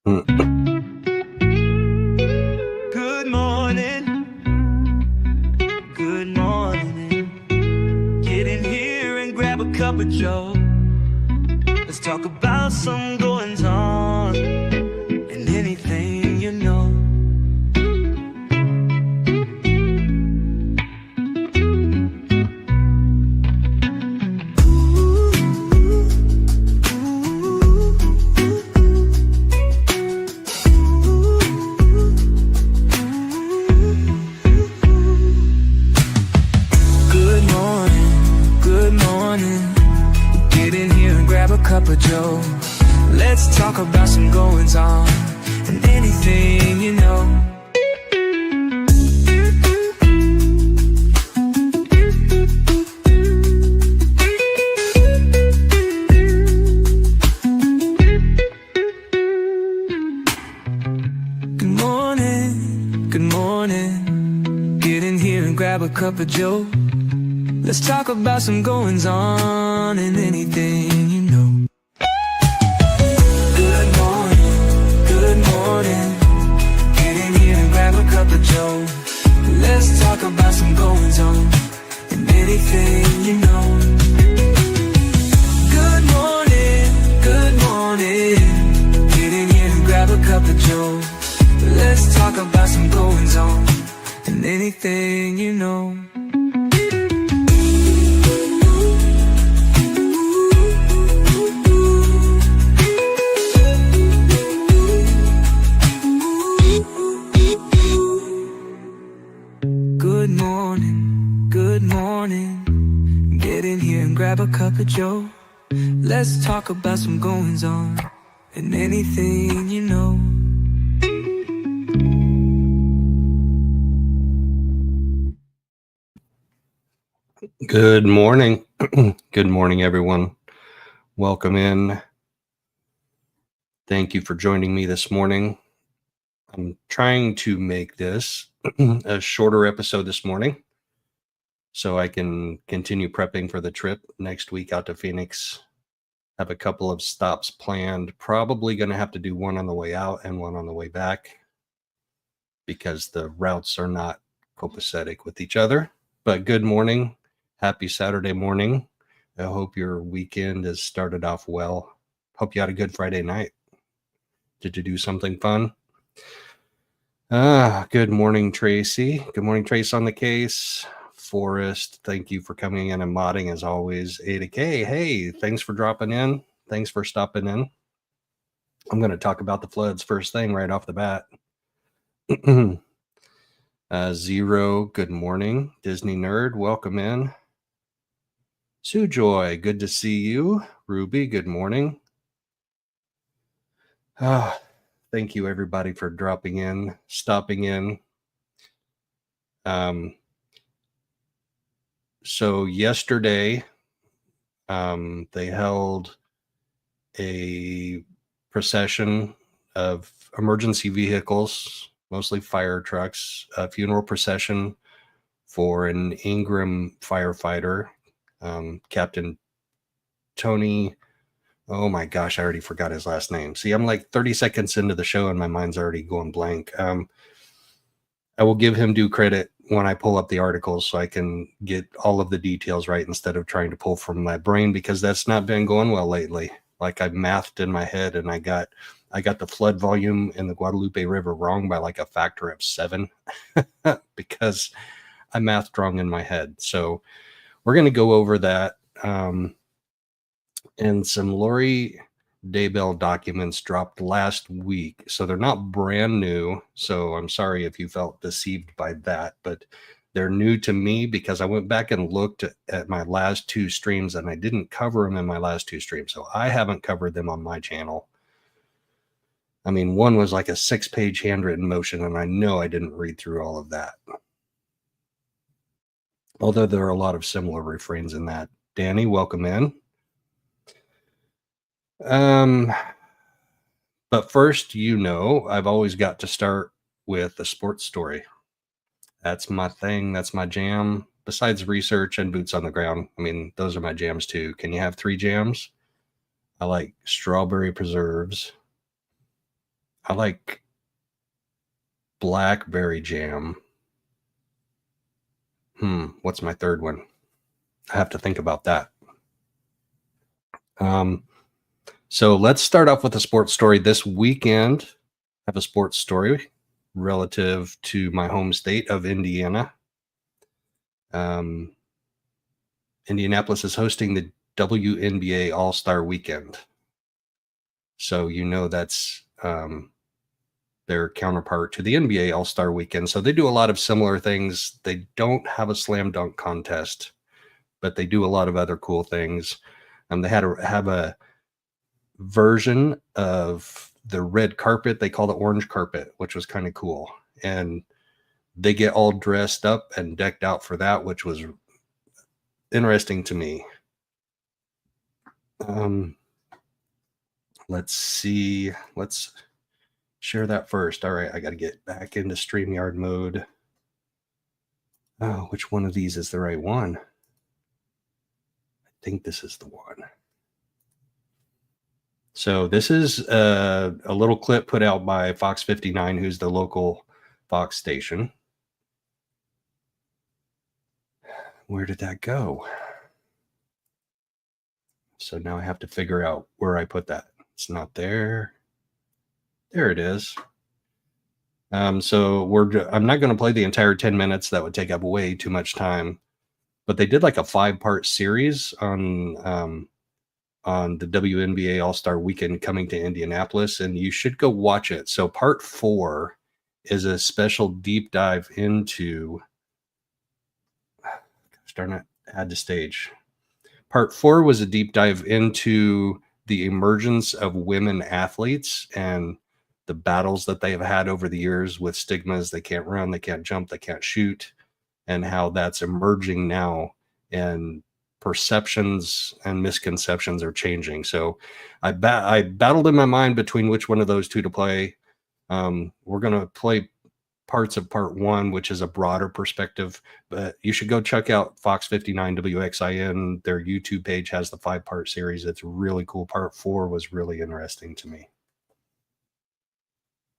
Good morning. Good morning. Get in here and grab a cup of joe. Let's talk about some goings on and anything you know. Cup of joe. Let's talk about some goings on and anything you know. Good morning, good morning. Get in here and grab a cup of joe. Let's talk about some goings on and anything you know. Get in here and grab a cup of joe. Let's talk about some goings on and anything you know. Good morning, good morning. Get in here and grab a cup of joe. Let's talk about some goings on and anything you know. Good morning. Get in here and grab a cup of joe. Let's talk about some goings on and anything you know. Good morning. Good morning, everyone. Welcome in. Thank you for joining me this morning. I'm trying to make this a shorter episode this morning so I can continue prepping for the trip next week out to Phoenix. Have a couple of stops planned. Probably going to have to do one on the way out and one on the way back because the routes are not copacetic with each other. But good morning. Happy Saturday morning. I hope your weekend has started off well. Hope you had a good Friday night. Did you do something fun? Good morning, Tracy. Good morning, Trace on the case. Forrest, thank you for coming in and modding as always. Ada K, hey, thanks for dropping in. Thanks for stopping in. I'm going to talk about the floods first thing right off the bat. Zero, good morning. Disney Nerd, welcome in. Sue Joy, good to see you. Ruby, good morning. Thank you, everybody, for dropping in, stopping in. So yesterday, they held a procession of emergency vehicles, mostly fire trucks, a funeral procession for an Ingram firefighter, Captain Tony. Oh my gosh, I already forgot his last name. See, I'm like 30 seconds into the show and my mind's already going blank. I will give him due credit when I pull up the articles so I can get all of the details right instead of trying to pull from my brain, because that's not been going well lately. Like I mathed in my head and I got the flood volume in the Guadalupe River wrong by like a factor of 7 because I mathed wrong in my head. So we're going to go over that. And some Vallow Daybell documents dropped last week. So they're not brand new. So I'm sorry if you felt deceived by that, but they're new to me because I went back and looked at my last 2 streams and I didn't cover them in my last 2 streams. So I haven't covered them on my channel. I mean, one was like a 6-page handwritten motion, and I know I didn't read through all of that. Although there are a lot of similar refrains in that. Danny, welcome in. But first, I've always got to start with a sports story. That's my thing. That's my jam. Besides research and boots on the ground. I mean, those are my jams too. Can you have 3 jams? I like strawberry preserves. I like blackberry jam. What's my third one? I have to think about that. So let's start off with a sports story. This weekend, I have a sports story relative to my home state of Indiana. Indianapolis is hosting the WNBA All-Star Weekend. So that's their counterpart to the NBA All-Star Weekend. So they do a lot of similar things. They don't have a slam dunk contest, but they do a lot of other cool things. They have a version of the red carpet. They call it orange carpet, which was kind of cool. And they get all dressed up and decked out for that, which was interesting to me. Let's see. Let's share that first. All right, I got to get back into StreamYard mode. Oh, which one of these is the right one? I think this is the one. So this is a little clip put out by Fox 59, who's the local Fox station. Where did that go? So now I have to figure out where I put that. It's not there. There it is. So I'm not going to play the entire 10 minutes. That would take up way too much time. But they did like a 5-part series on the WNBA All-Star Weekend coming to Indianapolis, and you should go watch it. So part 4 is a special deep dive into, darn it, add to stage. Part 4 was a deep dive into the emergence of women athletes and the battles that they have had over the years with stigmas. They can't run, they can't jump, they can't shoot, and how that's emerging now, and perceptions and misconceptions are changing. So I battled in my mind between which one of those two to play. We're going to play parts of part 1, which is a broader perspective, but you should go check out Fox 59 WXIN. Their YouTube page has the 5-part series. It's really cool. Part 4 was really interesting to me.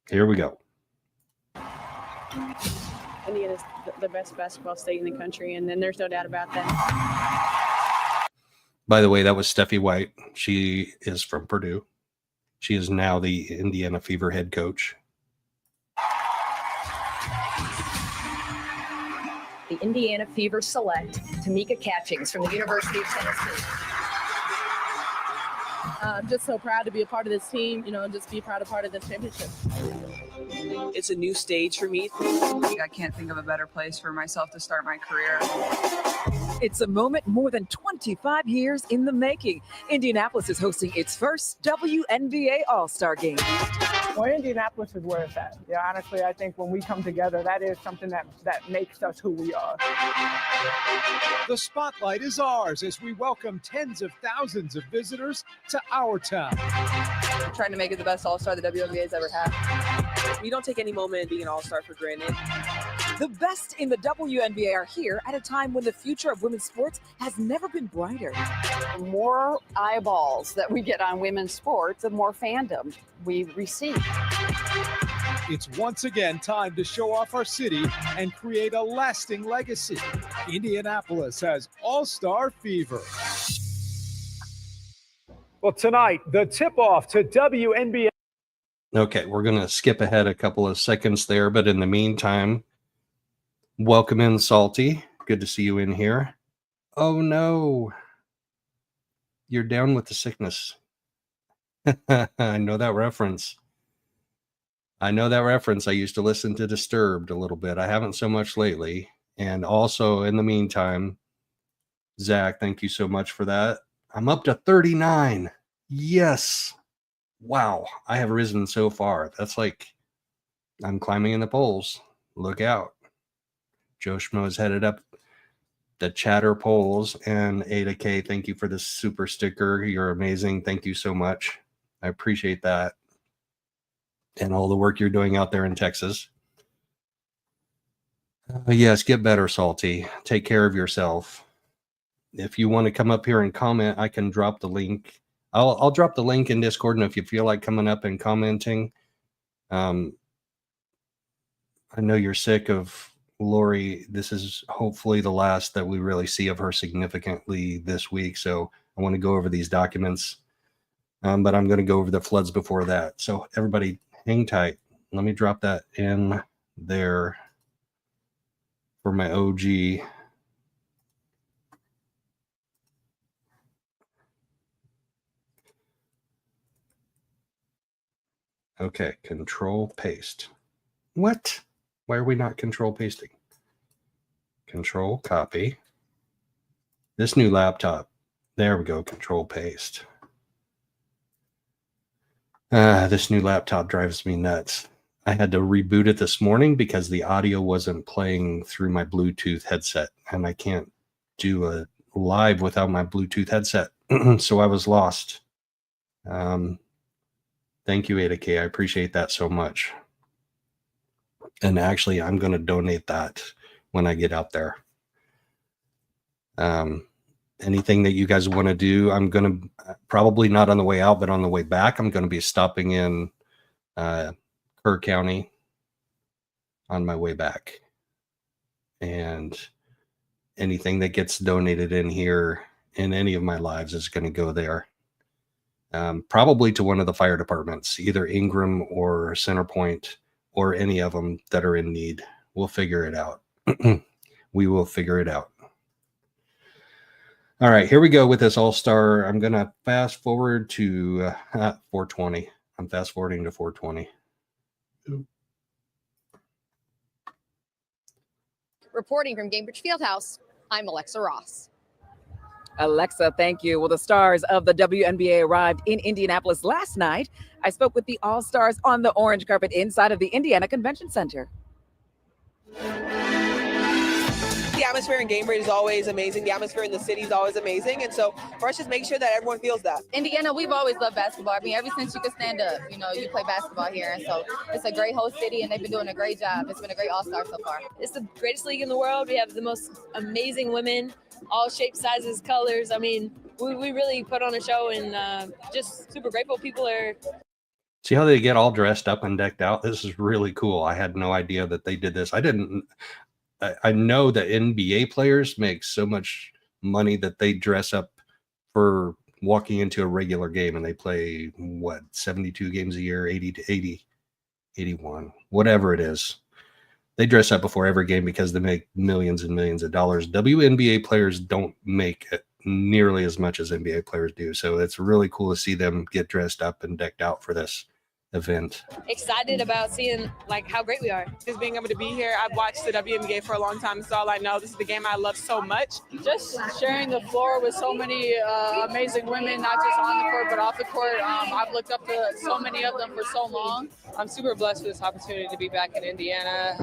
Here we go. Indiana is the best basketball state in the country, and then there's no doubt about that. By the way, that was Steffi White. She is from Purdue. She is now the Indiana Fever head coach. The Indiana Fever select Tamika Catchings from the University of Tennessee. I'm just so proud to be a part of this team, just be proud of part of this championship. It's a new stage for me. I can't think of a better place for myself to start my career. It's a moment more than 25 years in the making. Indianapolis is hosting its first WNBA All-Star Game. Well, Indianapolis is where it's at. Yeah, honestly, I think when we come together, that is something that makes us who we are. The spotlight is ours as we welcome tens of thousands of visitors to our town. I'm trying to make it the best All-Star the WNBA's ever had. We don't take any moment in being an All-Star for granted. The best in the WNBA are here at a time when the future of women's sports has never been brighter. The more eyeballs that we get on women's sports, the more fandom we receive. It's once again time to show off our city and create a lasting legacy. Indianapolis has All-Star Fever. Well, tonight, the tip-off to WNBA. Okay, we're going to skip ahead a couple of seconds there, but in the meantime, welcome in, Salty. Good to see you in here. Oh, no. You're down with the sickness. I know that reference. I used to listen to Disturbed a little bit. I haven't so much lately. And also, in the meantime, Zach, thank you so much for that. I'm up to 39. Yes. Wow. I have risen so far. That's like I'm climbing in the polls. Look out. Joe Schmo's headed up the chatter polls. And Ada K, thank you for the super sticker. You're amazing. Thank you so much. I appreciate that. And all the work you're doing out there in Texas. Yes, get better, Salty. Take care of yourself. If you want to come up here and comment, I can drop the link. I'll drop the link in Discord, and if you feel like coming up and commenting, I know you're sick of Lori. This is hopefully the last that we really see of her significantly this week. So I want to go over these documents, but I'm going to go over the floods before that. So everybody hang tight. Let me drop that in there for my OG. Okay, control paste. What? Why are we not control pasting? Control copy. This new laptop. There we go, control paste. This new laptop drives me nuts. I had to reboot it this morning because the audio wasn't playing through my Bluetooth headset, and I can't do a live without my Bluetooth headset. So I was lost. Thank you, Ada K. I appreciate that so much. And actually, I'm going to donate that when I get out there. Anything that you guys want to do, I'm going to probably not on the way out, but on the way back, I'm going to be stopping in Kerr County on my way back. And anything that gets donated in here in any of my lives is going to go there. Probably to one of the fire departments, either Ingram or Centerpoint or any of them that are in need. We'll figure it out. We will figure it out. All right, here we go with this all-star. I'm going to fast forward to 420. I'm fast forwarding to 420. Reporting from Cambridge Fieldhouse, I'm Alexa Ross. Alexa, thank you. Well, the stars of the WNBA arrived in Indianapolis last night. I spoke with the All-Stars on the orange carpet inside of the Indiana Convention Center. The atmosphere in Cambridge is always amazing. The atmosphere in the city is always amazing. And so for us, just make sure that everyone feels that. Indiana, we've always loved basketball. I mean, ever since you could stand up, you play basketball here. And so it's a great host city, and they've been doing a great job. It's been a great all-star so far. It's the greatest league in the world. We have the most amazing women, all shapes, sizes, colors. I mean, we really put on a show, and just super grateful. People are... See how they get all dressed up and decked out? This is really cool. I had no idea that they did this. I know that NBA players make so much money that they dress up for walking into a regular game, and they play, 72 games a year, 81, whatever it is. They dress up before every game because they make millions and millions of dollars. WNBA players don't make nearly as much as NBA players do. So it's really cool to see them get dressed up and decked out for this event. Excited about seeing how great we are. Just being able to be here. I've watched the WNBA for a long time. It's all I know. This is the game I love so much. Just sharing the floor with so many amazing women, not just on the court, but off the court. I've looked up to so many of them for so long. I'm super blessed for this opportunity to be back in Indiana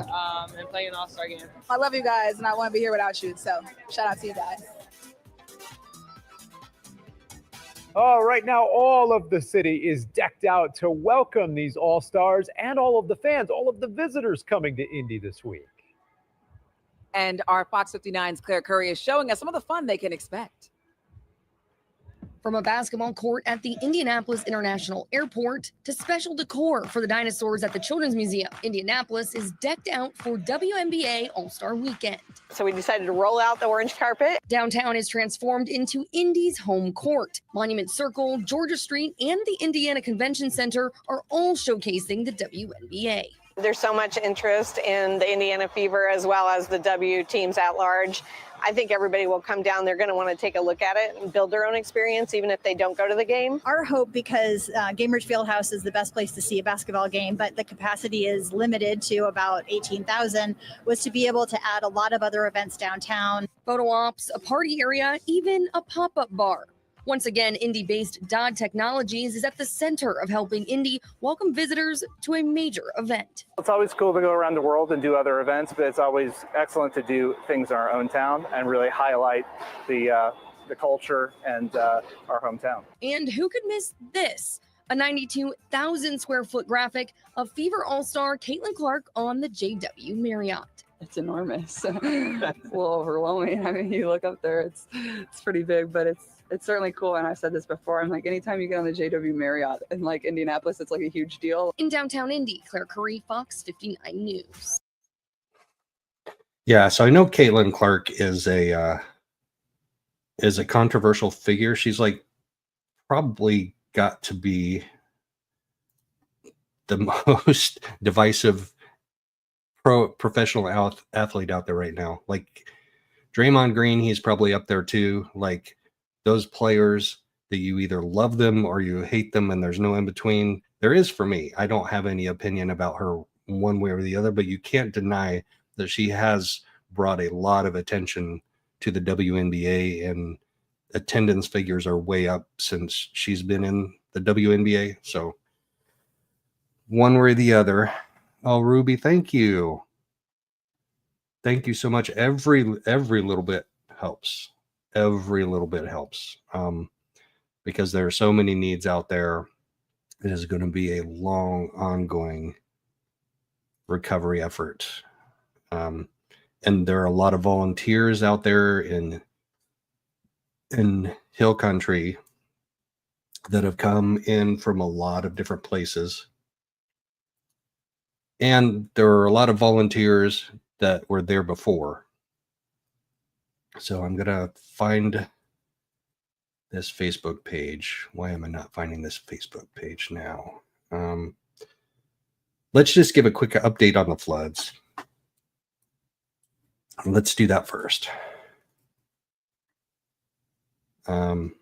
and play an all-star game. I love you guys, and I want to be here without you. So shout out to you guys. Right now, all of the city is decked out to welcome these all-stars and all of the fans, all of the visitors coming to Indy this week. And our Fox 59's Claire Curry is showing us some of the fun they can expect. From a basketball court at the Indianapolis International Airport to special decor for the dinosaurs at the Children's Museum, Indianapolis is decked out for WNBA All-Star Weekend. So we decided to roll out the orange carpet. Downtown is transformed into Indy's home court. Monument Circle, Georgia Street, and the Indiana Convention Center are all showcasing the WNBA. There's so much interest in the Indiana Fever as well as the W teams at large. I think everybody will come down. They're going to want to take a look at it and build their own experience, even if they don't go to the game. Our hope, because Cambridge Fieldhouse is the best place to see a basketball game, but the capacity is limited to about 18,000, was to be able to add a lot of other events downtown. Photo ops, a party area, even a pop-up bar. Once again, Indy-based Dodd Technologies is at the center of helping Indy welcome visitors to a major event. It's always cool to go around the world and do other events, but it's always excellent to do things in our own town and really highlight the culture and our hometown. And who could miss this? A 92,000 square foot graphic of Fever All-Star Caitlin Clark on the JW Marriott. It's enormous. It's a little overwhelming. I mean, you look up there, it's pretty big, but it's it's certainly cool. And I've said this before. I'm like, anytime you get on the JW Marriott in like Indianapolis, it's like a huge deal. In downtown Indy, Claire Curry, Fox 59 News. Yeah, so I know Caitlin Clark is a controversial figure. She's like probably got to be the most divisive professional athlete out there right now. Like Draymond Green, he's probably up there too. Like those players that you either love them or you hate them and there's no in between. There is for me. I don't have any opinion about her one way or the other, but you can't deny that she has brought a lot of attention to the WNBA, and attendance figures are way up since she's been in the WNBA. So one way or the other. Oh, Ruby, thank you. Thank you so much. Every little bit helps. Every little bit helps. Because there are so many needs out there. It is going to be a long, ongoing recovery effort. And there are a lot of volunteers out there in Hill Country that have come in from a lot of different places. And there are a lot of volunteers that were there before. So I'm going to find this Facebook page. Why am I not finding this Facebook page now? Let's just give a quick update on the floods. Let's do that first. Hold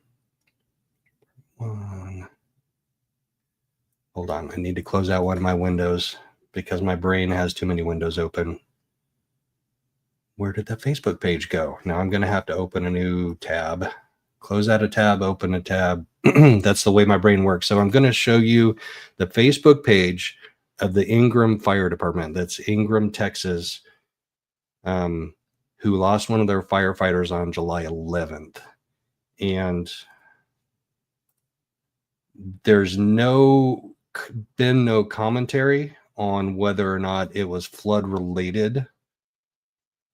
on. I need to close out one of my windows because my brain has too many windows open. Where did the Facebook page go? Now I'm going to have to open a new tab. Close out a tab, open a tab. That's the way my brain works. So I'm going to show you the Facebook page of the Ingram Fire Department. That's Ingram, Texas, who lost one of their firefighters on July 11th. And there's been no commentary on whether or not it was flood related,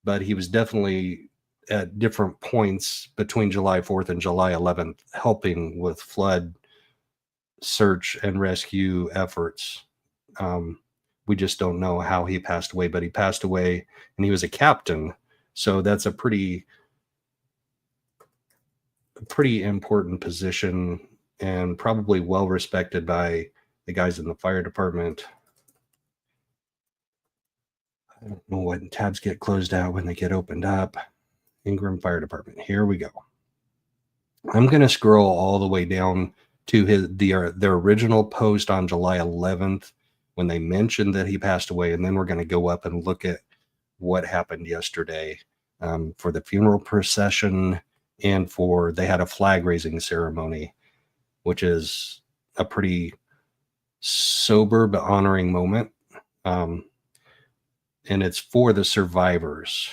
but he was definitely at different points between July 4th and July 11th helping with flood search and rescue efforts. We just don't know how he passed away, but he passed away and he was a captain. So that's a pretty important position and probably well respected by the guys in the fire department. I don't know what tabs get closed out when they get opened up. Ingram Fire Department. Here we go. I'm going to scroll all the way down to their original post on July 11th when they mentioned that he passed away, and then we're going to go up and look at what happened yesterday for the funeral procession and they had a flag raising ceremony, which is a pretty sober but honoring moment. And it's for the survivors.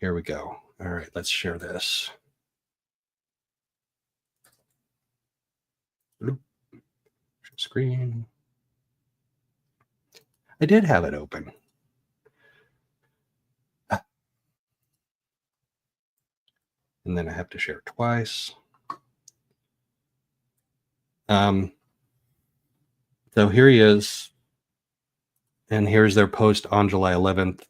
Here we go. All right, let's share this. Screen. I did have it open. And then I have to share it twice. So here he is. And here's their post on July 11th.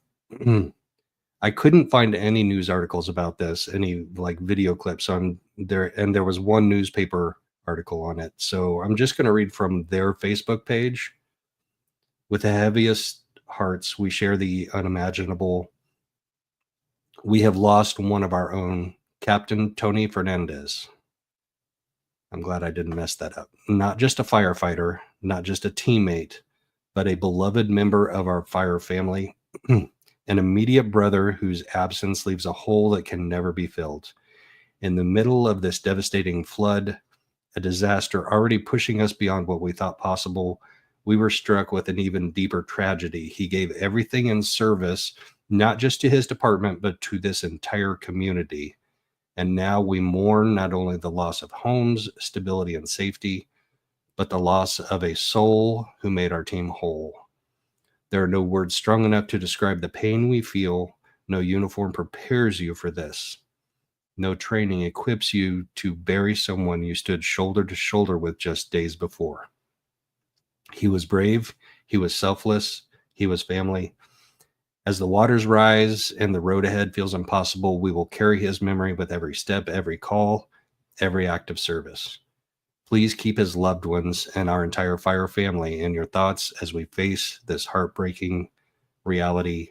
I couldn't find any news articles about this, any like video clips on there. And there was one newspaper article on it. So I'm just going to read from their Facebook page. With the heaviest hearts, we share the unimaginable. We have lost one of our own, Captain Tony Fernandez. I'm glad I didn't mess that up. Not just a firefighter, not just a teammate, but a beloved member of our fire family, an immediate brother whose absence leaves a hole that can never be filled. In the middle of this devastating flood, a disaster already pushing us beyond what we thought possible, we were struck with an even deeper tragedy. He gave everything in service, not just to his department, but to this entire community. And now we mourn not only the loss of homes, stability, and safety, but the loss of a soul who made our team whole. There are no words strong enough to describe the pain we feel. No uniform prepares you for this. No training equips you to bury someone you stood shoulder to shoulder with just days before. He was brave. He was selfless. He was family. As the waters rise and the road ahead feels impossible, we will carry his memory with every step, every call, every act of service. Please keep his loved ones and our entire fire family in your thoughts as we face this heartbreaking reality.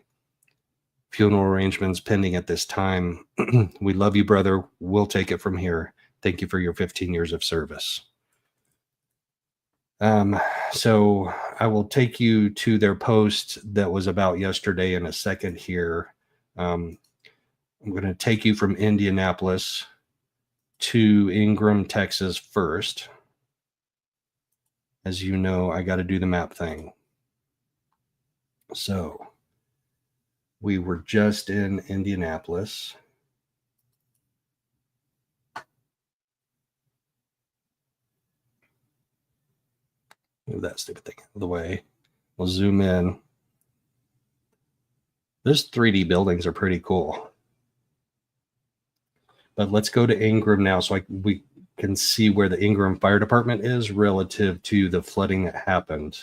Funeral arrangements pending at this time. We love you, brother. We'll take it from here. Thank you for your 15 years of service. So I will take you to their post that was about yesterday in a second here. I'm going to take you from Indianapolis to Ingram, Texas first. As you know, I got to do the map thing. So we were just in Indianapolis. Move that stupid thing out of the way. We'll zoom in. Those 3D buildings are pretty cool. But let's go to Ingram now so we can see where the Ingram Fire Department is relative to the flooding that happened.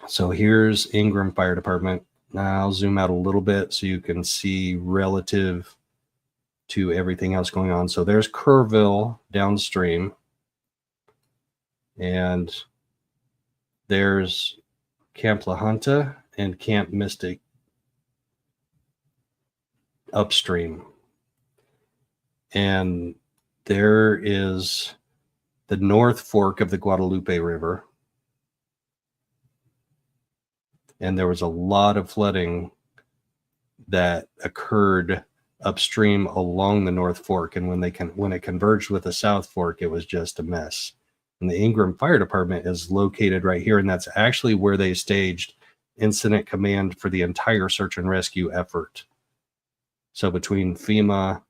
So here's Ingram Fire Department. Now I'll zoom out a little bit so you can see relative to everything else going on. So there's Kerrville downstream. And there's Camp La Junta and Camp Mystic upstream. And there is the North Fork of the Guadalupe River. And there was a lot of flooding that occurred upstream along the North Fork. And when it converged with the South Fork, it was just a mess. And the Ingram Fire Department is located right here. And that's actually where they staged incident command for the entire search and rescue effort. So between FEMA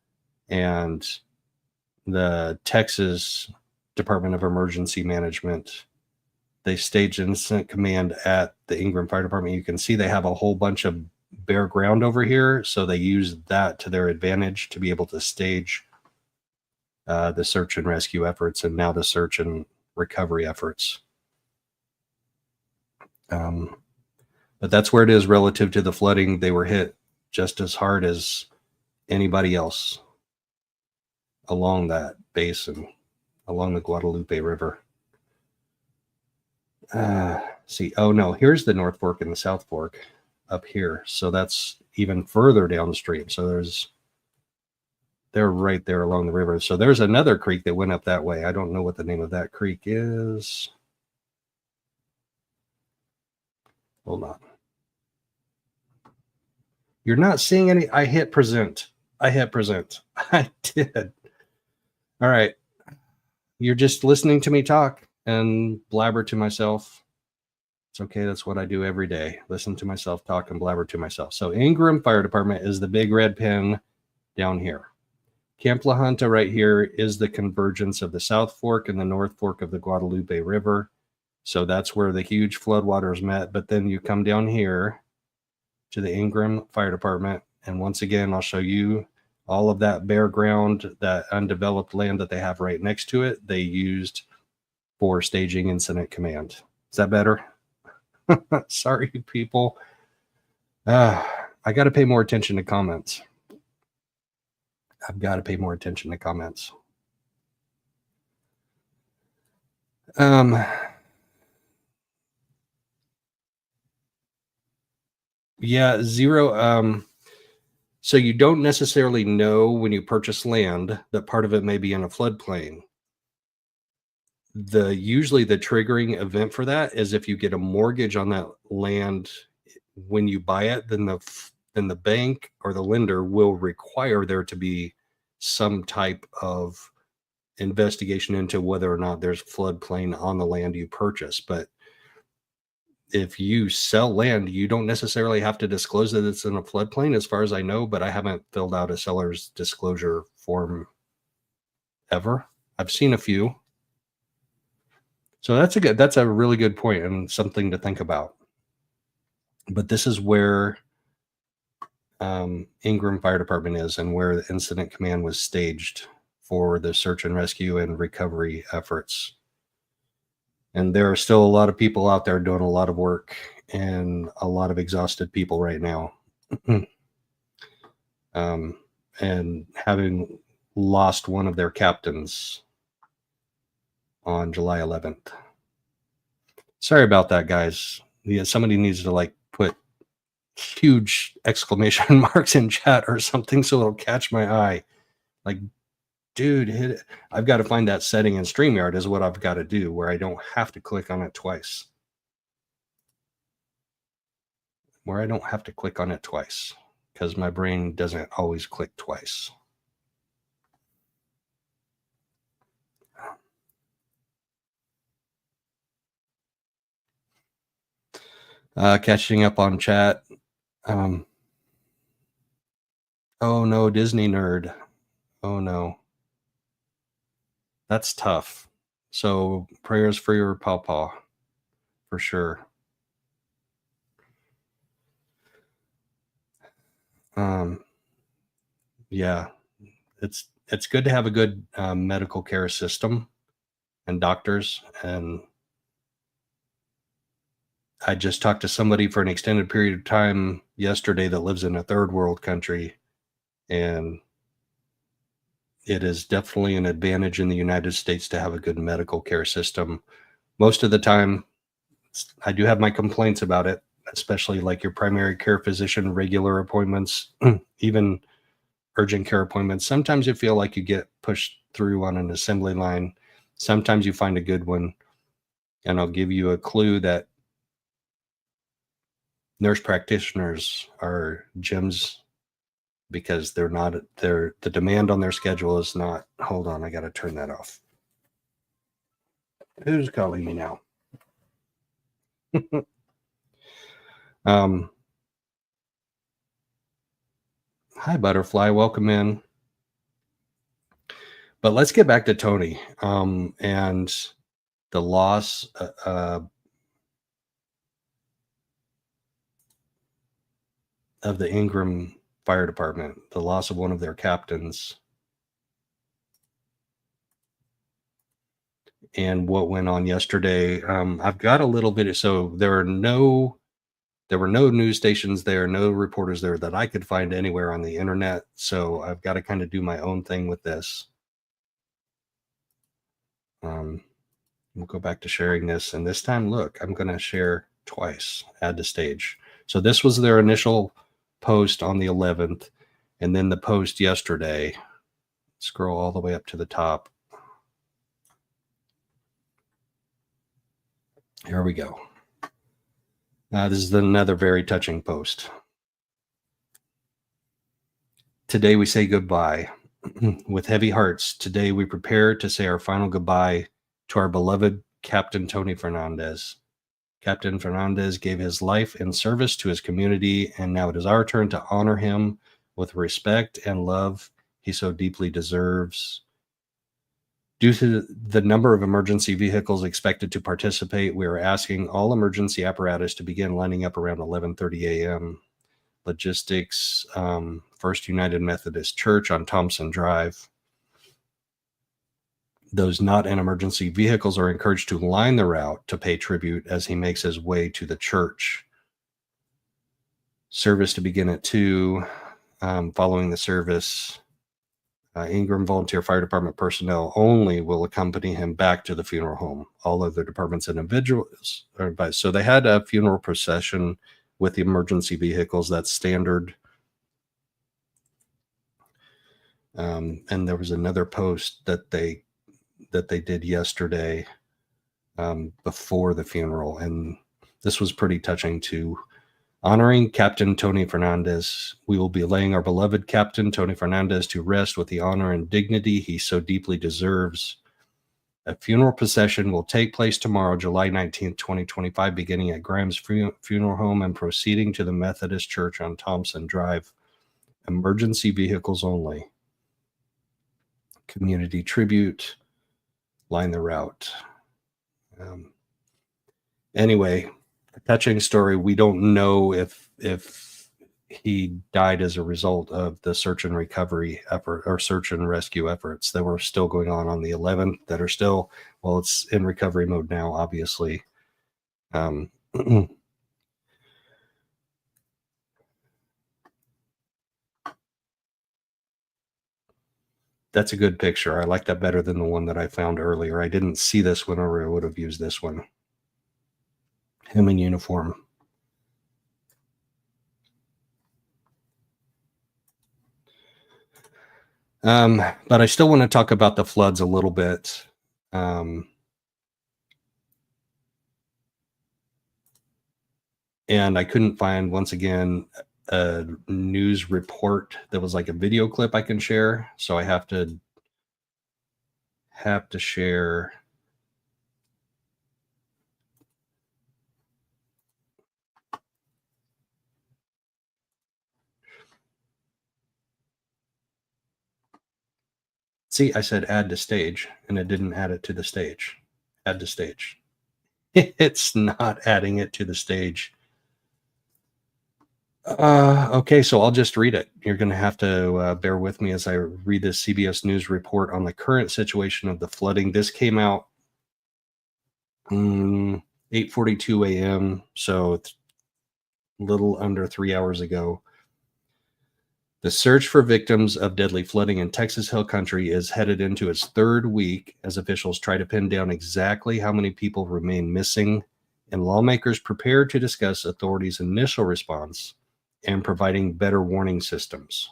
and the Texas Department of Emergency Management, they staged incident command at the Ingram Fire Department. You can see they have a whole bunch of bare ground over here. So they use that to their advantage to be able to stage the search and rescue efforts and now the search and recovery efforts. But that's where it is relative to the flooding. They were hit just as hard as anybody else along that basin, along the Guadalupe River. See, oh no, here's the North Fork and the South Fork up here. So that's even further downstream. So they're right there along the river. So there's another creek that went up that way. I don't know what the name of that creek is. Hold on. You're not seeing any. I hit present. I did. All right. You're just listening to me talk and blabber to myself. It's okay. That's what I do every day. Listen to myself talk and blabber to myself. So Ingram Fire Department is the big red pin down here. Camp La Junta right here is the convergence of the South Fork and the North Fork of the Guadalupe River. So that's where the huge floodwaters met. But then you come down here to the Ingram Fire Department. And once again, I'll show you all of that bare ground, that undeveloped land that they have right next to it. They used for staging incident command. Is that better? Sorry, people. I got to pay more attention to comments. I've got to pay more attention to comments. Yeah, zero. So you don't necessarily know when you purchase land that part of it may be in a floodplain. Usually the triggering event for that is if you get a mortgage on that land when you buy it, then the bank or the lender will require there to be some type of investigation into whether or not there's floodplain on the land you purchase. But if you sell land, you don't necessarily have to disclose that it's in a floodplain, as far as I know, but I haven't filled out a seller's disclosure form ever. I've seen a few. So that's a really good point and something to think about. But this is where Ingram Fire Department is and where the incident command was staged for the search and rescue and recovery efforts. And there are still a lot of people out there doing a lot of work and a lot of exhausted people right now. And having lost one of their captains on July 11th. Sorry about that, guys. Yeah, somebody needs to like put huge exclamation marks in chat or something so it'll catch my eye. Like, dude, hit it. I've got to find that setting in StreamYard is what I've got to do where I don't have to click on it twice. Because my brain doesn't always click twice. Catching up on chat. Oh no, Disney nerd. Oh no. That's tough. So prayers for your pawpaw, for sure. Yeah, it's good to have a good medical care system and doctors. And I just talked to somebody for an extended period of time yesterday that lives in a third world country, and it is definitely an advantage in the United States to have a good medical care system. Most of the time, I do have my complaints about it, especially like your primary care physician, regular appointments, even urgent care appointments. Sometimes you feel like you get pushed through on an assembly line. Sometimes you find a good one. And I'll give you a clue that nurse practitioners are gems because the demand on their schedule is not, hold on, I got to turn that off. Who's calling me now? Hi, Butterfly. Welcome in. But let's get back to Tony and the loss of the Ingram Fire Department, the loss of one of their captains, and what went on yesterday. I've got a little bit. So there were no news stations there, no reporters there that I could find anywhere on the internet. So I've got to kind of do my own thing with this. We'll go back to sharing this. And this time, look, I'm going to share twice, add to stage. So this was their initial post on the 11th. And then the post yesterday, scroll all the way up to the top. Here we go. This is another very touching post. Today we say goodbye. With heavy hearts, today we prepare to say our final goodbye to our beloved Captain Tony Fernandez. Captain Fernandez gave his life in service to his community, and now it is our turn to honor him with respect and love he so deeply deserves. Due to the number of emergency vehicles expected to participate, we are asking all emergency apparatus to begin lining up around 11:30 a.m. Logistics, First United Methodist Church on Thompson Drive. Those not in emergency vehicles are encouraged to line the route to pay tribute as he makes his way to the church. Service to begin at 2. Following the service, Ingram Volunteer Fire Department personnel only will accompany him back to the funeral home. All other departments and individuals are advised. So they had a funeral procession with the emergency vehicles. That's standard. And there was another post that they did yesterday before the funeral, and this was pretty touching too. Honoring Captain Tony Fernandez, we will be laying our beloved Captain Tony Fernandez to rest with the honor and dignity he so deeply deserves. A funeral procession will take place tomorrow, July 19th, 2025, beginning at Grimes Funeral Home and proceeding to the Methodist Church on Thompson Drive. Emergency vehicles only. Community tribute. Line the route. Anyway, touching story. We don't know if he died as a result of the search and recovery effort or search and rescue efforts that were still going on the 11th that are still, well, it's in recovery mode now, obviously. That's a good picture. I like that better than the one that I found earlier. I didn't see this one, or I would have used this one. Him in uniform. But I still want to talk about the floods a little bit. And I couldn't find, once again, a news report that was like a video clip I can share. So I have to share. See, I said add to stage, and it didn't add it to the stage. Add to stage. It's not adding it to the stage. Okay, so I'll just read it. You're going to have to bear with me as I read this CBS News report on the current situation of the flooding. This came out 8:42 a.m., so it's a little under 3 hours ago. The search for victims of deadly flooding in Texas Hill Country is headed into its third week as officials try to pin down exactly how many people remain missing, and lawmakers prepare to discuss authorities' initial response and providing better warning systems.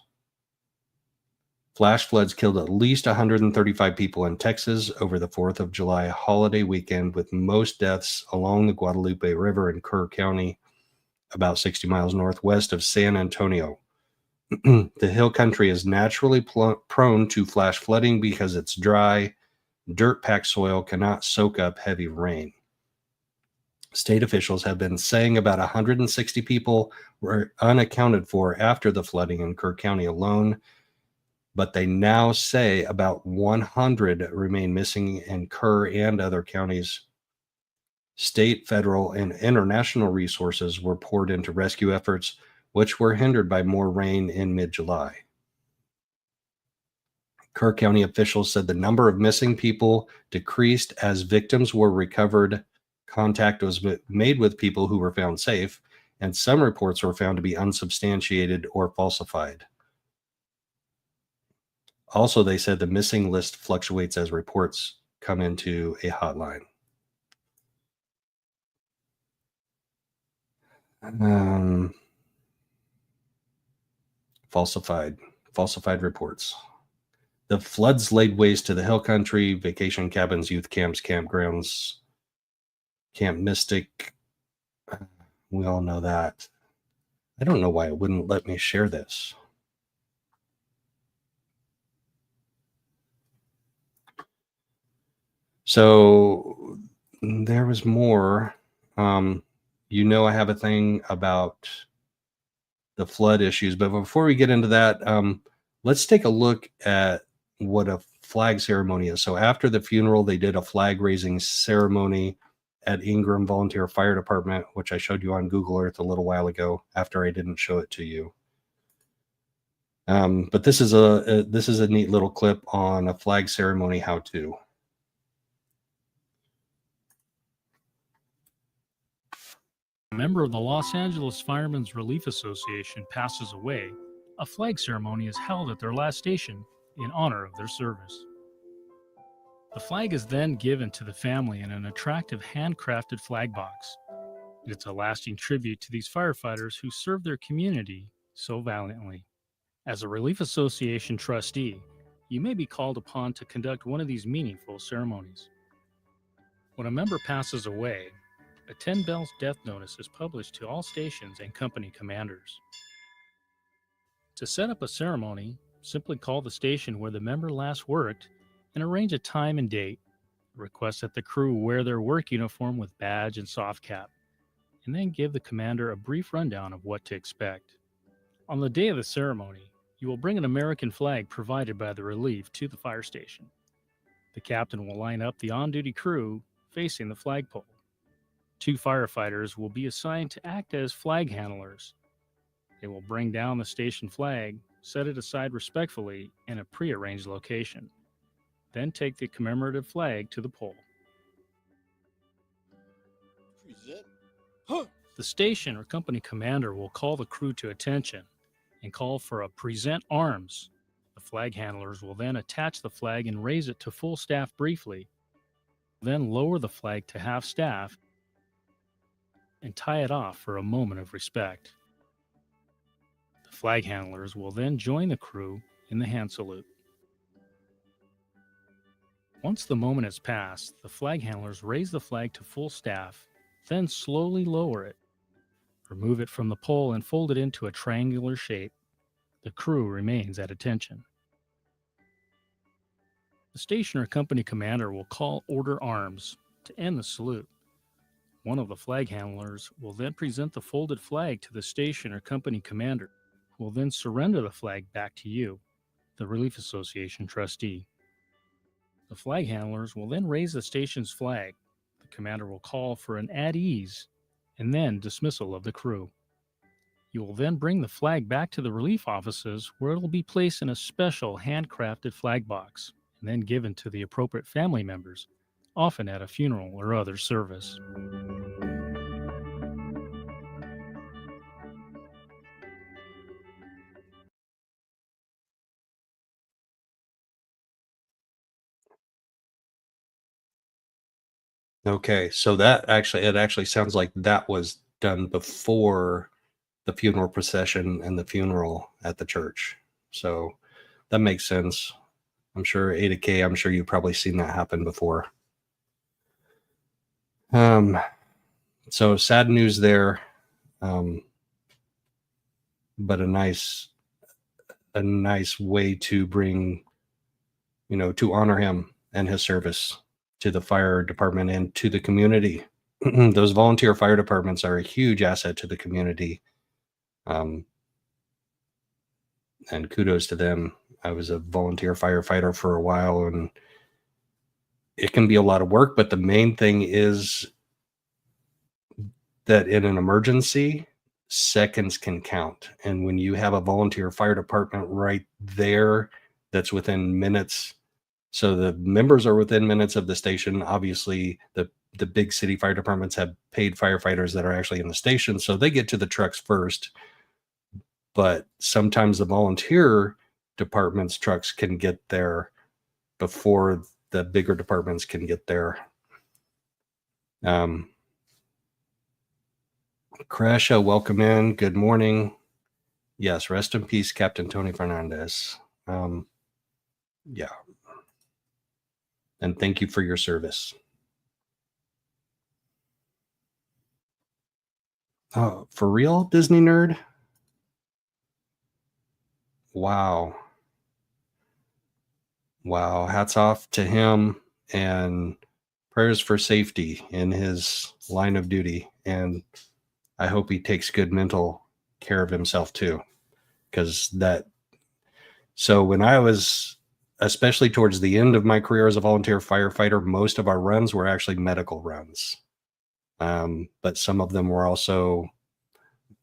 Flash floods killed at least 135 people in Texas over the 4th of July holiday weekend, with most deaths along the Guadalupe River in Kerr County, about 60 miles northwest of San Antonio. The hill country is naturally prone to flash flooding because its dry, dirt-packed soil cannot soak up heavy rain. State officials have been saying about 160 people were unaccounted for after the flooding in Kerr County alone, but they now say about 100 remain missing in Kerr and other counties. State, federal, and international resources were poured into rescue efforts, which were hindered by more rain in mid-July. Kerr County officials said the number of missing people decreased as victims were recovered, contact was made with people who were found safe, and some reports were found to be unsubstantiated or falsified. Also, they said the missing list fluctuates as reports come into a hotline. Falsified reports. The floods laid waste to the hill country, vacation cabins, youth camps, campgrounds, Camp Mystic. We all know that. I don't know why it wouldn't let me share this. So there was more. You know, I have a thing about the flood issues, but before we get into that, let's take a look at what a flag ceremony is. So after the funeral, they did a flag raising ceremony at Ingram Volunteer Fire Department, which I showed you on Google Earth a little while ago after I didn't show it to you. But this is a neat little clip on a flag ceremony how-to. A member of the Los Angeles Firemen's Relief Association passes away, a flag ceremony is held at their last station in honor of their service. The flag is then given to the family in an attractive handcrafted flag box. It's a lasting tribute to these firefighters who serve their community so valiantly. As a Relief Association trustee, you may be called upon to conduct one of these meaningful ceremonies. When a member passes away, a 10 bells death notice is published to all stations and company commanders. To set up a ceremony, simply call the station where the member last worked and arrange a time and date. Request that the crew wear their work uniform with badge and soft cap, and then give the commander a brief rundown of what to expect. On the day of the ceremony, you will bring an American flag provided by the relief to the fire station. The captain will line up the on-duty crew facing the flagpole. 2 firefighters will be assigned to act as flag handlers. They will bring down the station flag, set it aside respectfully in a prearranged location, then take the commemorative flag to the pole. The station or company commander will call the crew to attention and call for a present arms. The flag handlers will then attach the flag and raise it to full staff briefly, then lower the flag to half staff and tie it off for a moment of respect. The flag handlers will then join the crew in the hand salute. Once the moment has passed, the flag handlers raise the flag to full staff, then slowly lower it. Remove it from the pole and fold it into a triangular shape. The crew remains at attention. The station or company commander will call order arms to end the salute. One of the flag handlers will then present the folded flag to the station or company commander, who will then surrender the flag back to you, the Relief Association trustee. The flag handlers will then raise the station's flag. The commander will call for an at ease and then dismissal of the crew. You will then bring the flag back to the relief offices where it will be placed in a special handcrafted flag box and then given to the appropriate family members, often at a funeral or other service. Okay, so it actually sounds like that was done before the funeral procession and the funeral at the church. So that makes sense. I'm sure Ada K, I'm sure you've probably seen that happen before. So sad news there. But a nice way to bring, to honor him and his service to the fire department and to the community. Those volunteer fire departments are a huge asset to the community. And kudos to them. I was a volunteer firefighter for a while, and it can be a lot of work, but the main thing is that in an emergency, seconds can count. And when you have a volunteer fire department right there that's within minutes, so the members are within minutes of the station. Obviously, the big city fire departments have paid firefighters that are actually in the station, so they get to the trucks first. But sometimes the volunteer department's trucks can get there before the bigger departments can get there. Kresha, welcome in. Good morning. Yes, rest in peace, Captain Tony Fernandez. Yeah. And thank you for your service. Oh, for real, Disney nerd? Wow. Wow. Hats off to him, and prayers for safety in his line of duty. And I hope he takes good mental care of himself too. So when I was, especially towards the end of my career as a volunteer firefighter, most of our runs were actually medical runs. But some of them were also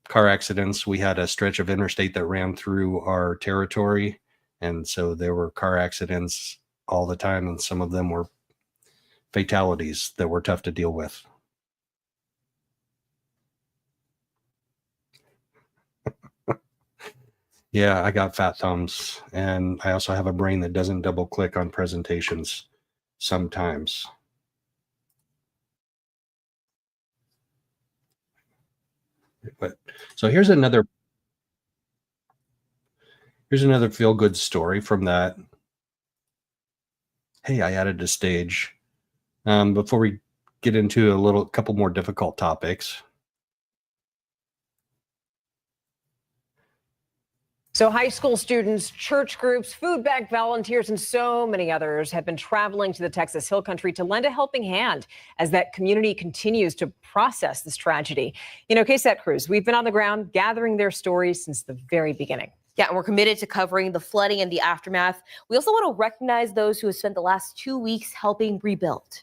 car accidents. We had a stretch of interstate that ran through our territory, and so there were car accidents all the time, and some of them were fatalities that were tough to deal with. Yeah, I got fat thumbs, and I also have a brain that doesn't double click on presentations sometimes. But so here's another feel-good story from that. Hey, I added a stage. Before we get into a couple more difficult topics. So high school students, church groups, food bank volunteers, and so many others have been traveling to the Texas Hill Country to lend a helping hand as that community continues to process this tragedy. KSAT crews, we've been on the ground gathering their stories since the very beginning. Yeah, and we're committed to covering the flooding and the aftermath. We also want to recognize those who have spent the last 2 weeks helping rebuild.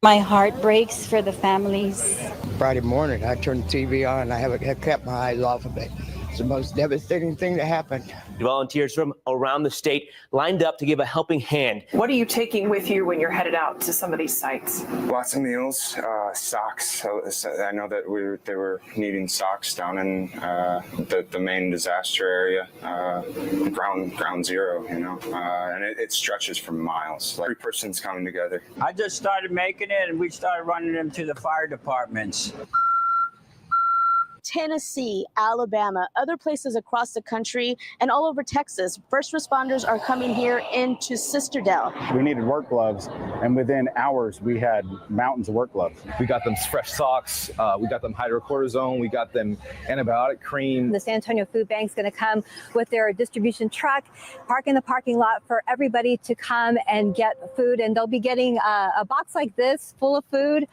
My heart breaks for the families. Friday morning, I turned the TV on and I have kept my eyes off of it. It's the most devastating thing that happened. Volunteers from around the state lined up to give a helping hand. What are you taking with you when you're headed out to some of these sites? Lots of meals, socks. So I know that they were needing socks down in the main disaster area, ground zero, and it stretches for miles. Like, every person's coming together. I just started making it, and we started running them to the fire departments. Tennessee, Alabama, other places across the country, and all over Texas. First responders are coming here into Sisterdale. We needed work gloves, and within hours, we had mountains of work gloves. We got them fresh socks, we got them hydrocortisone, we got them antibiotic cream. The San Antonio Food Bank's going to come with their distribution truck, park in the parking lot for everybody to come and get food, and they'll be getting a box like this full of food.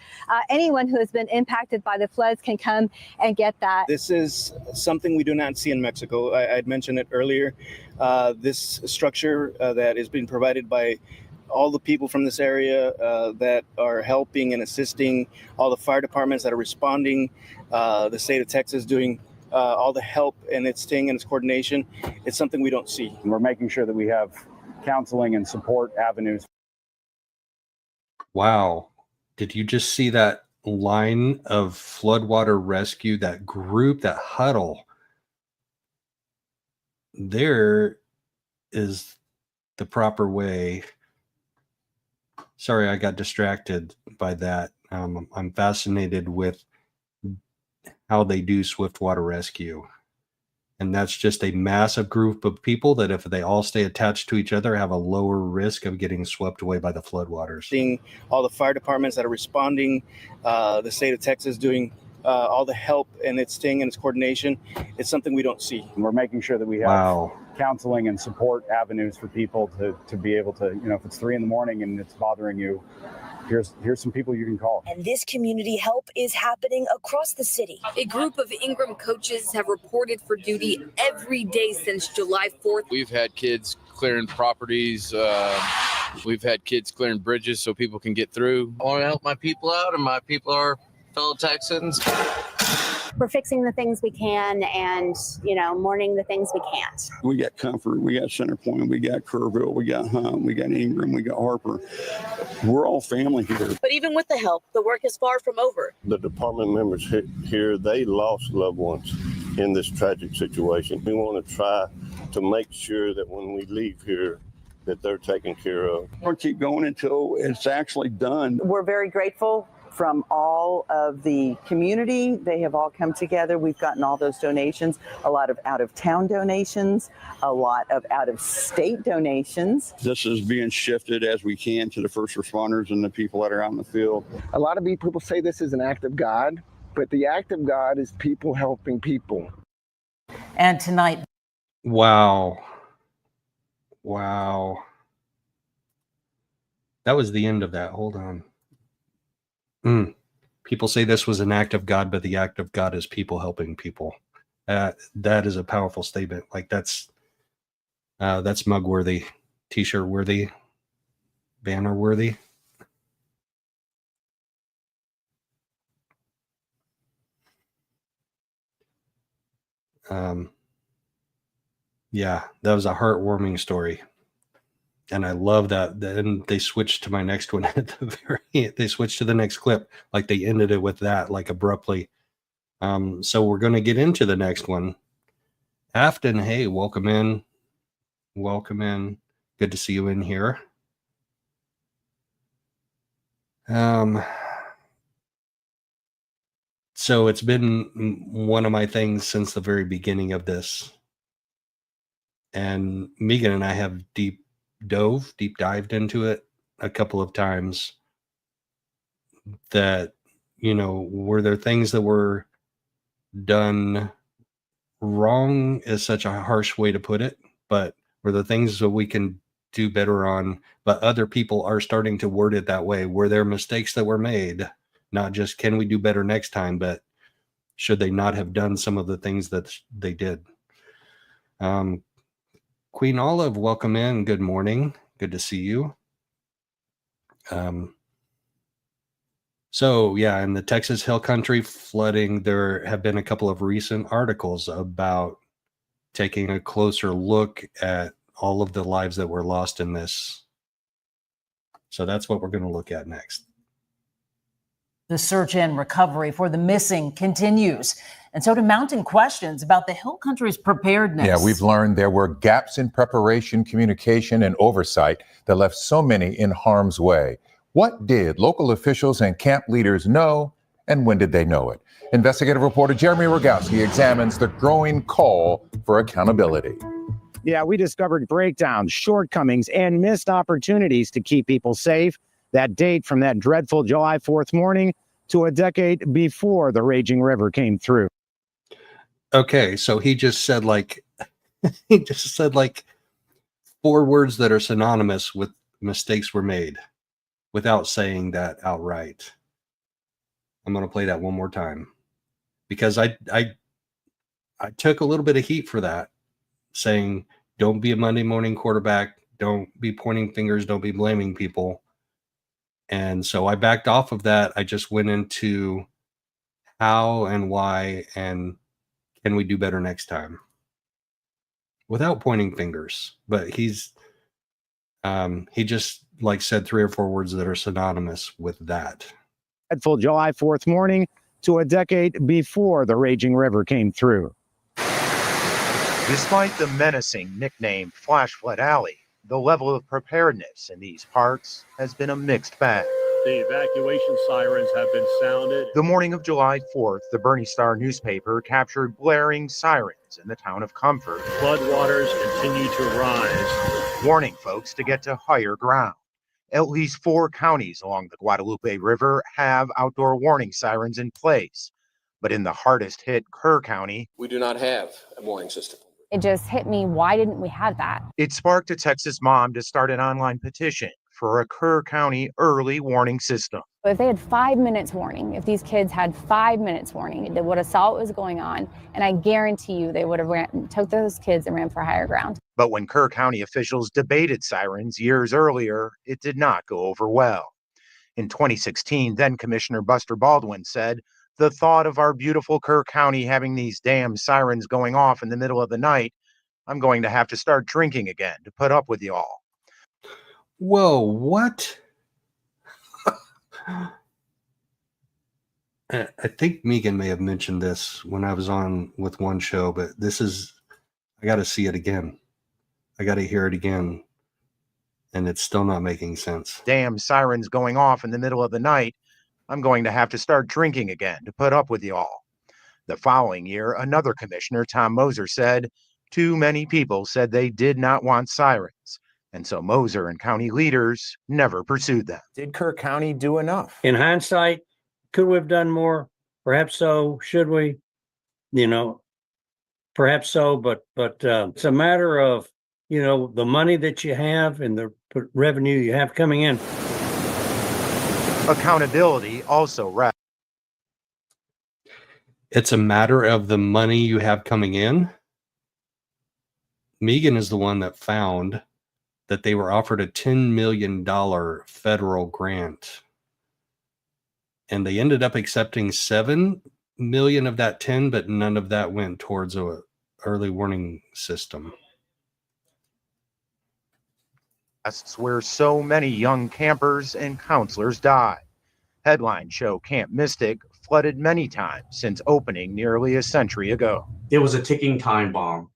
Anyone who has been impacted by the floods can come and get that. This is something we do not see in Mexico. I had mentioned it earlier. This structure that is being provided by all the people from this area that are helping and assisting, all the fire departments that are responding, the state of Texas doing all the help and its thing and its coordination. It's something we don't see. And we're making sure that we have counseling and support avenues. Wow. Did you just see that line of floodwater rescue, that group, that huddle? There is the proper way. Sorry, I got distracted by that. I'm fascinated with how they do swiftwater rescue. And that's just a massive group of people that if they all stay attached to each other, have a lower risk of getting swept away by the floodwaters. Seeing all the fire departments that are responding, the state of Texas doing all the help and its thing and its coordination. It's something we don't see. And we're making sure that we have counseling and support avenues for people to be able to, if it's 3 a.m. and it's bothering you, here's some people you can call. And this community help is happening across the city. A group of Ingram coaches have reported for duty every day since July 4th. We've had kids clearing properties. We've had kids clearing bridges so people can get through. I want to help my people out, and my people are fellow Texans. We're fixing the things we can and, mourning the things we can't. We got Comfort, we got Centerpoint, we got Kerrville, we got Hunt, we got Ingram, we got Harper. We're all family here. But even with the help, the work is far from over. The department members here, they lost loved ones in this tragic situation. We want to try to make sure that when we leave here, that they're taken care of. We'll keep going until it's actually done. We're very grateful from all of the community. They have all come together. We've gotten all those donations, a lot of out-of-town donations, a lot of out-of-state donations. This is being shifted as we can to the first responders and the people that are out in the field. A lot of people say this is an act of God, but the act of God is people helping people. And tonight. Wow. That was the end of that. Hold on. People say this was an act of God, but the act of God is people helping people. That is a powerful statement. Like that's mug worthy, t-shirt worthy, banner worthy. Yeah, that was a heartwarming story. And I love that. Then they switched to my next one at the very end. They switched to the next clip, like they ended it with that, like abruptly. So we're going to get into the next one. Afton, hey, welcome in. Welcome in. Good to see you in here. So it's been one of my things since the very beginning of this. And Megan and I have deep dived into it a couple of times. That, were there things that were done wrong is such a harsh way to put it, but were there things that we can do better on, but other people are starting to word it that way? Were there mistakes that were made? Not just can we do better next time, but should they not have done some of the things that they did? Queen Olive, welcome in. Good morning. Good to see you. So, yeah, in the Texas Hill Country flooding, there have been a couple of recent articles about taking a closer look at all of the lives that were lost in this. So that's what we're going to look at next. The search and recovery for the missing continues. And so do mounting questions about the Hill Country's preparedness. Yeah, we've learned there were gaps in preparation, communication, and oversight that left so many in harm's way. What did local officials and camp leaders know, and when did they know it? Investigative reporter Jeremy Rogowski examines the growing call for accountability. Yeah, we discovered breakdowns, shortcomings, and missed opportunities to keep people safe. That date from that dreadful July 4th morning to a decade before the raging river came through. Okay, so he just said like 4 words that are synonymous with mistakes were made without saying that outright. I'm going to play that one more time because I took a little bit of heat for that, saying don't be a Monday morning quarterback, don't be pointing fingers, don't be blaming people. And so I backed off of that. I just went into how and why and can we do better next time without pointing fingers. But he just like said 3 or 4 words that are synonymous with that. Dreadful July 4th morning to a decade before the raging river came through. Despite the menacing nickname Flash Flood Alley, the level of preparedness in these parts has been a mixed bag. The evacuation sirens have been sounded. The morning of July 4th, the Bernie Star newspaper captured blaring sirens in the town of Comfort. Floodwaters continue to rise, warning folks to get to higher ground. At least 4 counties along the Guadalupe River have outdoor warning sirens in place. But in the hardest hit Kerr County, we do not have a warning system. It just hit me. Why didn't we have that? It sparked a Texas mom to start an online petition for a Kerr County early warning system. If they had 5 minutes warning, if these kids had 5 minutes warning, they would have saw what was going on, and I guarantee you they would have took those kids and ran for higher ground. But when Kerr County officials debated sirens years earlier, it did not go over well. In 2016, then Commissioner Buster Baldwin said, "The thought of our beautiful Kerr County having these damn sirens going off in the middle of the night, I'm going to have to start drinking again to put up with y'all." Whoa, what? I think Megan may have mentioned this when I was on with one show, but I got to see it again. I got to hear it again. And it's still not making sense. Damn sirens going off in the middle of the night. I'm going to have to start drinking again to put up with y'all. The following year, another commissioner, Tom Moser, said, too many people said they did not want sirens. And so Moser and county leaders never pursued them. Did Kerr County do enough? In hindsight, could we have done more? Perhaps so. Should we? Perhaps so. But it's a matter of, the money that you have and the revenue you have coming in. Accountability also rests. It's a matter of the money you have coming in. Megan is the one that found that they were offered a $10 million federal grant. And they ended up accepting $7 million of that 10, but none of that went towards a early warning system. That's where so many young campers and counselors died. Headlines show Camp Mystic flooded many times since opening nearly a century ago. It was a ticking time bomb,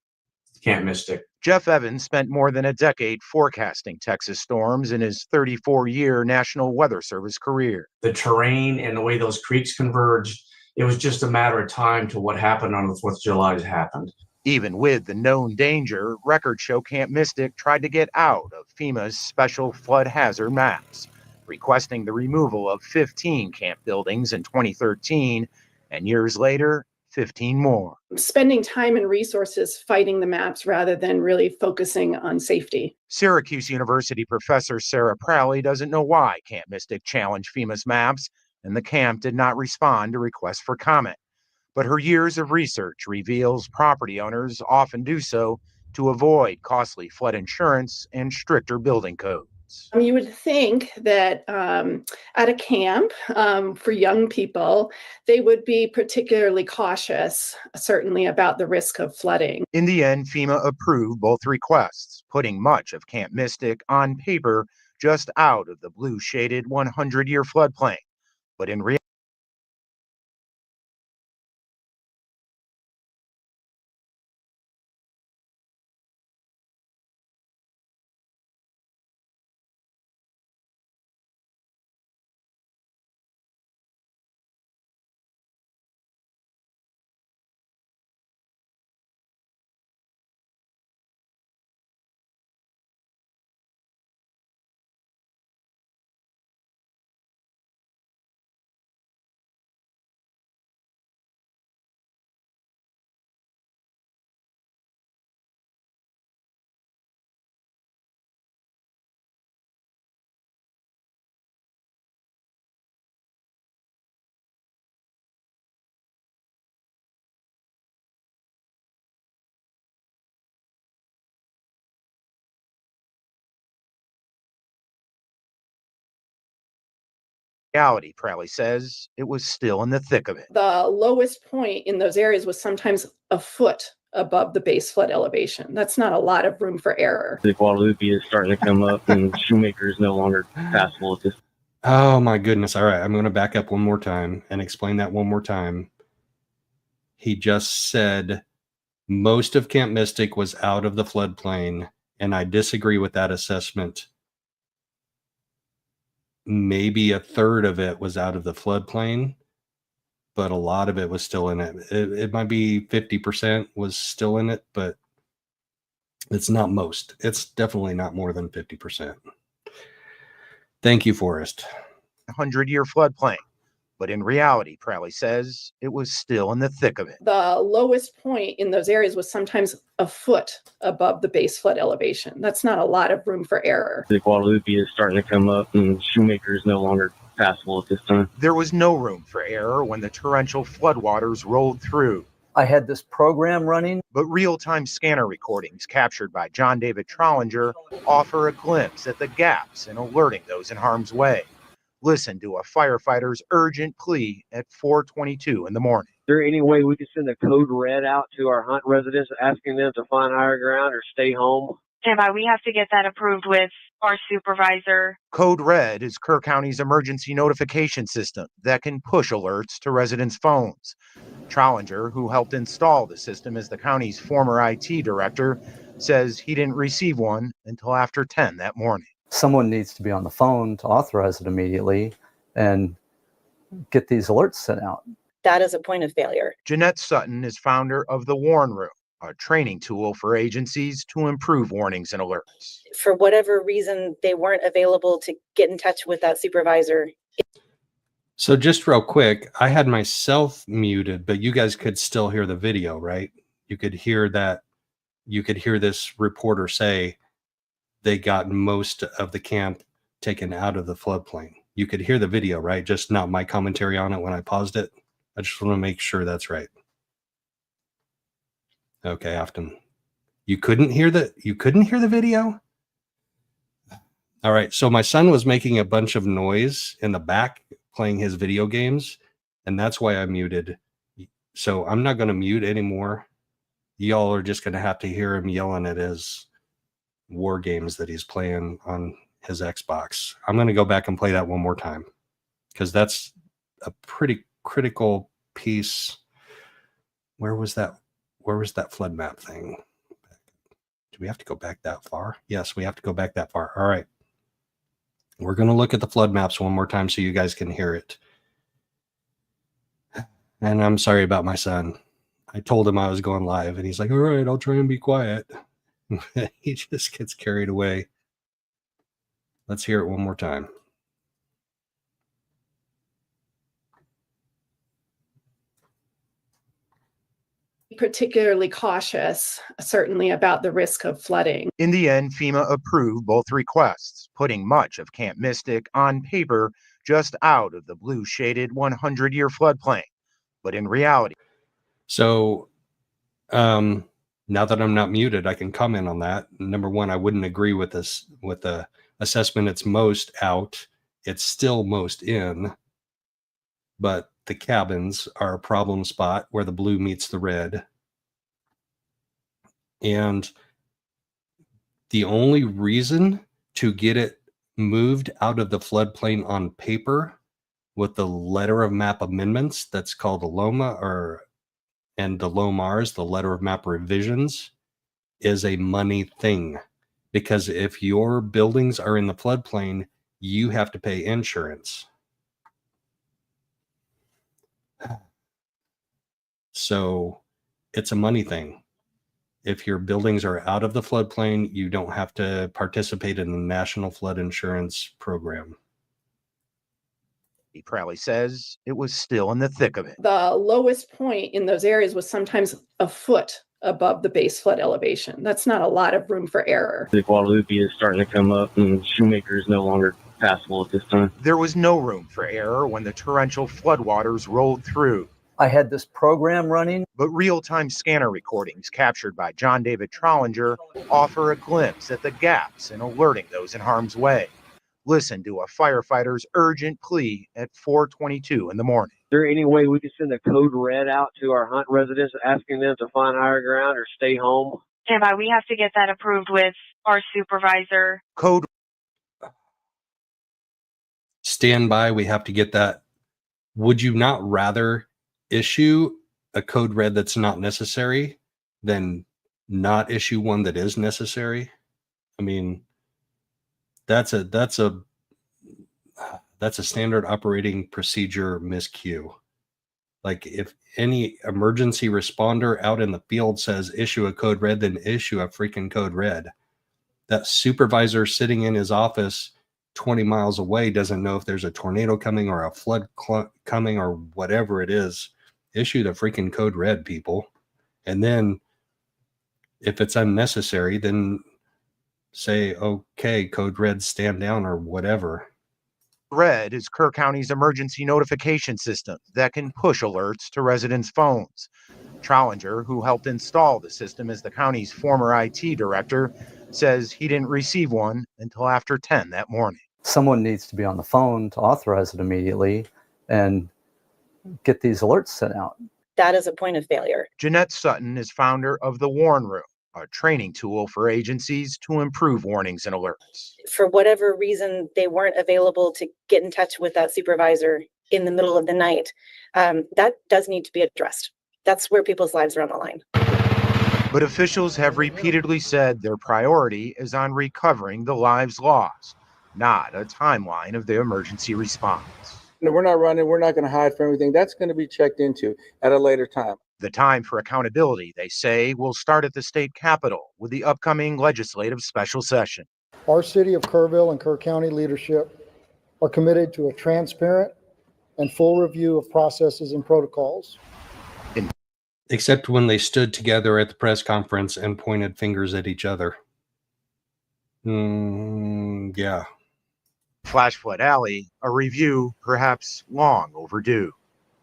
Camp Mystic. Jeff Evans spent more than a decade forecasting Texas storms in his 34-year National Weather Service career. The terrain and the way those creeks converged, it was just a matter of time to what happened on the 4th of July happened. Even with the known danger, records show Camp Mystic tried to get out of FEMA's special flood hazard maps, requesting the removal of 15 camp buildings in 2013, and years later, 15 more. Spending time and resources fighting the maps rather than really focusing on safety. Syracuse University professor Sarah Prowley doesn't know why Camp Mystic challenged FEMA's maps, and the camp did not respond to requests for comment. But her years of research reveals property owners often do so to avoid costly flood insurance and stricter building code. alerts. You would think that at a camp for young people, they would be particularly cautious, certainly about the risk of flooding. In the end, FEMA approved both requests, putting much of Camp Mystic on paper just out of the blue shaded 100-year floodplain. But in reality, Prally says it was still in the thick of it. The lowest point in those areas was sometimes a foot above the base flood elevation. That's not a lot of room for error. The Guadalupe is starting to come up, and Shoemaker is no longer passable at this. Oh my goodness. All right. I'm going to back up one more time and explain that one more time. He just said most of Camp Mystic was out of the floodplain, and I disagree with that assessment. Maybe a third of it was out of the floodplain, but a lot of it was still in it. It might be 50% was still in it, but it's not most. It's definitely not more than 50%. Thank you, Forrest. 100-year floodplain. But in reality, Prally says it was still in the thick of it. The lowest point in those areas was sometimes a foot above the base flood elevation. That's not a lot of room for error. The Guadalupe is starting to come up, and Shoemaker is no longer passable at this time. There was no room for error when the torrential floodwaters rolled through. I had this program running. But real-time scanner recordings captured by John David Trollinger offer a glimpse at the gaps in alerting those in harm's way. Listen to a firefighter's urgent plea at 4:22 in the morning. Is there any way we could send a code red out to our Hunt residents asking them to find higher ground or stay home? Standby, we have to get that approved with our supervisor. Code Red is Kerr County's emergency notification system that can push alerts to residents' phones. Trollinger, who helped install the system as the county's former IT director, says he didn't receive one until after 10 that morning. Someone needs to be on the phone to authorize it immediately and get these alerts sent out. That is a point of failure. Jeanette Sutton is founder of the Warn Room, a training tool for agencies to improve warnings and alerts. For whatever reason, they weren't available to get in touch with that supervisor. So just real quick, I had myself muted, but you guys could still hear the video, right? You could hear that. You could hear this reporter say they got most of the camp taken out of the floodplain. You could hear the video, right? Just not my commentary on it when I paused it. I just want to make sure that's right. Okay, Afton. You couldn't hear the video? All right. So my son was making a bunch of noise in the back playing his video games, and that's why I muted. So I'm not going to mute anymore. Y'all are just going to have to hear him yelling at his war games that he's playing on his Xbox. I'm going to go back and play that one more time because that's a pretty critical piece. Where was that flood map thing? Do we have to go back that far? Yes, we have to go back that far. All right. We're going to look at the flood maps one more time so you guys can hear it. And I'm sorry about my son. I told him I was going live and he's like, all right, I'll try and be quiet. He just gets carried away. Let's hear it one more time. Particularly cautious, certainly about the risk of flooding. In the end, FEMA approved both requests, putting much of Camp Mystic on paper just out of the blue shaded 100-year floodplain. But in reality. So now that I'm not muted, I can comment on that. Number one, I wouldn't agree with this with the assessment, it's most out. It's still most in, but the cabins are a problem spot where the blue meets the red. And the only reason to get it moved out of the floodplain on paper with the letter of map amendments, that's called the LOMA, and the LOMARs, the letter of map revisions, is a money thing. Because if your buildings are in the floodplain, you have to pay insurance. So it's a money thing. If your buildings are out of the floodplain, you don't have to participate in the National Flood Insurance Program. He proudly says it was still in the thick of it. The lowest point in those areas was sometimes a foot above the base flood elevation. That's not a lot of room for error. The Guadalupe is starting to come up, and Shoemaker is no longer passable at this time. There was no room for error when the torrential floodwaters rolled through. I had this program running. But real-time scanner recordings captured by John David Trollinger offer a glimpse at the gaps in alerting those in harm's way. Listen to a firefighter's urgent plea at 4:22 in the morning. Is there any way we could send a code red out to our Hunt residents asking them to find higher ground or stay home? Stand by. We have to get that approved with our supervisor. Code. Stand by. We have to get that. Would you not rather issue a code red that's not necessary than not issue one that is necessary? I mean, that's a standard operating procedure miscue. Like, if any emergency responder out in the field says issue a code red, then issue a freaking code red. That supervisor sitting in his office 20 miles away doesn't know if there's a tornado coming or a flood coming or whatever it is. Issue the freaking code red, people. And then if it's unnecessary, then say, okay, code red, stand down or whatever. Red is Kerr County's emergency notification system that can push alerts to residents' phones. Trollinger, who helped install the system as the county's former IT director, says he didn't receive one until after 10 that morning. Someone needs to be on the phone to authorize it immediately and get these alerts sent out. That is a point of failure. Jeanette Sutton is founder of the Warn Room, a training tool for agencies to improve warnings and alerts. For whatever reason, they weren't available to get in touch with that supervisor in the middle of the night. That does need to be addressed. That's where people's lives are on the line. But officials have repeatedly said their priority is on recovering the lives lost, not a timeline of the emergency response. We're not running. We're not going to hide from everything. That's going to be checked into at a later time. The time for accountability, they say, will start at the state capitol with the upcoming legislative special session. Our city of Kerrville and Kerr County leadership are committed to a transparent and full review of processes and protocols. Except when they stood together at the press conference and pointed fingers at each other. Yeah. Flash Flood Alley, a review perhaps long overdue.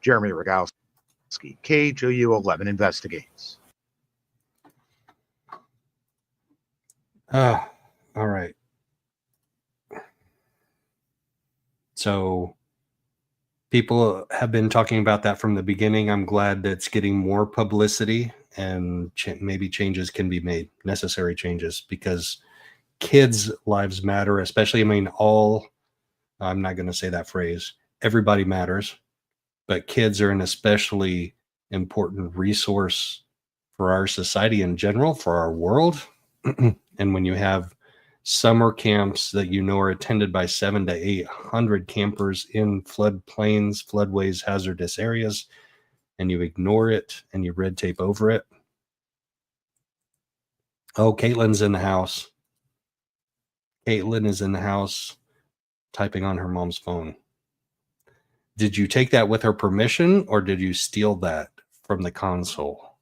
Jeremy Rogowski, KHOU 11 investigates. All right. So people have been talking about that from the beginning. I'm glad that it's getting more publicity and maybe changes can be made, necessary changes, because kids' lives matter, especially, I'm not going to say that phrase, everybody matters, but kids are an especially important resource for our society in general, for our world. And when you have summer camps that are attended by 700 to 800 campers in floodplains, floodways, hazardous areas, and you ignore it and you red tape over it. Oh, Caitlin's in the house. Caitlin is in the house typing on her mom's phone. Did you take that with her permission or did you steal that from the console?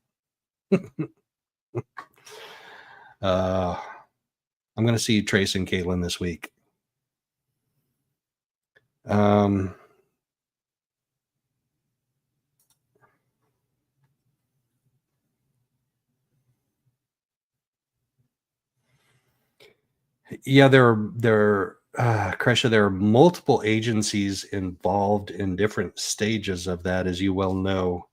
I'm going to see Trace and Caitlin this week. Yeah, Kresha, there are multiple agencies involved in different stages of that, as you well know.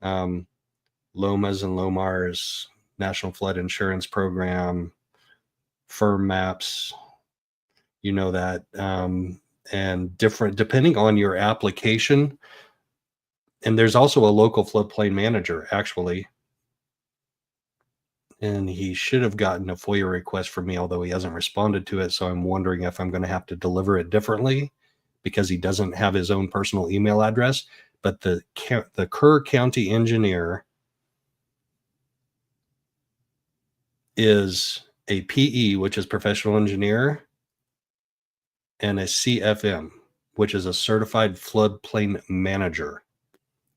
LOMAS and LOMARS, National Flood Insurance Program, firm maps, you know that, and different, depending on your application. And there's also a local floodplain manager, actually. And he should have gotten a FOIA request from me, although he hasn't responded to it. So I'm wondering if I'm going to have to deliver it differently because he doesn't have his own personal email address. But the Kerr County engineer is a PE, which is professional engineer, and a CFM, which is a certified floodplain manager.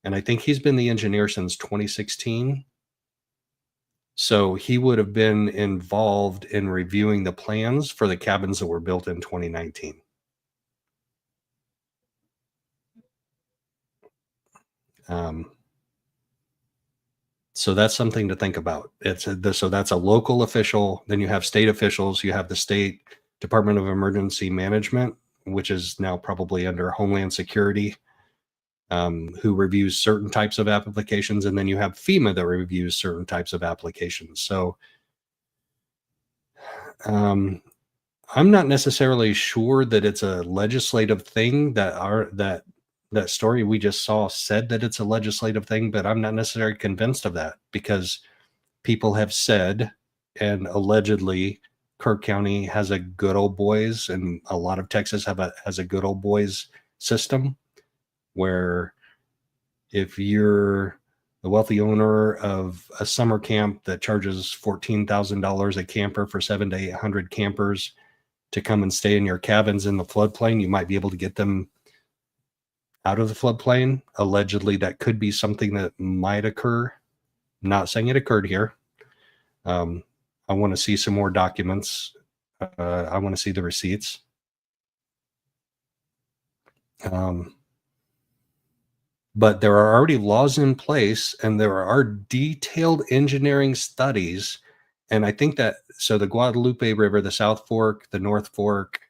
And I think he's been the engineer since 2016. So he would have been involved in reviewing the plans for the cabins that were built in 2019. So that's something to think about. So that's a local official. Then you have state officials. You have the State Department of Emergency Management, which is now probably under Homeland Security, who reviews certain types of applications. And then you have FEMA that reviews certain types of applications. So I'm not necessarily sure that it's a legislative thing that story we just saw said that it's a legislative thing, but I'm not necessarily convinced of that because people have said, and allegedly Kerr County has a good old boys, and a lot of Texas has a good old boys system where if you're the wealthy owner of a summer camp that charges $14,000 a camper for 700 to 800 campers to come and stay in your cabins in the floodplain, you might be able to get them out of the floodplain. Allegedly, that could be something that might occur. I'm not saying it occurred here. I want to see some more documents. I want to see the receipts. But there are already laws in place, and there are detailed engineering studies. And I think that, so the Guadalupe River, the South Fork, the North Fork,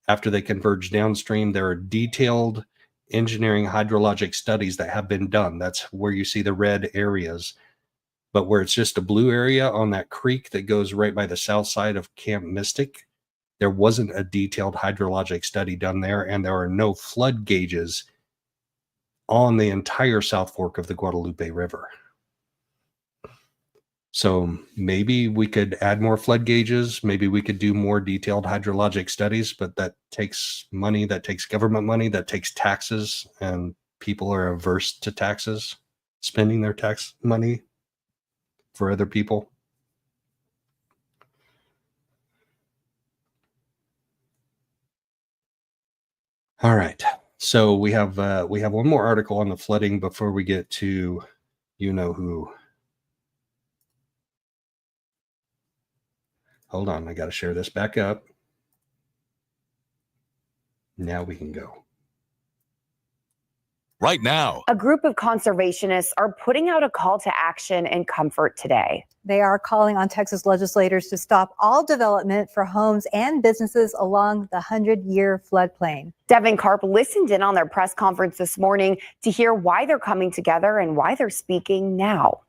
after they converge downstream, there are detailed engineering hydrologic studies that have been done. That's where you see the red areas. But where it's just a blue area on that creek that goes right by the south side of Camp Mystic, there wasn't a detailed hydrologic study done there, and there are no flood gauges on the entire South Fork of the Guadalupe River. So maybe we could add more flood gauges. Maybe we could do more detailed hydrologic studies, but that takes money, that takes government money, that takes taxes, and people are averse to taxes, spending their tax money for other people. All right. So we have one more article on the flooding before we get to you know who. Hold on, I got to share this back up. Now we can go. Right now, a group of conservationists are putting out a call to action and comfort today. They are calling on Texas legislators to stop all development for homes and businesses along the 100-year floodplain. Devin Karp listened in on their press conference this morning to hear why they're coming together and why they're speaking now.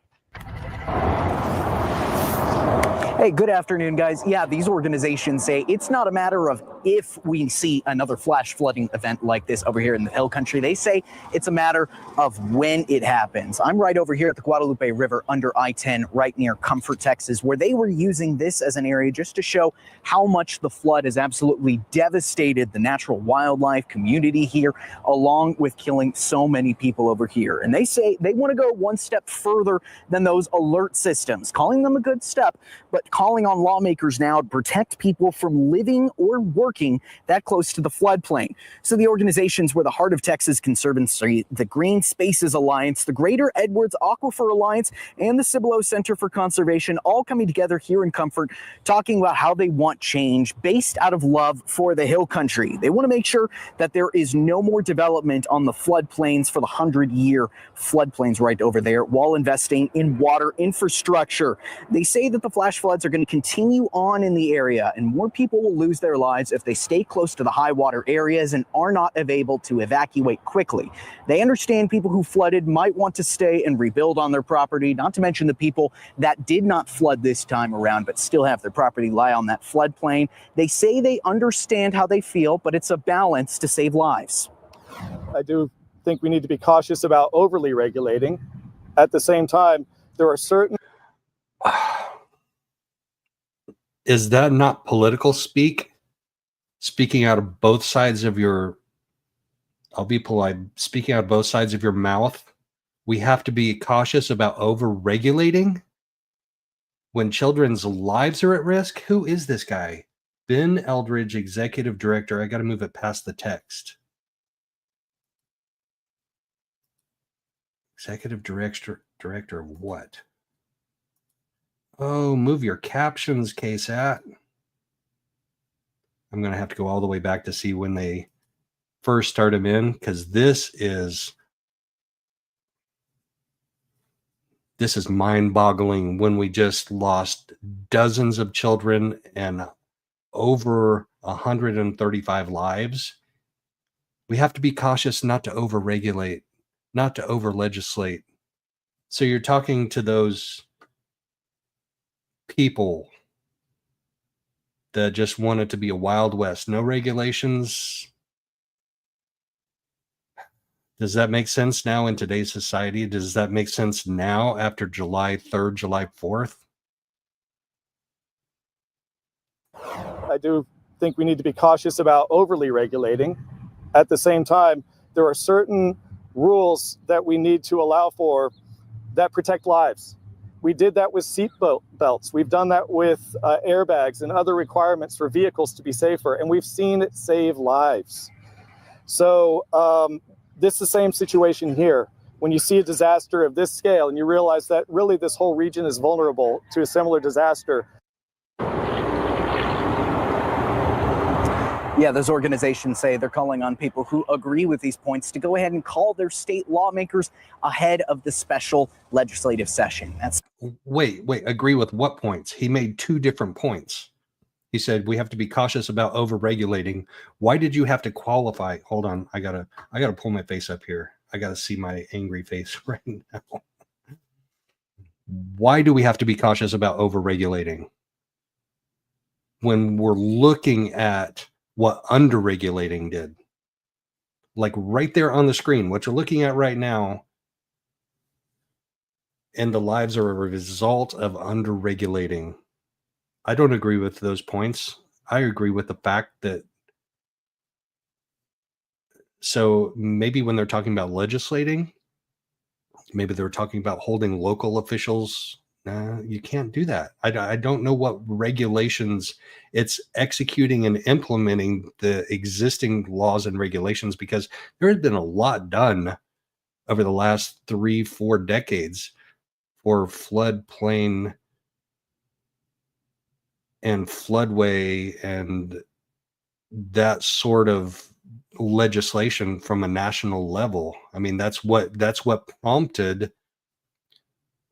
Hey, good afternoon, guys. Yeah, these organizations say it's not a matter of if we see another flash flooding event like this over here in the Hill Country. They say it's a matter of when it happens. I'm right over here at the Guadalupe River under I-10, right near Comfort, Texas, where they were using this as an area just to show how much the flood has absolutely devastated the natural wildlife community here, along with killing so many people over here. And they say they want to go one step further than those alert systems, calling them a good step, but calling on lawmakers now to protect people from living or working parking that close to the floodplain. So the organizations were the Heart of Texas Conservancy, the Green Spaces Alliance, the Greater Edwards Aquifer Alliance, and the Cibolo Center for Conservation all coming together here in Comfort, talking about how they want change based out of love for the hill country. They want to make sure that there is no more development on the floodplains for the 100-year floodplains right over there, while investing in water infrastructure. They say that the flash floods are going to continue on in the area, and more people will lose their lives if they stay close to the high water areas and are not able to evacuate quickly. They understand people who flooded might want to stay and rebuild on their property, not to mention the people that did not flood this time around but still have their property lie on that floodplain. They say they understand how they feel, but it's a balance to save lives. I do think we need to be cautious about overly regulating. At the same time, there are certain... Is that not political speak? Speaking out of both sides of your... I'll be polite. Speaking out of both sides of your mouth. We have to be cautious about over-regulating when children's lives are at risk. Who is this guy? Ben Eldridge, Executive Director. I got to move it past the text. Executive Director of what? Oh, move your captions, KSAT. I'm going to have to go all the way back to see when they first start him in, because this is mind-boggling when we just lost dozens of children and over 135 lives. We have to be cautious not to over-regulate, not to over-legislate. So you're talking to those people that just want it to be a Wild West, no regulations. Does that make sense now in today's society? Does that make sense now after July 3rd, July 4th? I do think we need to be cautious about overly regulating. At the same time, there are certain rules that we need to allow for that protect lives. We did that with seat belts. We've done that with airbags and other requirements for vehicles to be safer, and we've seen it save lives. So this is the same situation here. When you see a disaster of this scale and you realize that really this whole region is vulnerable to a similar disaster. Yeah, those organizations say they're calling on people who agree with these points to go ahead and call their state lawmakers ahead of the special legislative session. Wait, agree with what points? He made two different points. He said we have to be cautious about over-regulating. Why did you have to qualify? Hold on, I gotta pull my face up here. I gotta see my angry face right now. Why do we have to be cautious about over-regulating when we're looking at what under-regulating did? Like right there on the screen, what you're looking at right now, and the lives are a result of under-regulating. I don't agree with those points. I agree with the fact that, so maybe when they're talking about legislating, maybe they're talking about holding local officials. You can't do that. I don't know what regulations. It's executing and implementing the existing laws and regulations, because there has been a lot done over the last 3-4 decades for floodplain and floodway and that sort of legislation from a national level. I mean, that's what prompted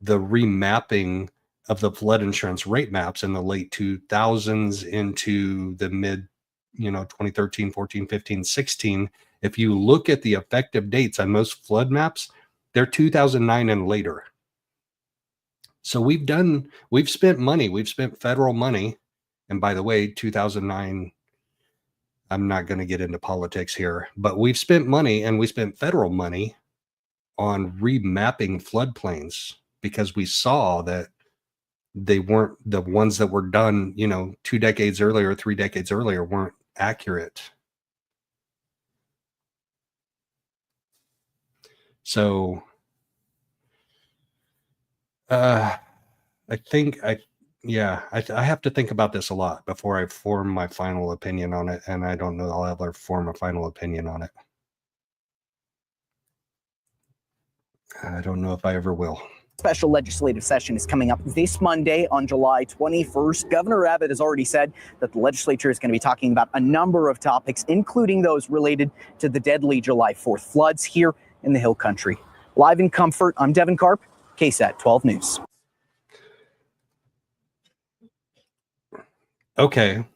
the remapping of the flood insurance rate maps in the late 2000s into the mid, 2013, 14, 15, 16. If you look at the effective dates on most flood maps, they're 2009 and later. So we've spent money, we've spent federal money. And by the way, 2009, I'm not going to get into politics here, but we've spent money, and we spent federal money on remapping floodplains because we saw that they weren't, the ones that were done, 2 decades earlier, 3 decades earlier, weren't accurate. So I think Yeah, I have to think about this a lot before I form my final opinion on it, and I don't know I'll ever form a final opinion on it. I don't know if I ever will. Special legislative session is coming up this Monday on July 21st. Governor Abbott has already said that the legislature is going to be talking about a number of topics, including those related to the deadly July 4th floods here in the Hill Country. Live in Comfort, I'm Devin Karp, KSAT 12 News. Okay,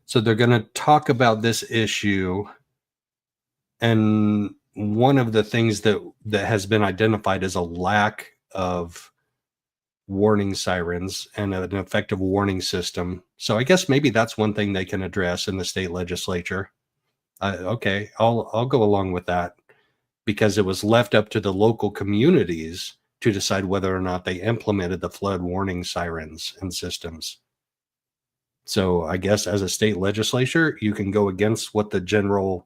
so they're going to talk about this issue, and one of the things that has been identified is a lack of warning sirens and an effective warning system. So I guess maybe that's one thing they can address in the state legislature. Okay, I'll go along with that, because it was left up to the local communities to decide whether or not they implemented the flood warning sirens and systems. So I guess as a state legislature, you can go against what the general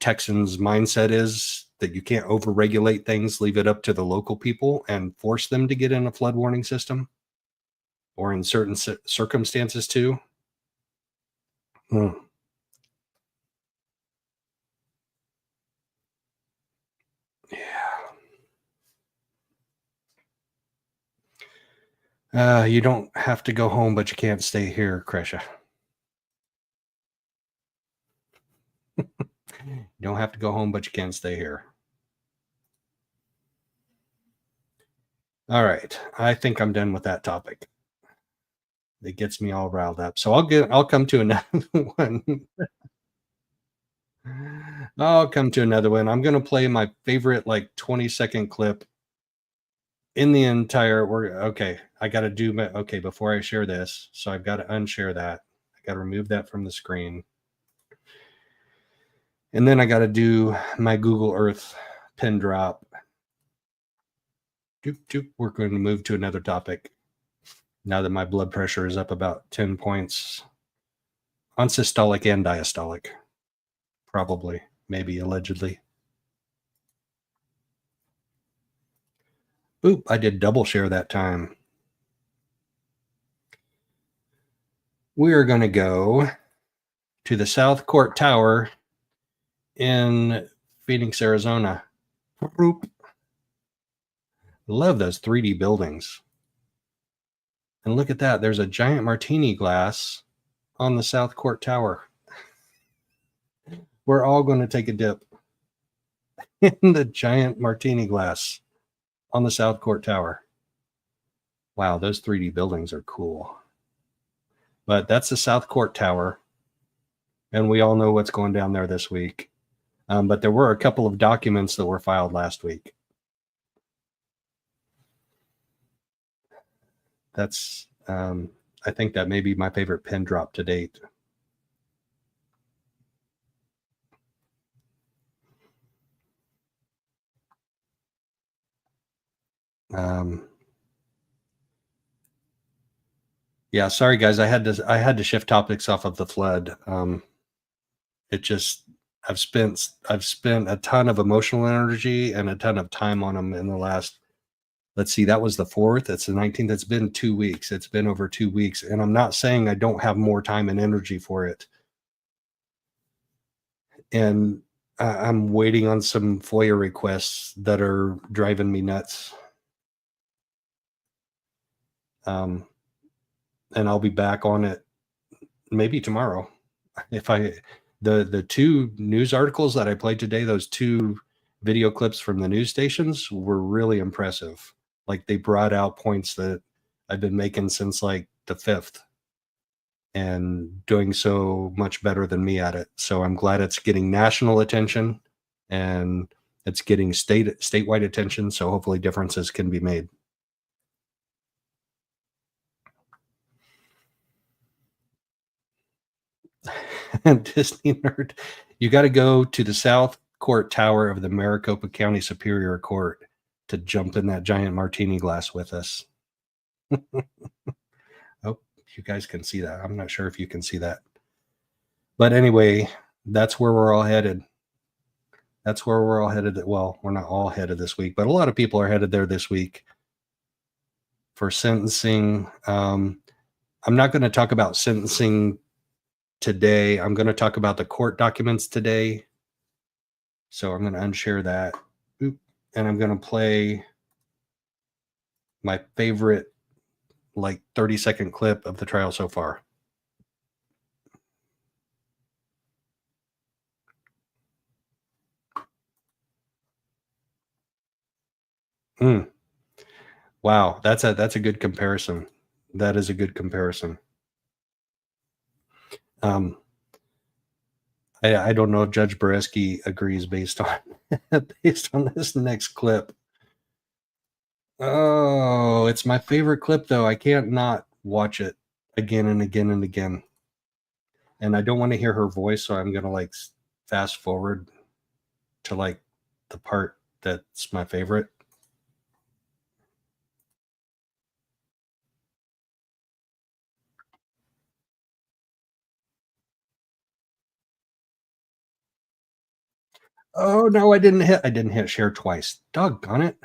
Texans mindset is, that you can't overregulate things, leave it up to the local people and force them to get in a flood warning system, or in certain circumstances too. You don't have to go home, but you can't stay here, Kresha. You don't have to go home, but you can't stay here. All right. I think I'm done with that topic. It gets me all riled up. So I'll come to another one. I'll come to another one. I'm going to play my favorite 20-second clip in the entire okay. I got to do okay before I share this. So I've got to unshare that. I got to remove that from the screen. And then I got to do my Google Earth pin drop. We're going to move to another topic now that my blood pressure is up about 10 points on systolic and diastolic. Probably, maybe, allegedly. Oop, I did double share that time. We are going to go to the South Court Tower in Phoenix, Arizona. Oop. Love those 3D buildings. And look at that. There's a giant martini glass on the South Court Tower. We're all going to take a dip in the giant martini glass on the South Court Tower. Wow, those 3D buildings are cool. But that's the South Court Tower. And we all know what's going down there this week. But there were a couple of documents that were filed last week. That's, I think that may be my favorite pin drop to date. Yeah, sorry guys, I had to shift topics off of the flood. It just, I've spent a ton of emotional energy and a ton of time on them in the last, let's see, that was the 4th. It's the 19th. It's been 2 weeks. It's been over 2 weeks. And I'm not saying I don't have more time and energy for it. And I'm waiting on some FOIA requests that are driving me nuts. And I'll be back on it maybe tomorrow. If the 2 news articles that I played today, those 2 video clips from the news stations were really impressive. Like, they brought out points that I've been making since like the 5th, and doing so much better than me at it. So I'm glad it's getting national attention and it's getting statewide attention. So hopefully differences can be made. Disney nerd, you got to go to the South Court Tower of the Maricopa County Superior Court to jump in that giant martini glass with us. Oh, you guys can see that. I'm not sure if you can see that. But anyway, that's where we're all headed. That's where we're all headed. Well, we're not all headed this week, but a lot of people are headed there this week. for sentencing. I'm not going to talk about sentencing today. I'm going to talk about the court documents today. So I'm going to unshare that. Oop. And I'm going to play my favorite, like 30-second clip of the trial so far. Wow, that's a good comparison. That is a good comparison. I don't know if Judge Beresky agrees based on this next clip. Oh, it's my favorite clip though. I can't not watch it again and again and again. And I don't want to hear her voice, so I'm gonna like fast forward to like the part that's my favorite. Oh no, I didn't hit share twice. Doggone it.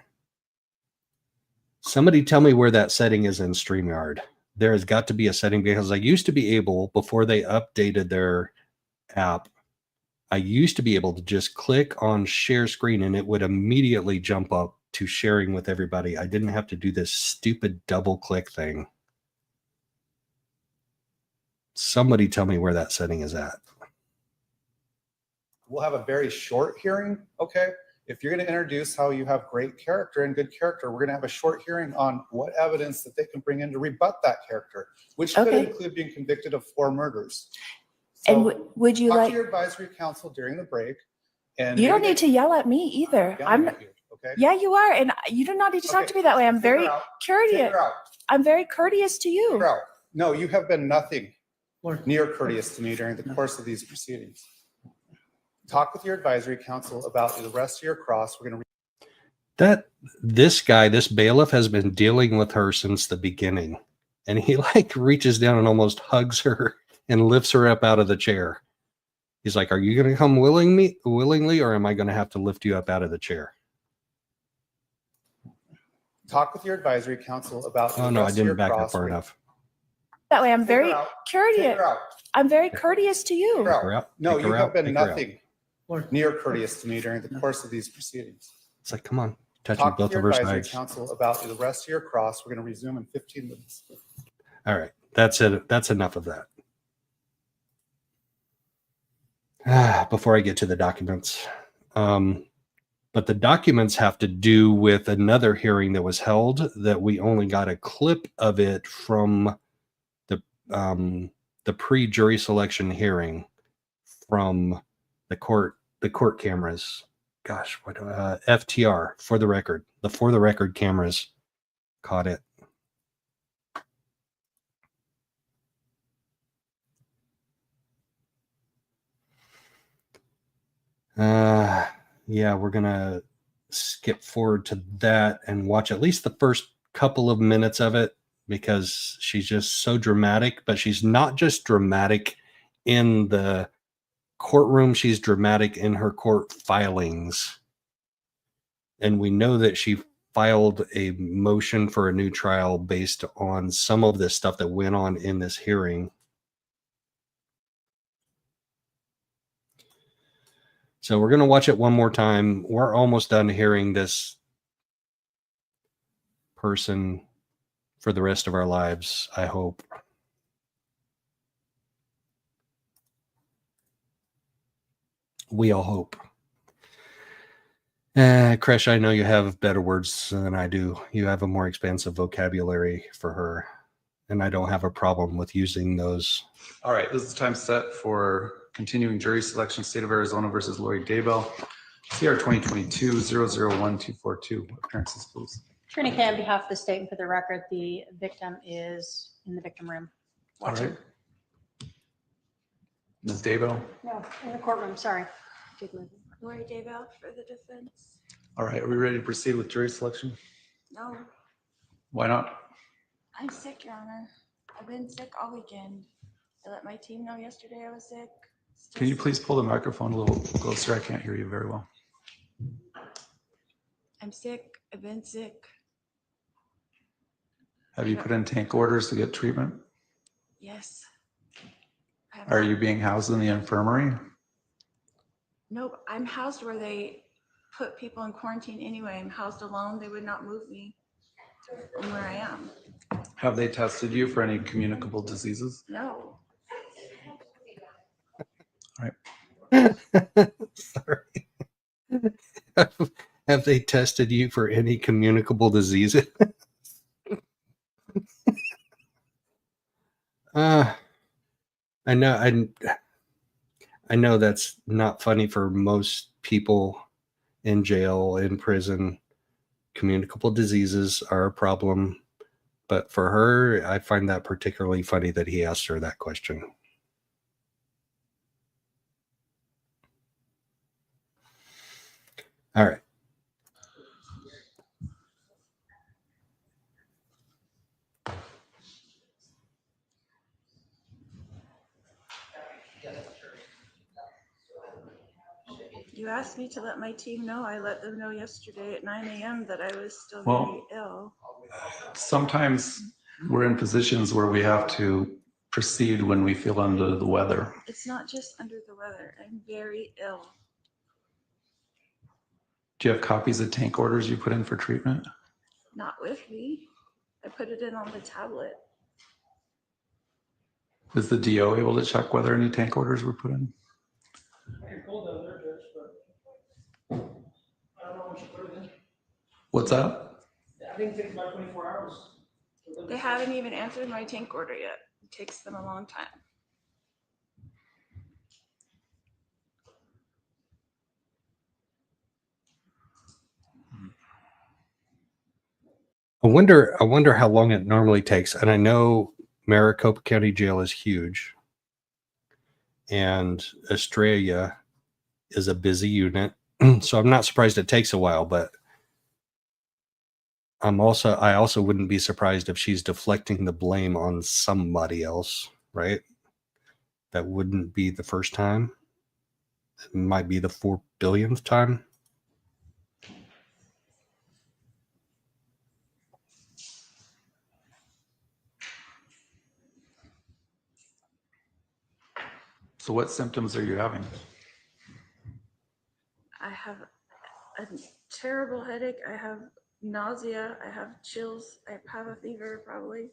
Somebody tell me where that setting is in StreamYard. There has got to be a setting, because I used to be able, before they updated their app, I used to be able to just click on share screen and it would immediately jump up to sharing with everybody. I didn't have to do this stupid double click thing. Somebody tell me where that setting is at. We'll have a very short hearing, okay? If you're going to introduce how you have great character and good character, we're going to have a short hearing on what evidence that they can bring in to rebut that character, which could include being convicted of 4 murders. So and would you talk to your advisory counsel during the break? And you don't need to yell at me either. Okay? Yeah, you are, and you do not need to talk to me that way. I'm very courteous. I'm very courteous to you. No, you have been nothing near courteous to me during the course of these proceedings. Talk with your advisory counsel about the rest of your cross. We're going to. This guy, this bailiff, has been dealing with her since the beginning, and he like reaches down and almost hugs her and lifts her up out of the chair. He's like, "Are you going to come willingly, or am I going to have to lift you up out of the chair?" Talk with your advisory counsel about. Oh no, I didn't back up far enough. That way, I'm very courteous. I'm very courteous to you. No, you have been nothing near courteous to me during the course of these proceedings. It's like, come on, touching both of her sides. Counsel about the rest of your cross. We're going to resume in 15 minutes. All right, that's it. That's enough of that. Before I get to the documents, but the documents have to do with another hearing that was held that we only got a clip of it from the pre-jury selection hearing from the court cameras. Gosh, what FTR for the record cameras caught it. Yeah, we're gonna skip forward to that and watch at least the first couple of minutes of it, because she's just so dramatic. But she's not just dramatic in the courtroom, she's dramatic in her court filings. And we know that she filed a motion for a new trial based on some of this stuff that went on in this hearing. So we're going to watch it one more time. We're almost done hearing this person for the rest of our lives, I hope. We all hope. Kresh, I know you have better words than I do. You have a more expansive vocabulary for her, and I don't have a problem with using those. All right, this is the time set for continuing jury selection, State of Arizona versus Vallow Daybell, CR 2022-001242. Appearances, please. Trina Kay on behalf of the state, and for the record, the victim is in the victim room. All right. Ms. Daybell? No, in the courtroom, sorry. Lori Daybell for the defense. All right, are we ready to proceed with jury selection? No, Why not? I'm sick, Your Honor. I've been sick all weekend. I let my team know yesterday I was sick. Can you please pull the microphone a little closer? I can't hear you very well. I'm sick. I've been sick. Have you put in tank orders to get treatment? Yes. Are you being housed in the infirmary? Nope, I'm housed where they put people in quarantine anyway. I'm housed alone. They would not move me from where I am. Have they tested you for any communicable diseases? No. All right. Sorry. Have they tested you for any communicable diseases? I know that's not funny for most people in jail, in prison. Communicable diseases are a problem, but for her, I find that particularly funny that he asked her that question. All right. You asked me to let my team know. I let them know yesterday at 9 a.m. that I was still Well, very ill. Sometimes we're in positions where we have to proceed when we feel under the weather. It's not just under the weather. I'm very ill. Do you have copies of tank orders you put in for treatment? Not with me. I put it in on the tablet. Is the DO able to check whether any tank orders were put in? I can pull down their judge, but I don't know when she put it in. What's that? I think it takes about 24 hours. They haven't even answered my tank order yet. It takes them a long time. I wonder how long it normally takes. And I know Maricopa County Jail is huge, and Estrella is a busy unit. So I'm not surprised it takes a while, but I also wouldn't be surprised if she's deflecting the blame on somebody else, right? That wouldn't be the first time. It might be the 4 billionth time. So what symptoms are you having? I have a terrible headache. I have nausea. I have chills. I have a fever probably.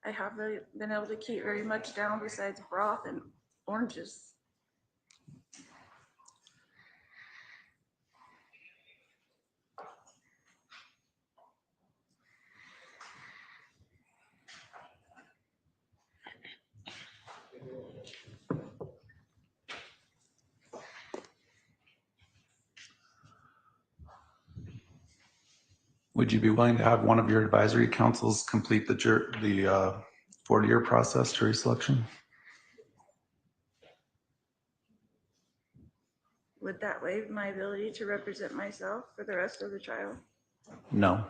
I haven't been able to keep very much down besides broth and oranges. Would you be willing to have one of your advisory councils complete the 40-year process, jury selection? Would that waive my ability to represent myself for the rest of the trial? No.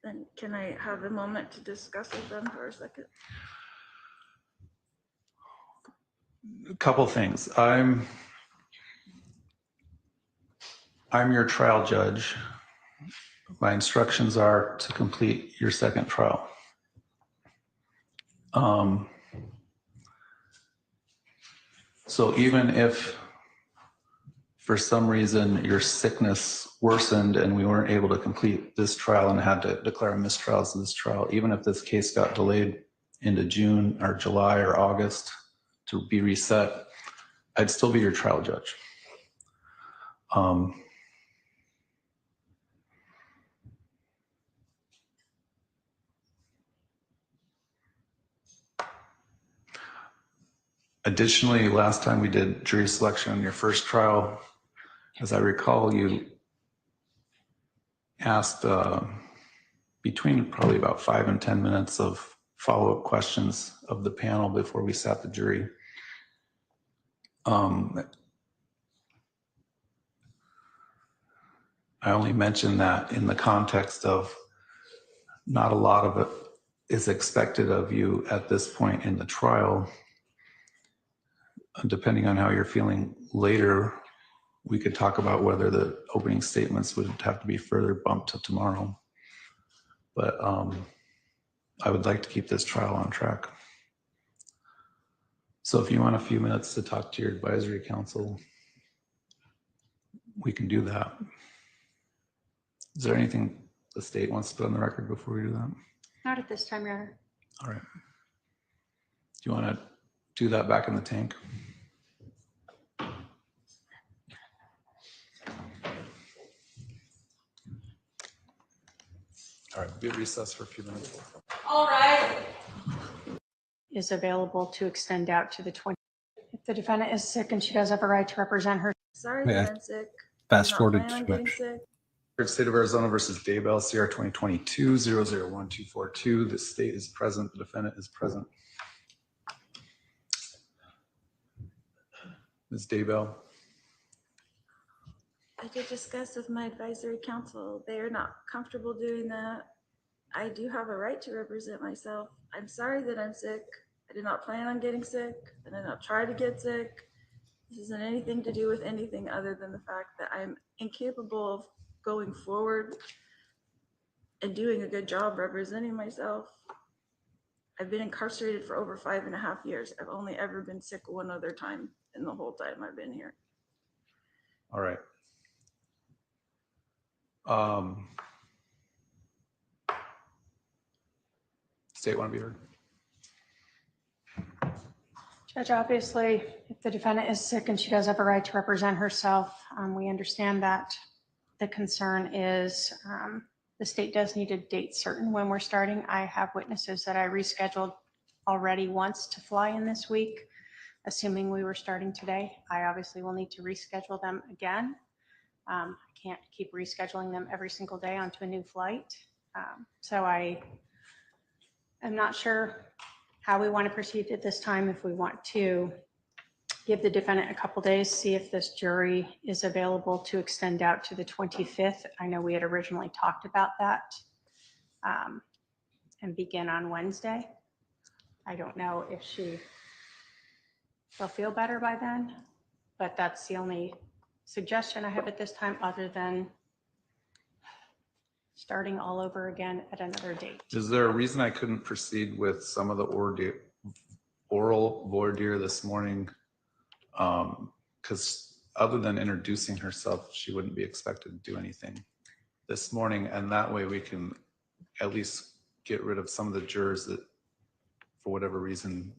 Then can I have a moment to discuss with them for a second? A couple things. I'm your trial judge. My instructions are to complete your second trial. So even if for some reason your sickness worsened and we weren't able to complete this trial and had to declare a mistrial in this trial, even if this case got delayed into June or July or August to be reset, I'd still be your trial judge. Additionally, last time we did jury selection in your first trial, as I recall, you asked between probably about 5 and 10 minutes of follow-up questions of the panel before we sat the jury. I only mention that in the context of not a lot of it is expected of you at this point in the trial. Depending on how you're feeling later, we could talk about whether the opening statements would have to be further bumped to tomorrow. But I would like to keep this trial on track. So if you want a few minutes to talk to your advisory council, we can do that. Is there anything the state wants to put on the record before we do that? Not at this time, Your Honor. All right. Do you want to do that back in the tank? All right, be at recess for a few minutes. All right. Is available to extend out to the 20th. If the defendant is sick and she does have a right to represent her. Sorry Yeah. that I'm sick. Fast I'm not forwarded planning on too getting much. sick. State of Arizona versus Daybell, CR 2022-001242. The state is present, the defendant is present. Ms. Daybell. I did discuss with my advisory council. They are not comfortable doing that. I do have a right to represent myself. I'm sorry that I'm sick. I did not plan on getting sick. I did not try to get sick. This isn't anything to do with anything other than the fact that I'm incapable of going forward and doing a good job representing myself. I've been incarcerated for over 5.5 years. I've only ever been sick one other time in the whole time I've been here. All right. State want to be heard? Judge, obviously, if the defendant is sick and she does have a right to represent herself, we understand that the concern is the state does need a date certain when we're starting. I have witnesses that I rescheduled already once to fly in this week, assuming we were starting today. I obviously will need to reschedule them again. I can't keep rescheduling them every single day onto a new flight. So I am not sure how we want to proceed at this time. If we want to give the defendant a couple days, see if this jury is available to extend out to the 25th. I know we had originally talked about that, and begin on Wednesday. I don't know if she'll feel better by then, but that's the only suggestion I have at this time, other than starting all over again at another date. Is there a reason I couldn't proceed with some of the oral voir dire this morning? Because other than introducing herself, she wouldn't be expected to do anything this morning. And that way we can at least get rid of some of the jurors that, for whatever reason.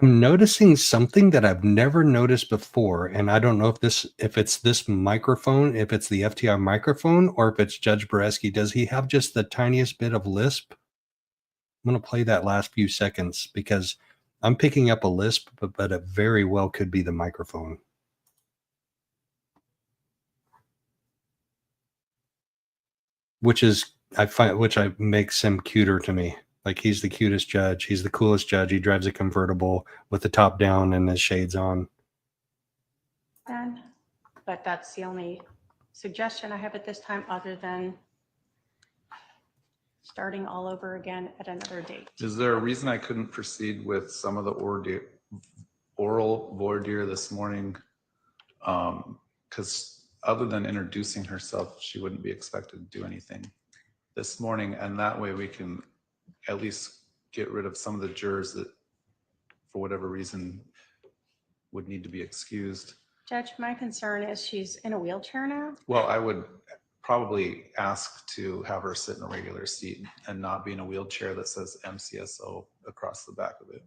I'm noticing something that I've never noticed before, and I don't know if it's this microphone, if it's the FTI microphone, or if it's Judge Beresky. Does he have just the tiniest bit of lisp? I'm going to play that last few seconds because I'm picking up a lisp, but it very well could be the microphone. Which makes him cuter to me. Like, he's the cutest judge. He's the coolest judge. He drives a convertible with the top down and his shades on. But that's the only suggestion I have at this time, other than starting all over again at another date. Is there a reason I couldn't proceed with some of the oral voir dire this morning? Because other than introducing herself, she wouldn't be expected to do anything this morning. And that way we can at least get rid of some of the jurors that, for whatever reason, would need to be excused. Judge, my concern is she's in a wheelchair now. Well, I would probably ask to have her sit in a regular seat and not be in a wheelchair that says MCSO across the back of it.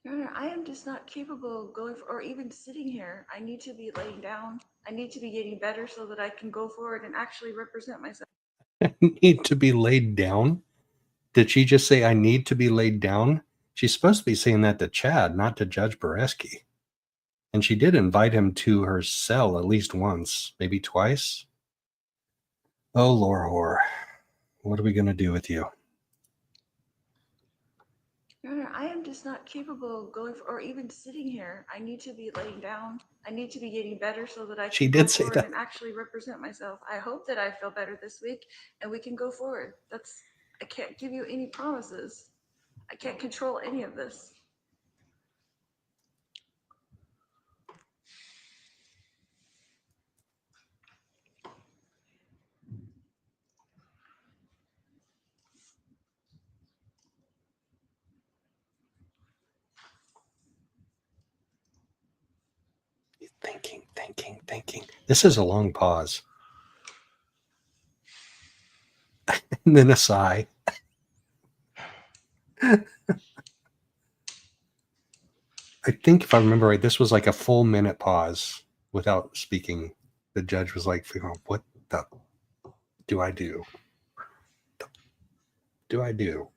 Your Honor, I am just not capable of going or even sitting here. I need to be laying down. I need to be getting better so that I can go forward and actually represent myself. Need to be laid down? Did she just say I need to be laid down? She's supposed to be saying that to Chad, not to Judge Beresky. And she did invite him to her cell at least once, maybe twice. Oh, Laura Hoare, what are we going to do with you? Your Honor, I am just not capable of going or even sitting here. I need to be laying down. I need to be getting better so that I She can did go say forward that. and actually represent myself. I hope that I feel better this week and we can go forward. I can't give you any promises. I can't control any of this. thinking. This is a long pause. And then a sigh. I think if I remember right, this was like a full minute pause without speaking. The judge was like, what the do I do? Do I do?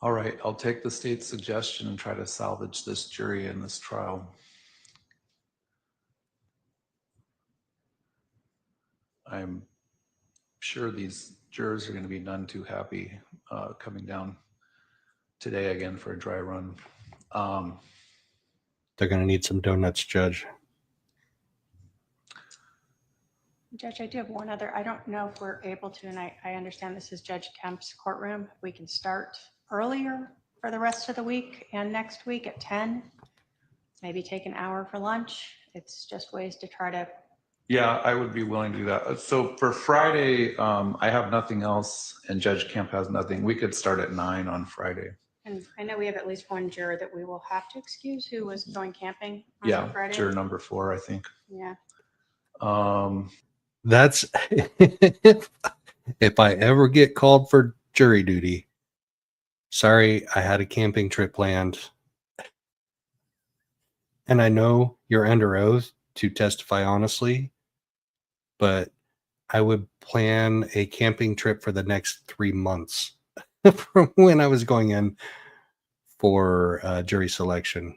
All right, I'll take the state's suggestion and try to salvage this jury in this trial. I'm sure these jurors are going to be none too happy coming down today again for a dry run. They're going to need some donuts, Judge. Judge, I do have one other. I don't know if we're able to, and I understand this is Judge Kemp's courtroom. We can start earlier for the rest of the week and next week at 10. Maybe take an hour for lunch. It's just ways to try to. Yeah, I would be willing to do that. So for Friday, I have nothing else and Judge Kemp has nothing. We could start at 9 on Friday. And I know we have at least one juror that we will have to excuse who was going camping on Friday. Juror number 4, I think. Yeah. That's if I ever get called for jury duty. Sorry, I had a camping trip planned. And I know you're under oath to testify honestly, but I would plan a camping trip for the next 3 months from when I was going in for jury selection.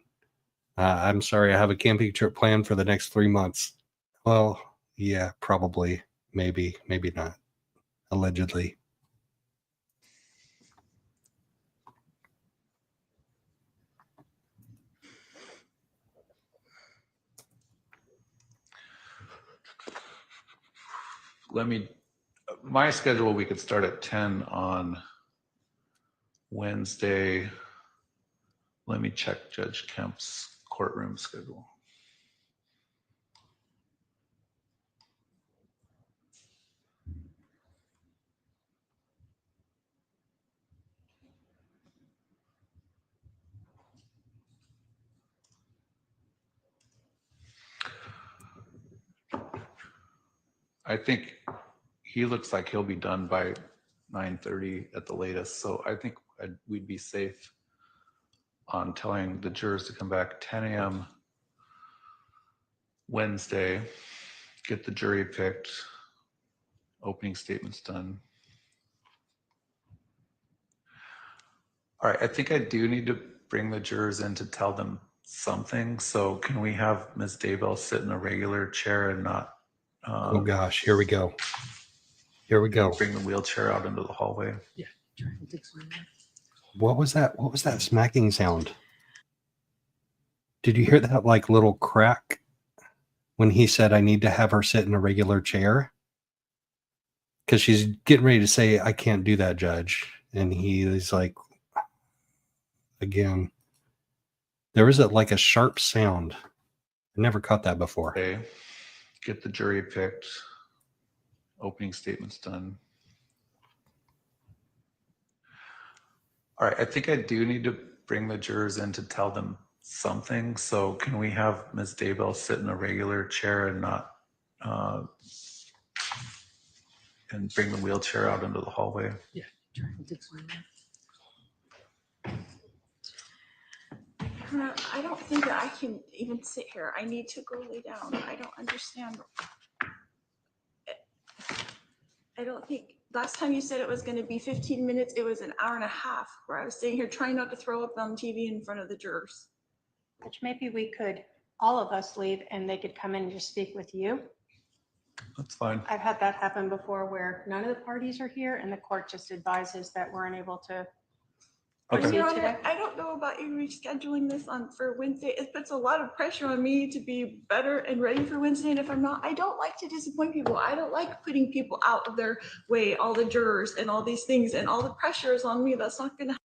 I'm sorry, I have a camping trip planned for the next 3 months. Well, yeah, probably, maybe not, allegedly. My schedule, we could start at 10 on Wednesday. Let me check Judge Kemp's courtroom schedule. I think he looks like he'll be done by 9:30 at the latest. So I think we'd be safe on telling the jurors to come back 10 a.m. Wednesday, get the jury picked, opening statements done. All right, I think I do need to bring the jurors in to tell them something. So can we have Ms. Daybell sit in a regular chair and not oh gosh, here we go. Here we go. Bring the wheelchair out into the hallway. Yeah. What was that? What was that smacking sound? Did you hear that like little crack when he said I need to have her sit in a regular chair? Because she's getting ready to say, I can't do that, Judge. And he is like, again, there was like a sharp sound. I never caught that before. Okay. Get the jury picked, opening statements done. All right, I think I do need to bring the jurors in to tell them something. So can we have Ms. Daybell sit in a regular chair and not and bring the wheelchair out into the hallway? Yeah. I don't think that I can even sit here. I need to go lay down. I don't understand. I don't think last time you said it was going to be 15 minutes. It was an hour and a half where I was sitting here trying not to throw up on TV in front of the jurors. Which maybe we could, all of us leave and they could come in and just speak with you. That's fine. I've had that happen before where none of the parties are here and the court just advises that we're unable to proceed today. I don't know about you rescheduling this for Wednesday. It puts a lot of pressure on me to be better and ready for Wednesday. And if I'm not, I don't like to disappoint people. I don't like putting people out of their way, all the jurors and all these things, and all the pressure is on me. That's not going to.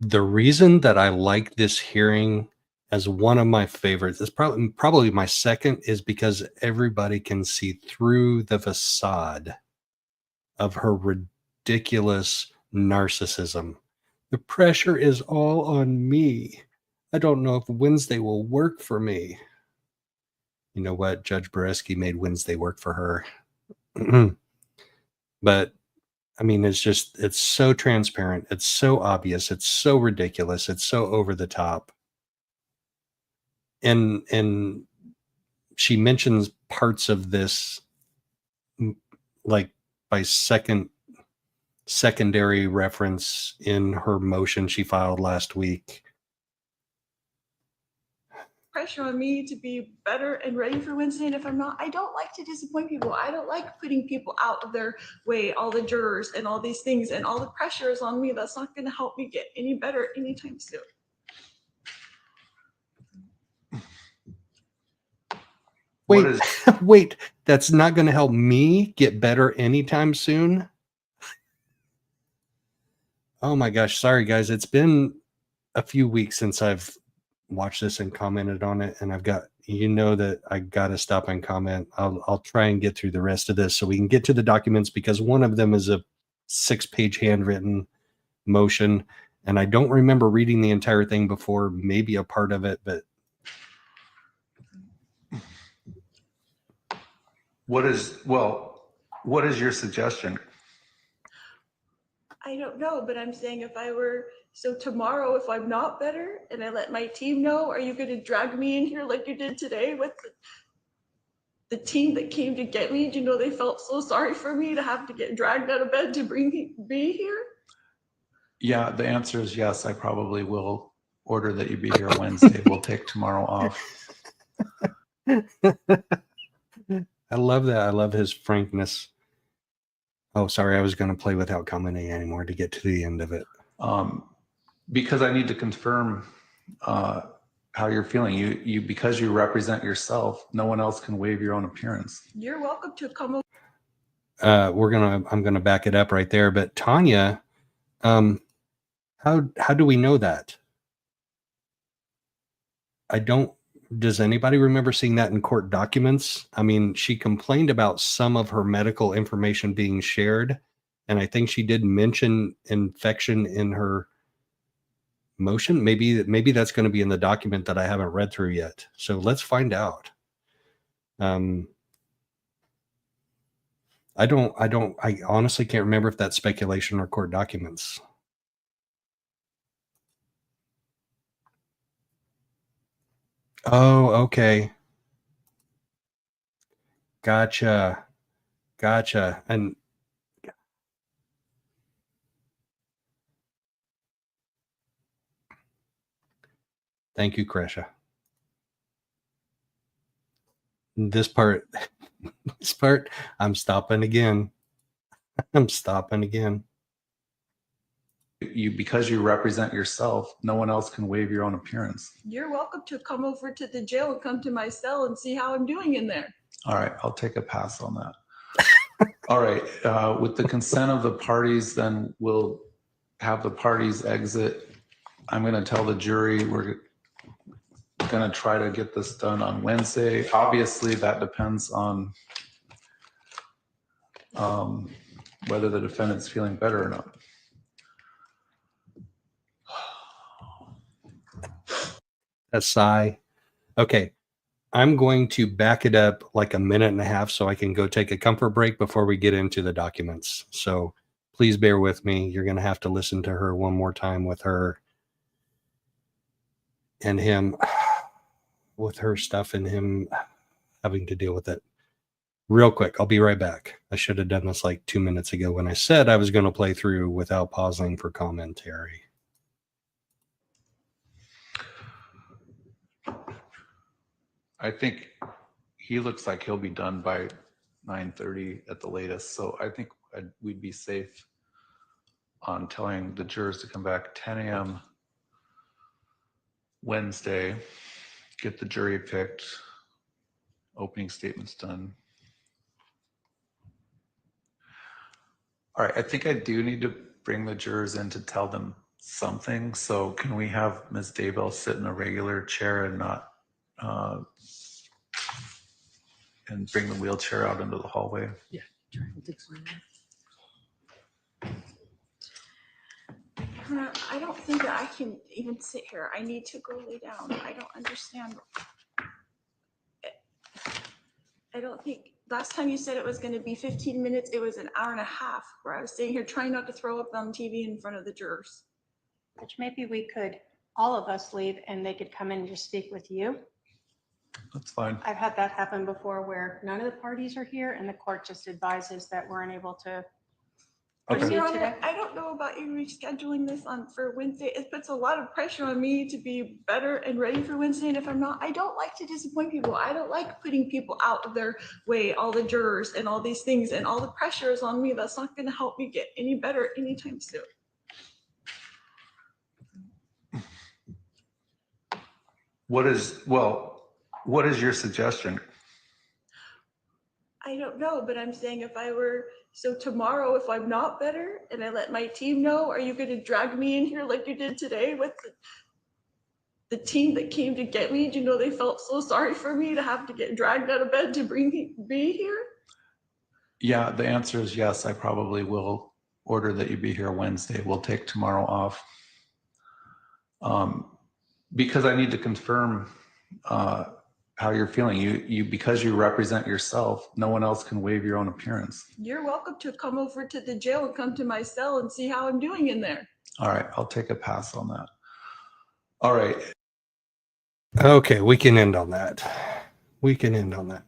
The reason that I like this hearing as one of my favorites. It's probably my second, is because everybody can see through the facade of her ridiculous narcissism. The pressure is all on me. I don't know if Wednesday will work for me. You know what? Judge Beresky made Wednesday work for her. But I mean, it's so transparent. It's so obvious. It's so ridiculous. It's so over the top. And she mentions parts of this like by secondary reference in her motion she filed last week. Pressure on me to be better and ready for Wednesday, and if I'm not, I don't like to disappoint people. I don't like putting people out of their way, all the jurors and all these things, and all the pressure is on me. That's not going to help me get any better anytime soon. Wait, that's not going to help me get better anytime soon? Oh my gosh, sorry guys. It's been a few weeks since I've watched this and commented on it, and I've got, you know, that I got to stop and comment. I'll try and get through the rest of this so we can get to the documents, because one of them is a 6-page handwritten motion, and I don't remember reading the entire thing before, maybe a part of it, but what is your suggestion? I don't know, but I'm saying if I were, so tomorrow, if I'm not better and I let my team know, are you going to drag me in here like you did today with the team that came to get me? Do you know they felt so sorry for me to have to get dragged out of bed to be here? Yeah, the answer is yes. I probably will order that you be here Wednesday. We'll take tomorrow off. I love that. I love his frankness. Oh, sorry. I was going to play without commenting anymore to get to the end of it. Because I need to confirm how you're feeling. You because you represent yourself, no one else can waive your own appearance. You're welcome to come over. I'm gonna back it up right there. But Tanya, how do we know that? Does anybody remember seeing that in court documents? I mean, she complained about some of her medical information being shared, and I think she did mention infection in her motion. Maybe that's going to be in the document that I haven't read through yet. So let's find out. I honestly can't remember if that's speculation or court documents. Oh, okay. Gotcha. And thank you, Kresha. This part, I'm stopping again. Because you represent yourself, no one else can waive your own appearance. You're welcome to come over to the jail and come to my cell and see how I'm doing in there. All right, I'll take a pass on that. All right, with the consent of the parties, then we'll have the parties exit. I'm going to tell the jury we're going to try to get this done on Wednesday. Obviously, that depends on whether the defendant's feeling better or not. A sigh. Okay. I'm going to back it up like a minute and a half so I can go take a comfort break before we get into the documents. So please bear with me. You're going to have to listen to her one more time with her and him, with her stuff and him having to deal with it. Real quick, I'll be right back. I should have done this like 2 minutes ago when I said I was going to play through without pausing for commentary. I think he looks like he'll be done by 9:30 at the latest. So I think we'd be safe on telling the jurors to come back 10 a.m. Wednesday, get the jury picked, opening statements done. All right, I think I do need to bring the jurors in to tell them something. So can we have Ms. Daybell sit in a regular chair and not, and bring the wheelchair out into the hallway? Yeah. I don't think that I can even sit here. I need to go lay down. I don't understand. I don't think, last time you said it was going to be 15 minutes, it was an hour and a half where I was sitting here trying not to throw up on TV in front of the jurors. Which maybe we could, all of us leave and they could come in and just speak with you. That's fine. I've had that happen before where none of the parties are here and the court just advises that we're unable to proceed Your today. Honor, I don't know about you rescheduling this for Wednesday. It puts a lot of pressure on me to be better and ready for Wednesday. And if I'm not, I don't like to disappoint people. I don't like putting people out of their way, all the jurors and all these things, and all the pressure is on me. That's not going to help me get any better anytime soon. What is your suggestion? I don't know, but I'm saying if I were, so tomorrow, if I'm not better and I let my team know, are you going to drag me in here like you did today with the team that came to get me? Do you know they felt so sorry for me to have to get dragged out of bed to be here? Yeah, the answer is yes. I probably will order that you be here Wednesday. We'll take tomorrow off. Because I need to confirm how you're feeling. You because you represent yourself, no one else can waive your own appearance. You're welcome to come over to the jail and come to my cell and see how I'm doing in there. All right, I'll take a pass on that. All right. Okay, we can end on that. We can end on that.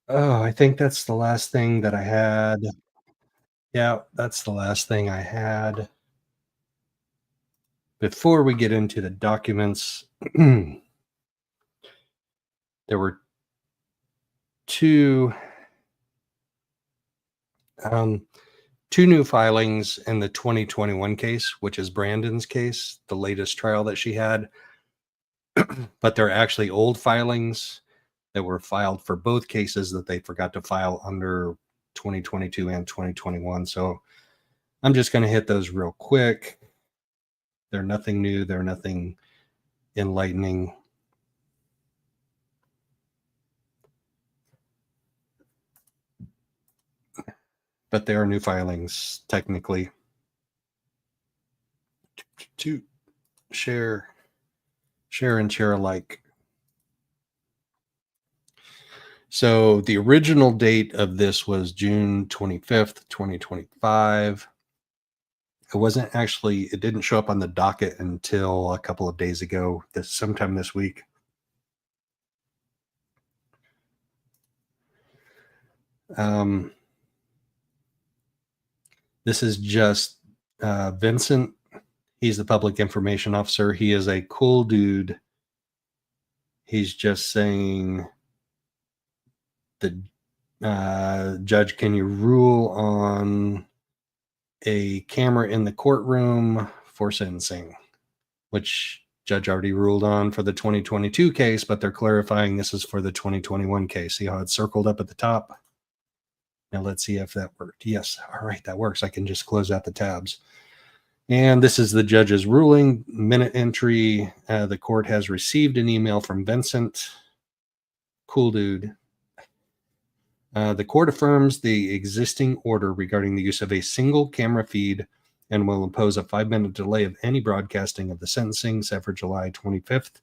Oh, I think that's the last thing that I had. Yeah, that's the last thing I had. Before we get into the documents, there were two new filings in the 2021 case, which is Brandon's case, the latest trial that she had. But they're actually old filings that were filed for both cases that they forgot to file under 2022 and 2021. So I'm just going to hit those real quick. They're nothing new. They're nothing enlightening. But they are new filings, technically. To share and share alike. So the original date of this was June 25th, 2025. It didn't show up on the docket until a couple of days ago, sometime this week. This is just Vincent. He's the public information officer. He is a cool dude. He's just saying, the judge, can you rule on a camera in the courtroom for sentencing? Which judge already ruled on for the 2022 case, but they're clarifying this is for the 2021 case. See how it's circled up at the top? Now let's see if that worked. Yes. All right, that works. I can just close out the tabs. And this is the judge's ruling. Minute entry. The court has received an email from Vincent. Cool dude. The court affirms the existing order regarding the use of a single camera feed and will impose a 5-minute delay of any broadcasting of the sentencing set for July 25th,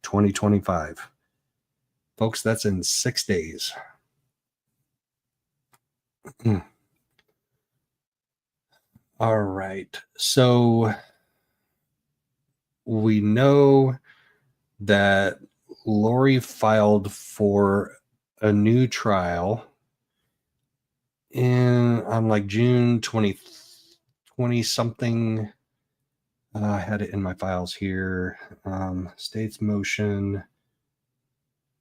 2025. Folks, that's in 6 days. All right. So we know that Lori filed for a new trial on like June 2020 something. I had it in my files here. State's motion,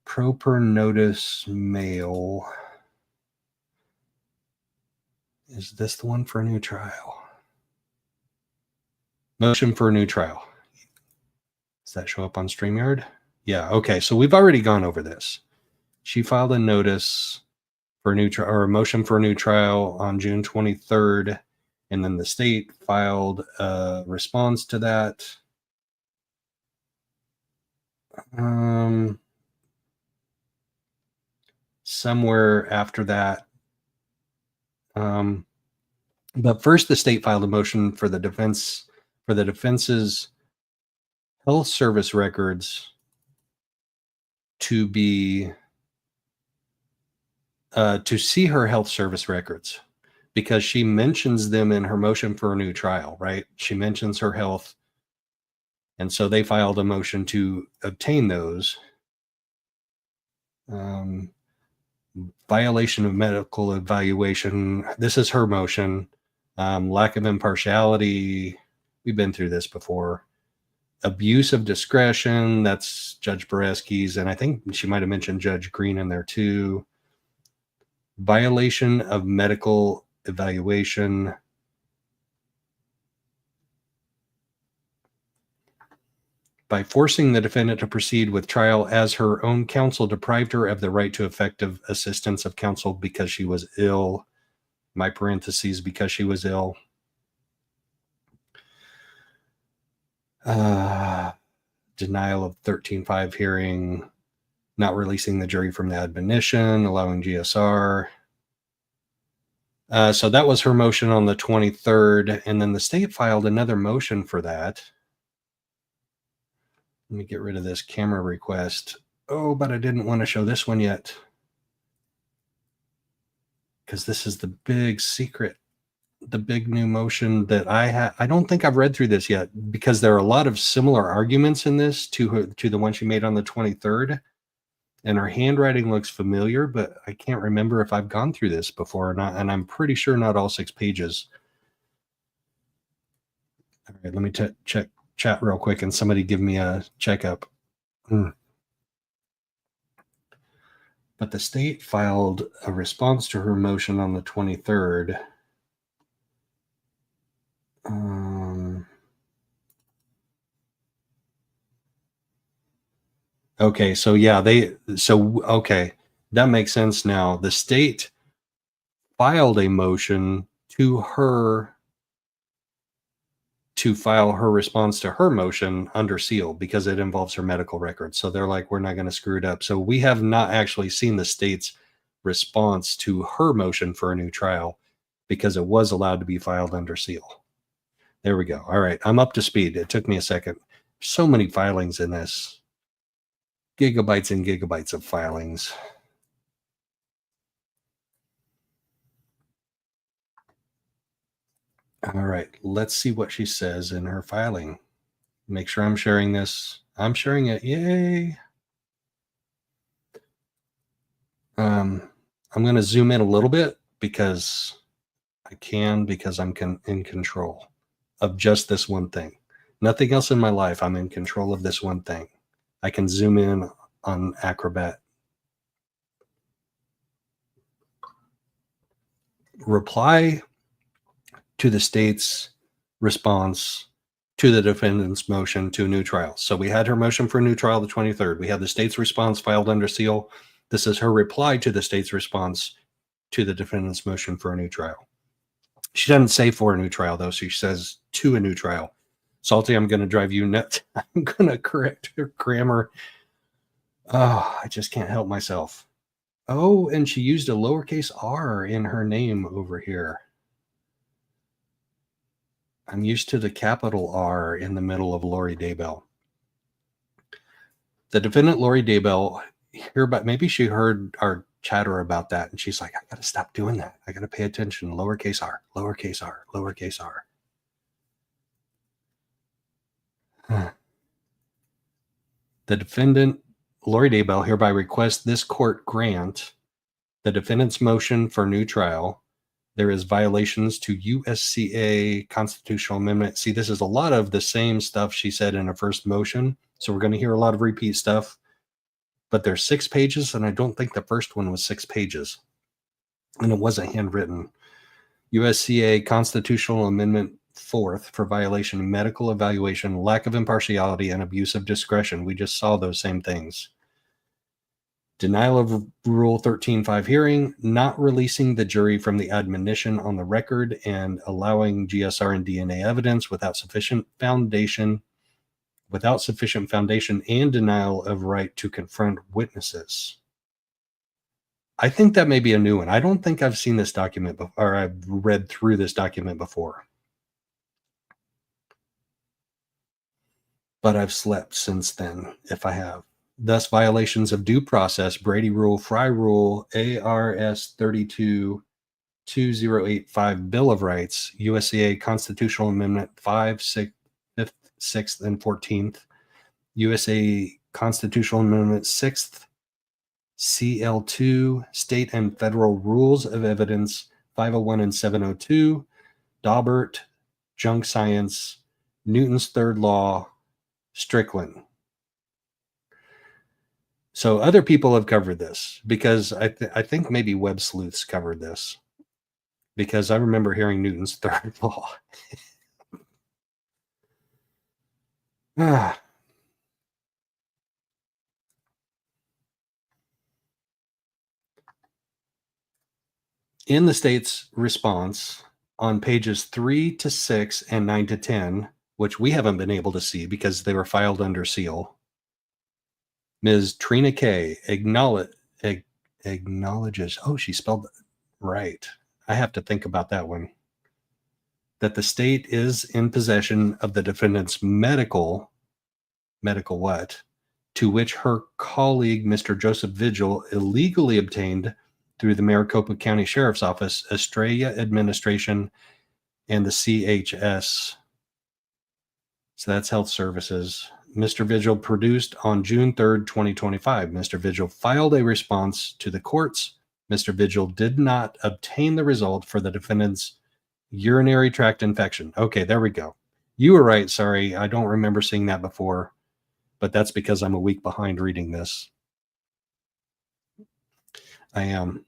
proper notice mail. Is this the one for a new trial? Motion for a new trial. Does that show up on StreamYard? Yeah, okay. So we've already gone over this. She filed a notice for a new trial, or a motion for a new trial on June 23rd. And then the state filed a response to that. Somewhere after that. But first the state filed a motion for the defense's health service records to be to see her health service records, because she mentions them in her motion for a new trial, right? She mentions her health. And so they filed a motion to obtain those. Violation of medical evaluation. This is her motion. Lack of impartiality. We've been through this before. Abuse of discretion. That's Judge Beresky's. And I think she might have mentioned Judge Green in there too. Violation of medical evaluation. By forcing the defendant to proceed with trial as her own counsel deprived her of the right to effective assistance of counsel because she was ill. My parentheses, because she was ill. Denial of 13.5 hearing. Not releasing the jury from the admonition. Allowing GSR. So that was her motion on the 23rd. And then the state filed another motion for that. Let me get rid of this camera request. Oh, but I didn't want to show this one yet, because this is the big secret, the big new motion that I don't think I've read through this yet, because there are a lot of similar arguments in this to the one she made on the 23rd. And her handwriting looks familiar, but I can't remember if I've gone through this before or not. And I'm pretty sure not all 6 pages. All right, let me check chat real quick and somebody give me a checkup. But the state filed a response to her motion on the 23rd. Okay, so yeah, okay, that makes sense now. The state filed a motion to her to file her response to her motion under seal because it involves her medical records. So they're like, we're not going to screw it up. So we have not actually seen the state's response to her motion for a new trial because it was allowed to be filed under seal. There we go. All right, I'm up to speed. It took me a second. So many filings in this. Gigabytes and gigabytes of filings. All right, let's see what she says in her filing. Make sure I'm sharing this. I'm sharing it. Yay. I'm going to zoom in a little bit because I can, because I'm in control of just this one thing. Nothing else in my life. I'm in control of this one thing. I can zoom in on Acrobat. Reply to the state's response to the defendant's motion to a new trial. So we had her motion for a new trial the 23rd. We had the state's response filed under seal. This is her reply to the state's response to the defendant's motion for a new trial. She doesn't say for a new trial, though. She says to a new trial. Salty, I'm going to drive you nuts. I'm going to correct her grammar. Oh, I just can't help myself. Oh, and she used a lowercase r in her name over here. I'm used to the capital R in the middle of Lori Daybell. The defendant, Lori Daybell, hereby, maybe she heard our chatter about that, and she's like, I got to stop doing that. I got to pay attention. Lowercase r, lowercase r, lowercase r. The defendant, Lori Daybell, hereby requests this court grant the defendant's motion for new trial. There is violations to USCA constitutional amendment. See, this is a lot of the same stuff she said in her first motion. So we're going to hear a lot of repeat stuff. But there's 6 pages, and I don't think the first one was 6 pages. And it wasn't handwritten. USCA constitutional amendment 4th for violation of medical evaluation, lack of impartiality, and abuse of discretion. We just saw those same things. Denial of Rule 13.5 hearing, not releasing the jury from the admonition on the record and allowing GSR and DNA evidence without sufficient foundation and denial of right to confront witnesses. I think that may be a new one. I don't think I've seen this document before, or I've read through this document before. But I've slept since then, if I have. Thus, violations of due process, Brady Rule, Fry Rule, ARS 32-2085 Bill of Rights, USCA Constitutional Amendment 5, 6th, 6th, and 14th, USA Constitutional Amendment 6th, CL2, State and Federal Rules of Evidence 501 and 702, Daubert, Junk Science, Newton's Third Law, Strickland. So other people have covered this because I think maybe Web Sleuths covered this because I remember hearing Newton's Third Law. In the state's response on pages 3 to 6 and 9 to 10, which we haven't been able to see because they were filed under seal, Ms. Trina Kay acknowledges, oh, she spelled it right. I have to think about that one. That the state is in possession of the defendant's medical what? To which her colleague, Mr. Joseph Vigil, illegally obtained through the Maricopa County Sheriff's Office, Estrella Administration, and the CHS. So that's Health Services. Mr. Vigil produced on June 3rd, 2025. Mr. Vigil filed a response to the courts. Mr. Vigil did not obtain the result for the defendant's urinary tract infection. Okay, there we go. You were right. Sorry, I don't remember seeing that before, but that's because I'm a week behind reading this. I am.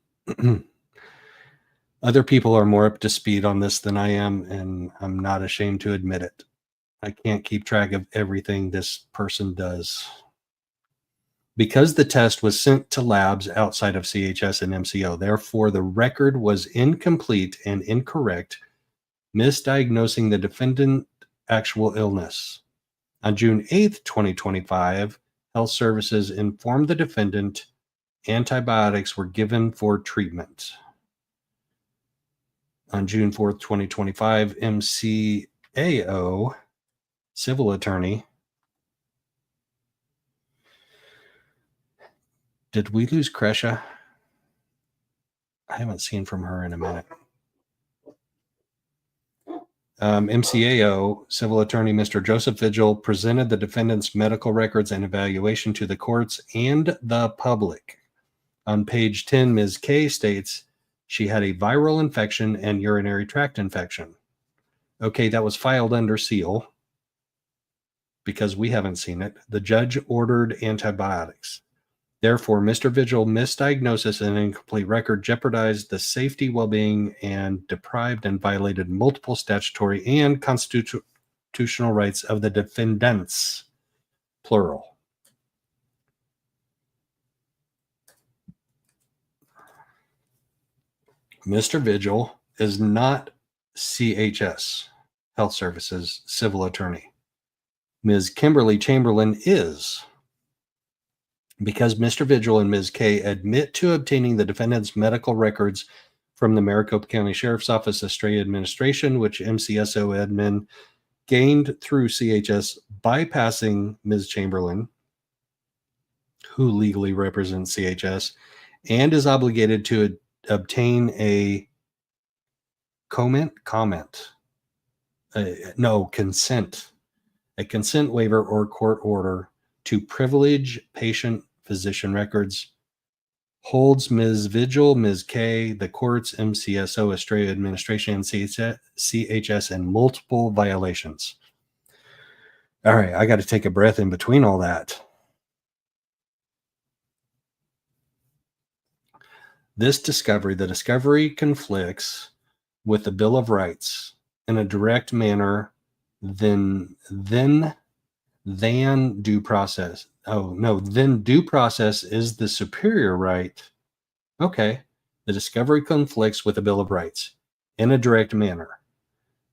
Other people are more up to speed on this than I am, and I'm not ashamed to admit it. I can't keep track of everything this person does. Because the test was sent to labs outside of CHS and MCO, therefore the record was incomplete and incorrect, misdiagnosing the defendant's actual illness. On June 8th, 2025, Health Services informed the defendant antibiotics were given for treatment. On June 4th, 2025, MCAO civil attorney. Did we lose Kresha? I haven't seen from her in a minute. MCAO civil attorney Mr. Joseph Vigil presented the defendant's medical records and evaluation to the courts and the public. On page 10, Ms. K states she had a viral infection and urinary tract infection. Okay, that was filed under seal because we haven't seen it. The judge ordered antibiotics. Therefore, Mr. Vigil misdiagnosis and incomplete record jeopardized the safety, well-being, and deprived and violated multiple statutory and constitutional rights of the defendants, plural. Mr. Vigil is not CHS, Health Services civil attorney. Ms. Kimberly Chamberlain is, because Mr. Vigil and Ms. K admit to obtaining the defendant's medical records from the Maricopa County Sheriff's Office Estrella Administration, which MCSO admin gained through CHS, bypassing Ms. Chamberlain, who legally represents CHS, and is obligated to obtain a consent waiver or court order to privilege patient physician records, holds Ms. Vigil, Ms. K, the courts, MCSO, Estrella Administration, and CHS in multiple violations. All right, I got to take a breath in between all that. The discovery conflicts with the Bill of Rights in a direct manner, then than due process. Oh, no, then due process is the superior right. Okay. The discovery conflicts with the Bill of Rights in a direct manner.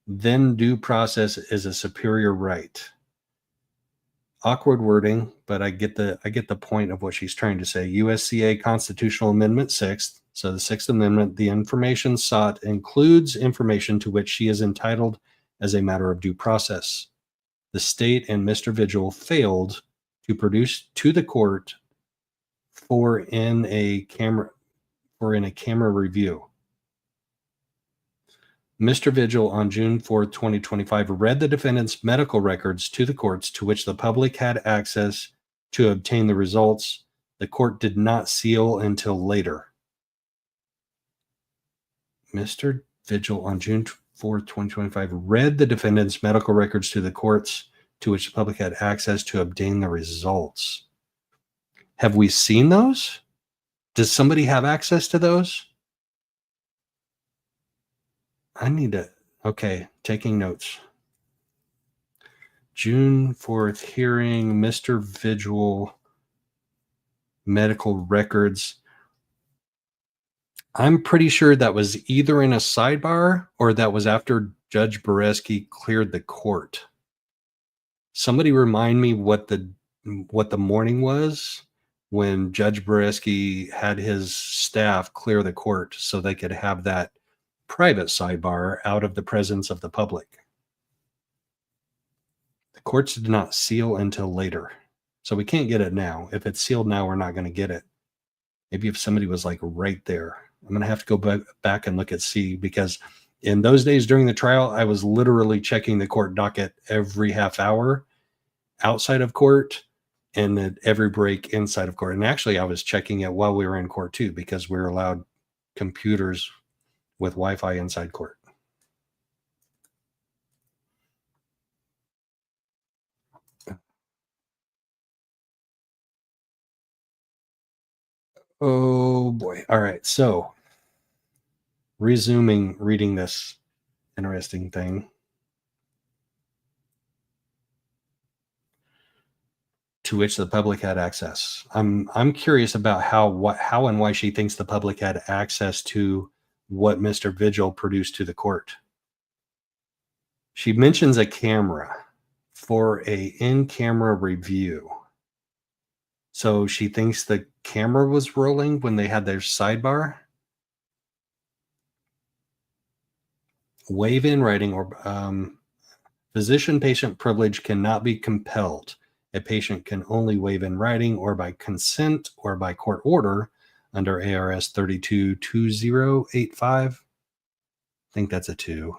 Then due process is a superior right. Awkward wording, but I get the point of what she's trying to say. USCA Constitutional Amendment 6. So the Sixth Amendment, the information sought includes information to which she is entitled as a matter of due process. The state and Mr. Vigil failed to produce to the court for in a camera review. Mr. Vigil on June 4th, 2025 read the defendant's medical records to the courts to which the public had access to obtain the results. The court did not seal until later. Mr. Vigil on June 4th, 2025 read the defendant's medical records to the courts to which the public had access to obtain the results. Have we seen those? Does somebody have access to those? I need to, okay, taking notes. June 4th hearing, Mr. Vigil, medical records. I'm pretty sure that was either in a sidebar or that was after Judge Beresky cleared the court. Somebody remind me what the morning was when Judge Beresky had his staff clear the court so they could have that private sidebar out of the presence of the public. The courts did not seal until later. So we can't get it now. If it's sealed now, we're not going to get it. Maybe if somebody was like right there. I'm going to have to go back and look at C, because in those days during the trial, I was literally checking the court docket every half hour outside of court and at every break inside of court. And actually, I was checking it while we were in court too, because we were allowed computers with Wi-Fi inside court. Oh boy. All right. So resuming reading this interesting thing. To which the public had access. I'm curious about how and why she thinks the public had access to what Mr. Vigil produced to the court. She mentions a camera for a in-camera review. So she thinks the camera was rolling when they had their sidebar. Waive in writing or physician-patient privilege cannot be compelled. A patient can only waive in writing or by consent or by court order under ARS 322085. I think that's a 2.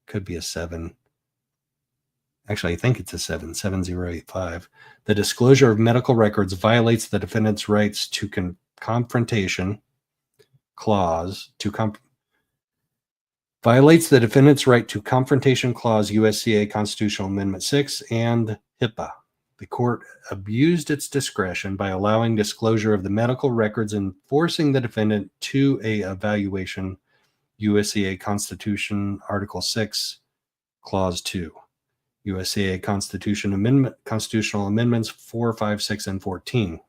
Could be a 7. Actually, I think it's a 7, 7085. The disclosure of medical records violates the defendant's rights to confrontation clause, violates the defendant's right to confrontation clause, USCA Constitutional Amendment 6, and HIPAA. The court abused its discretion by allowing disclosure of the medical records and forcing the defendant to a evaluation, USCA Constitution Article 6, Clause 2. USCA Constitutional Amendments 4, 5, 6, and 14.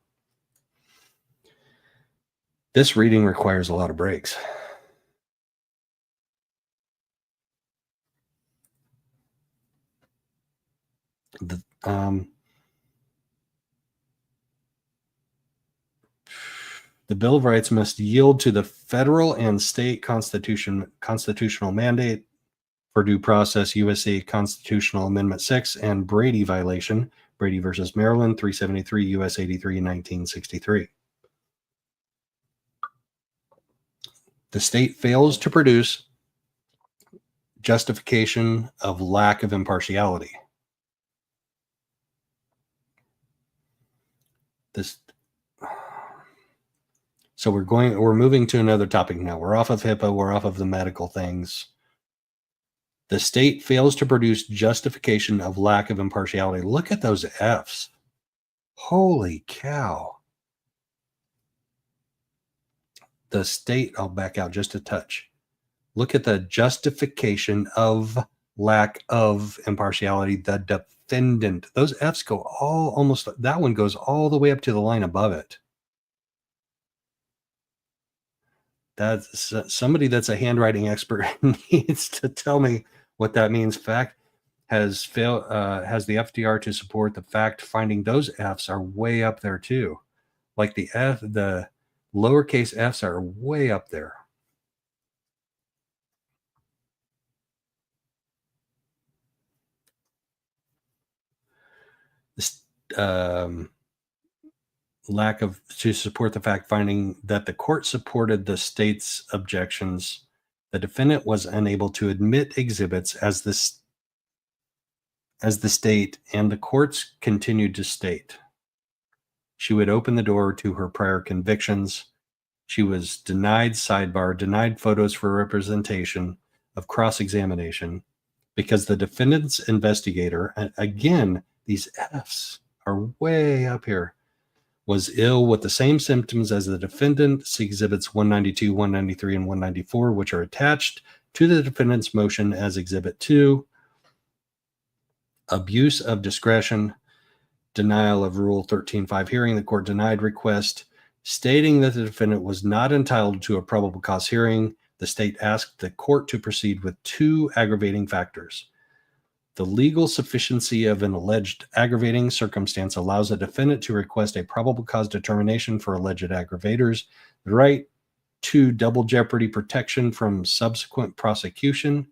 This reading requires a lot of breaks. The Bill of Rights must yield to the federal and state constitutional mandate for due process, USA Constitutional Amendment 6, and Brady violation, Brady versus Maryland, 373 U.S. 83, 1963. The state fails to produce justification of lack of impartiality. So we're moving to another topic now. We're off of HIPAA, we're off of the medical things. The state fails to produce justification of lack of impartiality. Look at those F's. Holy cow. The state, I'll back out just a touch. Look at the justification of lack of impartiality, the defendant. Those F's go almost, that one goes all the way up to the line above it. That's somebody that's a handwriting expert needs to tell me what that means. Fact has the FDR to support the fact finding. Those F's are way up there too. Like the lowercase f's are way up there. This lack of to support the fact finding that the court supported the state's objections. The defendant was unable to admit exhibits as the state and the courts continued to state. She would open the door to her prior convictions. She was denied sidebar, denied photos for representation of cross-examination because the defendant's investigator, and again, these F's are way up here, was ill with the same symptoms as the defendant. See exhibits 192, 193, and 194, which are attached to the defendant's motion as exhibit 2. Abuse of discretion, denial of Rule 13.5 hearing. The court denied request, stating that the defendant was not entitled to a probable cause hearing. The state asked the court to proceed with 2 aggravating factors. The legal sufficiency of an alleged aggravating circumstance allows a defendant to request a probable cause determination for alleged aggravators. The right to double jeopardy protection from subsequent prosecution.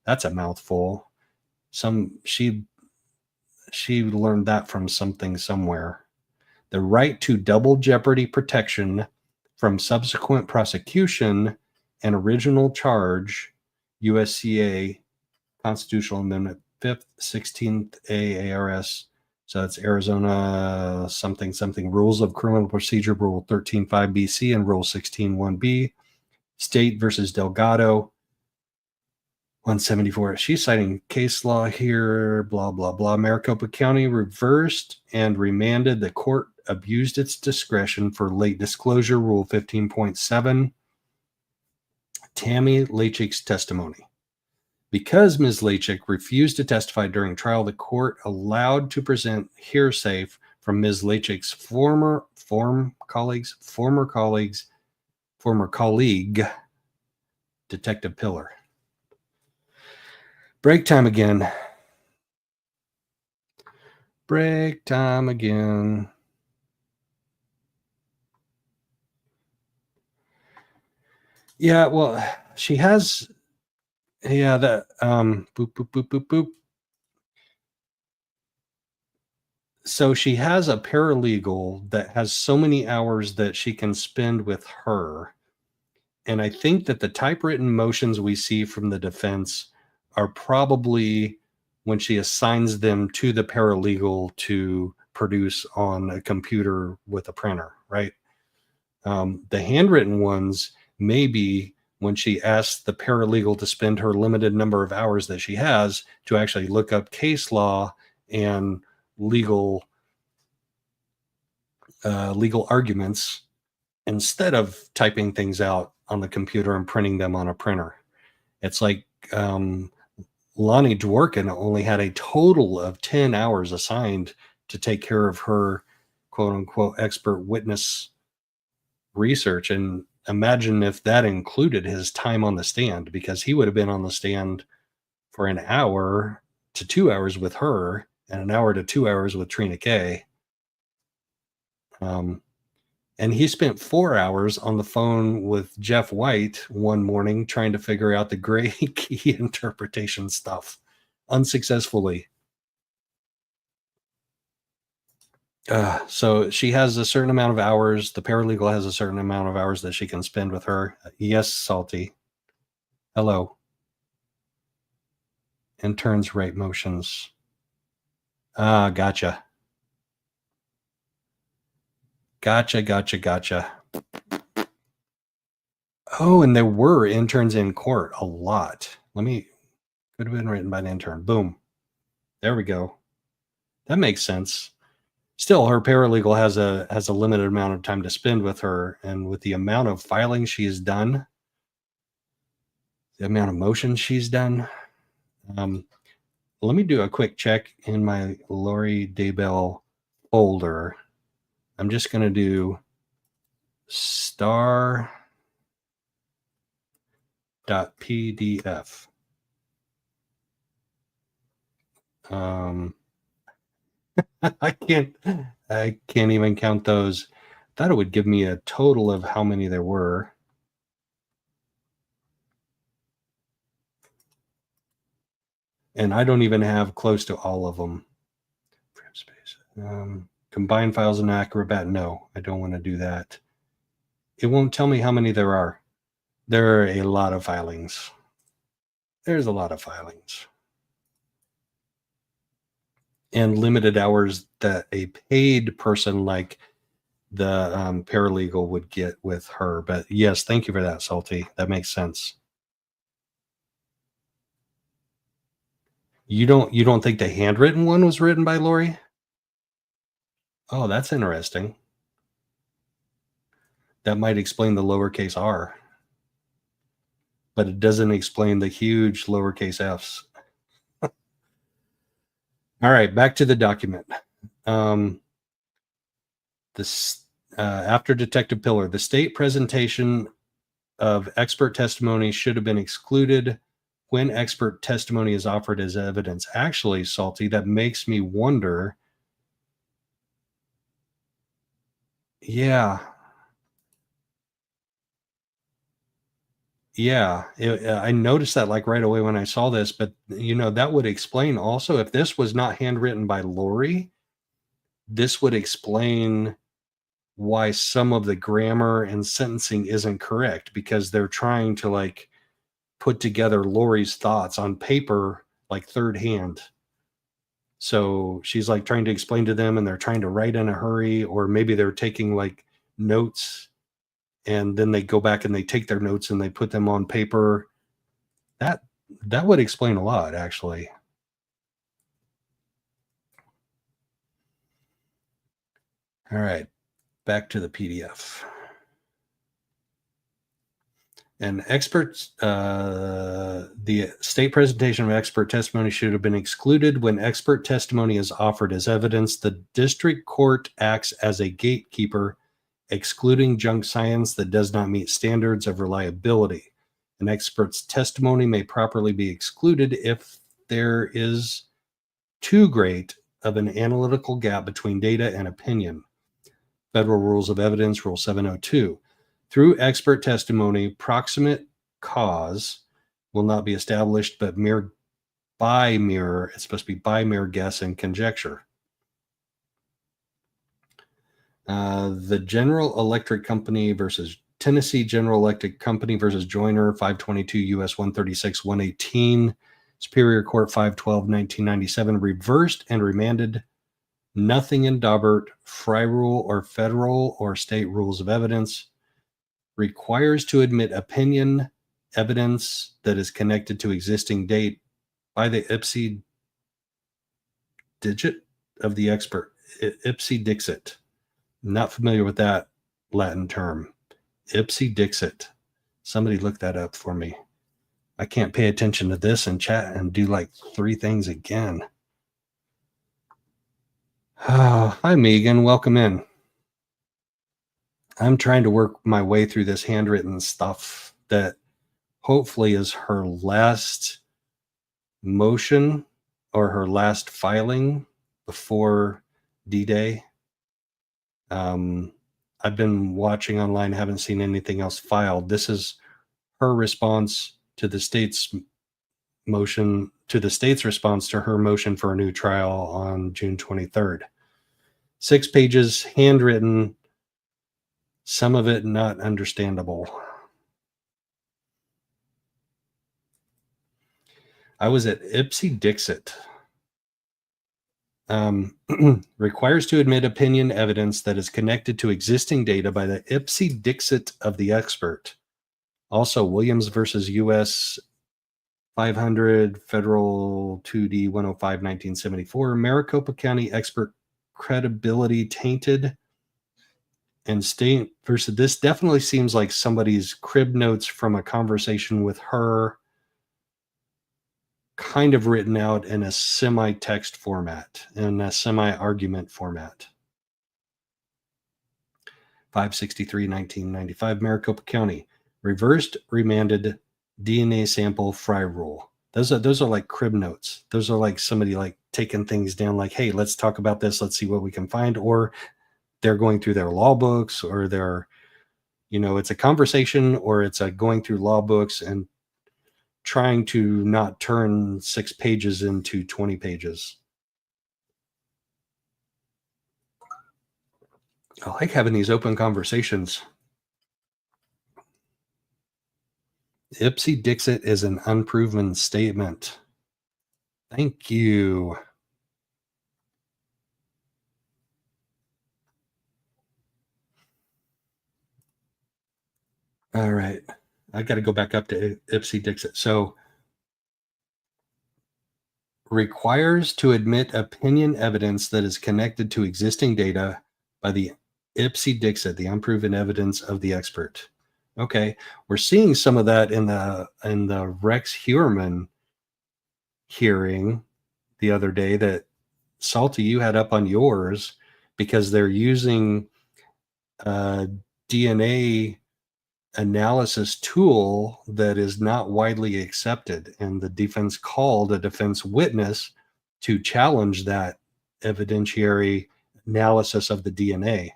That's a mouthful. She learned that from something somewhere. The right to double jeopardy protection from subsequent prosecution and original charge, USCA Constitutional Amendment 5th, 16th AARS. So it's Arizona something, Rules of Criminal Procedure, Rule 13.5 BC and Rule 16.1B. State versus Delgado, 174. She's citing case law here, blah, blah, blah. Maricopa County reversed and remanded. The court abused its discretion for late disclosure, Rule 15.7. Tammy Lachik's testimony. Because Ms. Lachik refused to testify during trial, the court allowed to present hearsay from Ms. Lachik's former colleague, Detective Pillar. Break time again. Break time again. Yeah, well, she has. Yeah, that boop, boop, boop, boop, boop. So she has a paralegal that has so many hours that she can spend with her. And I think that the typewritten motions we see from the defense are probably when she assigns them to the paralegal to produce on a computer with a printer, right? The handwritten ones may be when she asks the paralegal to spend her limited number of hours that she has to actually look up case law and legal arguments instead of typing things out on the computer and printing them on a printer. It's like Lonnie Dworkin only had a total of 10 hours assigned to take care of her quote unquote expert witness research. And imagine if that included his time on the stand, because he would have been on the stand for an hour to 2 hours with her and an hour to 2 hours with Trina Kay. And he spent 4 hours on the phone with Jeff White one morning trying to figure out the gray key interpretation stuff unsuccessfully. So she has a certain amount of hours. The paralegal has a certain amount of hours that she can spend with her. Yes, Salty. Hello. Interns rate motions. Gotcha. Gotcha. Oh, and there were interns in court, a lot. Could have been written by an intern. Boom. There we go. That makes sense. Still, her paralegal has a limited amount of time to spend with her, and with the amount of filing she has done, the amount of motions she's done, Let me do a quick check in my Lori Daybell folder. I'm just going to do star.pdf. I can't even count those. Thought it would give me a total of how many there were. And I don't even have close to all of them. Combine files in Acrobat. No, I don't want to do that. It won't tell me how many there are. There are a lot of filings. There's a lot of filings. And limited hours that a paid person like the paralegal would get with her. But yes, thank you for that, Salty. That makes sense. You don't think the handwritten one was written by Lori? Oh, that's interesting. That might explain the lowercase r. But it doesn't explain the huge lowercase f's. All right, back to the document. After Detective Pillar, the state presentation of expert testimony should have been excluded when expert testimony is offered as evidence. Actually, Salty, that makes me wonder. Yeah. Yeah, I noticed that like right away when I saw this, but that would explain also if this was not handwritten by Lori, this would explain why some of the grammar and sentencing isn't correct, because they're trying to like put together Lori's thoughts on paper, like third hand. So she's like trying to explain to them and they're trying to write in a hurry, or maybe they're taking like notes and then they go back and they take their notes and they put them on paper. That would explain a lot, actually. All right, back to the PDF. And experts, the state presentation of expert testimony should have been excluded when expert testimony is offered as evidence. The district court acts as a gatekeeper, excluding junk science that does not meet standards of reliability. An expert's testimony may properly be excluded if there is too great of an analytical gap between data and opinion. Federal Rules of Evidence, Rule 702. Through expert testimony, proximate cause will not be established, but it's supposed to be by mere guess and conjecture. The General Electric Company versus Tennessee General Electric Company versus Joyner, 522 U.S. 136, 118, Superior Court 512, 1997, reversed and remanded. Nothing in Daubert, Fry Rule, or federal or state rules of evidence requires to admit opinion evidence that is connected to existing date by the ipsi digit of the expert. Ipsi dixit. Not familiar with that Latin term. Ipsi dixit. Somebody look that up for me. I can't pay attention to this and chat and do like 3 things again. Hi, Megan. Welcome in. I'm trying to work my way through this handwritten stuff that hopefully is her last motion or her last filing before D-Day. I've been watching online, haven't seen anything else filed. This is her response to the state's motion, to the state's response to her motion for a new trial on June 23rd. 6 pages, handwritten, some of it not understandable. I was at Ipsi Dixit. Requires to admit opinion evidence that is connected to existing data by the Ipsi Dixit of the expert. Also, Williams versus U.S. 500 Federal 2D 105 1974. Maricopa County expert credibility tainted. And state versus, this definitely seems like somebody's crib notes from a conversation with her kind of written out in a semi-text format, in a semi-argument format. 563-1995, Maricopa County. Reversed remanded DNA sample fry rule. Those are like crib notes. Those are like somebody like taking things down like, hey, let's talk about this. Let's see what we can find. Or they're going through their law books, or they're, it's a conversation, or it's a going through law books and trying to not turn 6 pages into 20 pages. I like having these open conversations. Ipsy Dixit is an unproven statement. Thank you. All right. I got to go back up to Ipsy Dixit. So, requires to admit opinion evidence that is connected to existing data by the Ipsy Dixit, the unproven evidence of the expert. Okay, we're seeing some of that in the Rex Herein hearing the other day that Salty you had up on yours, because they're using a DNA analysis tool that is not widely accepted, and the defense called a defense witness to challenge that evidentiary analysis of the DNA.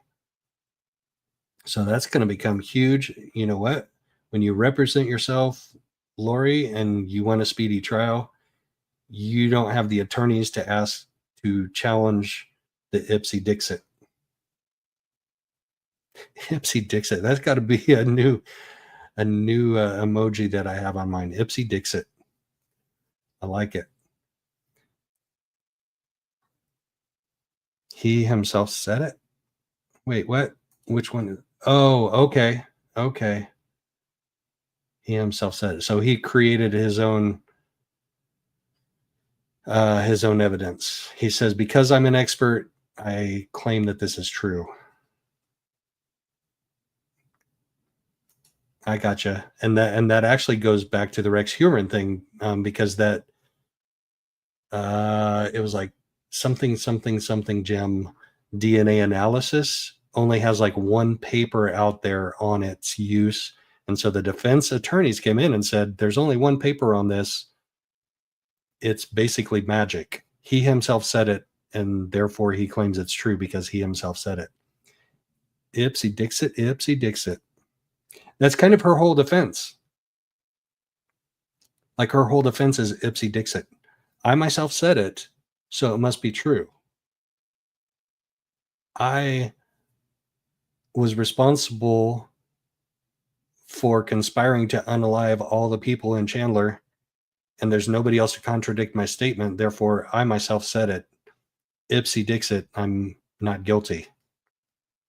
So that's going to become huge. You know what? When you represent yourself, Lori, and you want a speedy trial, you don't have the attorneys to ask to challenge the Ipsy Dixit. Ipsy Dixit. That's got to be a new emoji that I have on mine. Ipsy Dixit. I like it. He himself said it. Wait, what? Which one? Oh, okay. Okay. He himself said it. So he created his own evidence. He says, because I'm an expert, I claim that this is true. I gotcha. And that actually goes back to the Rex Herein thing, because that it was like something gem DNA analysis only has like one paper out there on its use. And so the defense attorneys came in and said, there's only one paper on this. It's basically magic. He himself said it, and therefore he claims it's true because he himself said it. Ipsy Dixit, Ipsy Dixit. That's kind of her whole defense. Like her whole defense is Ipsy Dixit. I myself said it, so it must be true. I was responsible for conspiring to unalive all the people in Chandler, and there's nobody else to contradict my statement. Therefore, I myself said it. Ipsy Dixit, I'm not guilty.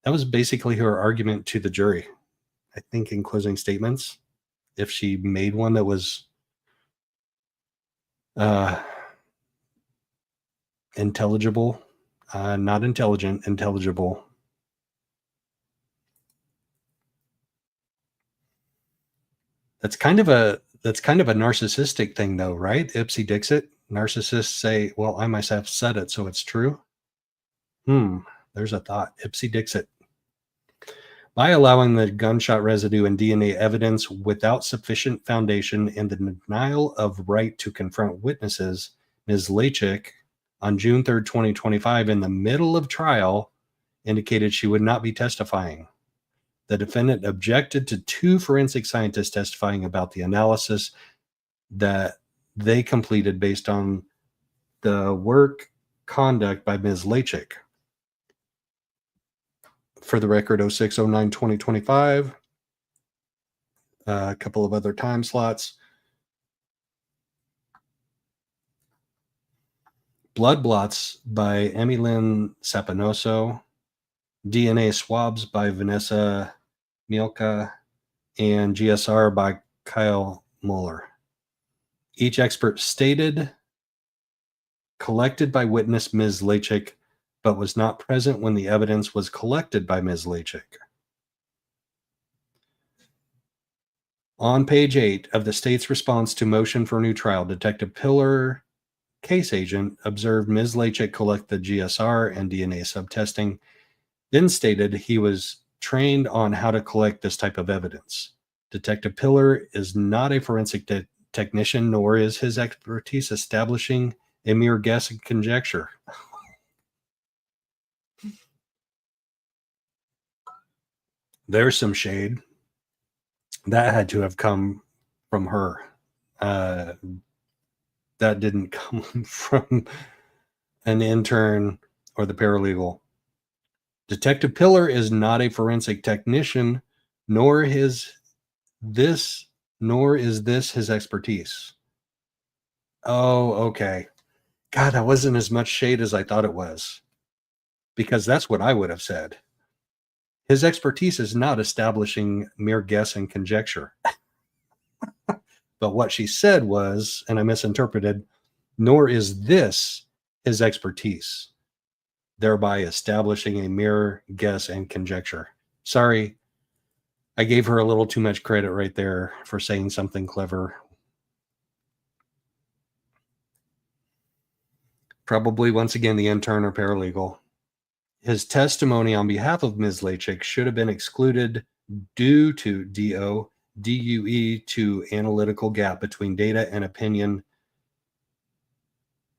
That was basically her argument to the jury. I think in closing statements, if she made one that was intelligible, not intelligent, intelligible. That's kind of a narcissistic thing though, right? Ipsy Dixit. Narcissists say, well, I myself said it, so it's true. There's a thought. Ipsy Dixit. By allowing the gunshot residue and DNA evidence without sufficient foundation and the denial of right to confront witnesses, Ms. Lachik, on June 3rd, 2025, in the middle of trial, indicated she would not be testifying. The defendant objected to 2 forensic scientists testifying about the analysis that they completed based on the work conduct by Ms. Lachik. For the record, 06/09/2025. A couple of other time slots. Blood blots by Emilyn Sapinoso. DNA swabs by Vanessa Mielka. And GSR by Kyle Mueller. Each expert stated, collected by witness Ms. Lachik, but was not present when the evidence was collected by Ms. Lachik. On page 8 of the state's response to motion for new trial, Detective Pillar, case agent, observed Ms. Lachik collect the GSR and DNA subtesting, then stated he was trained on how to collect this type of evidence. Detective Pillar is not a forensic technician, nor is his expertise establishing a mere guess and conjecture. There's some shade. That had to have come from her. That didn't come from an intern or the paralegal. Detective Pillar is not a forensic technician, nor is this his expertise. Oh, okay. God, that wasn't as much shade as I thought it was, because that's what I would have said. His expertise is not establishing mere guess and conjecture. But what she said was, and I misinterpreted, nor is this his expertise, thereby establishing a mere guess and conjecture. Sorry, I gave her a little too much credit right there for saying something clever. Probably, once again, the intern or paralegal. His testimony on behalf of Ms. Lachik should have been excluded due to DUE to analytical gap between data and opinion,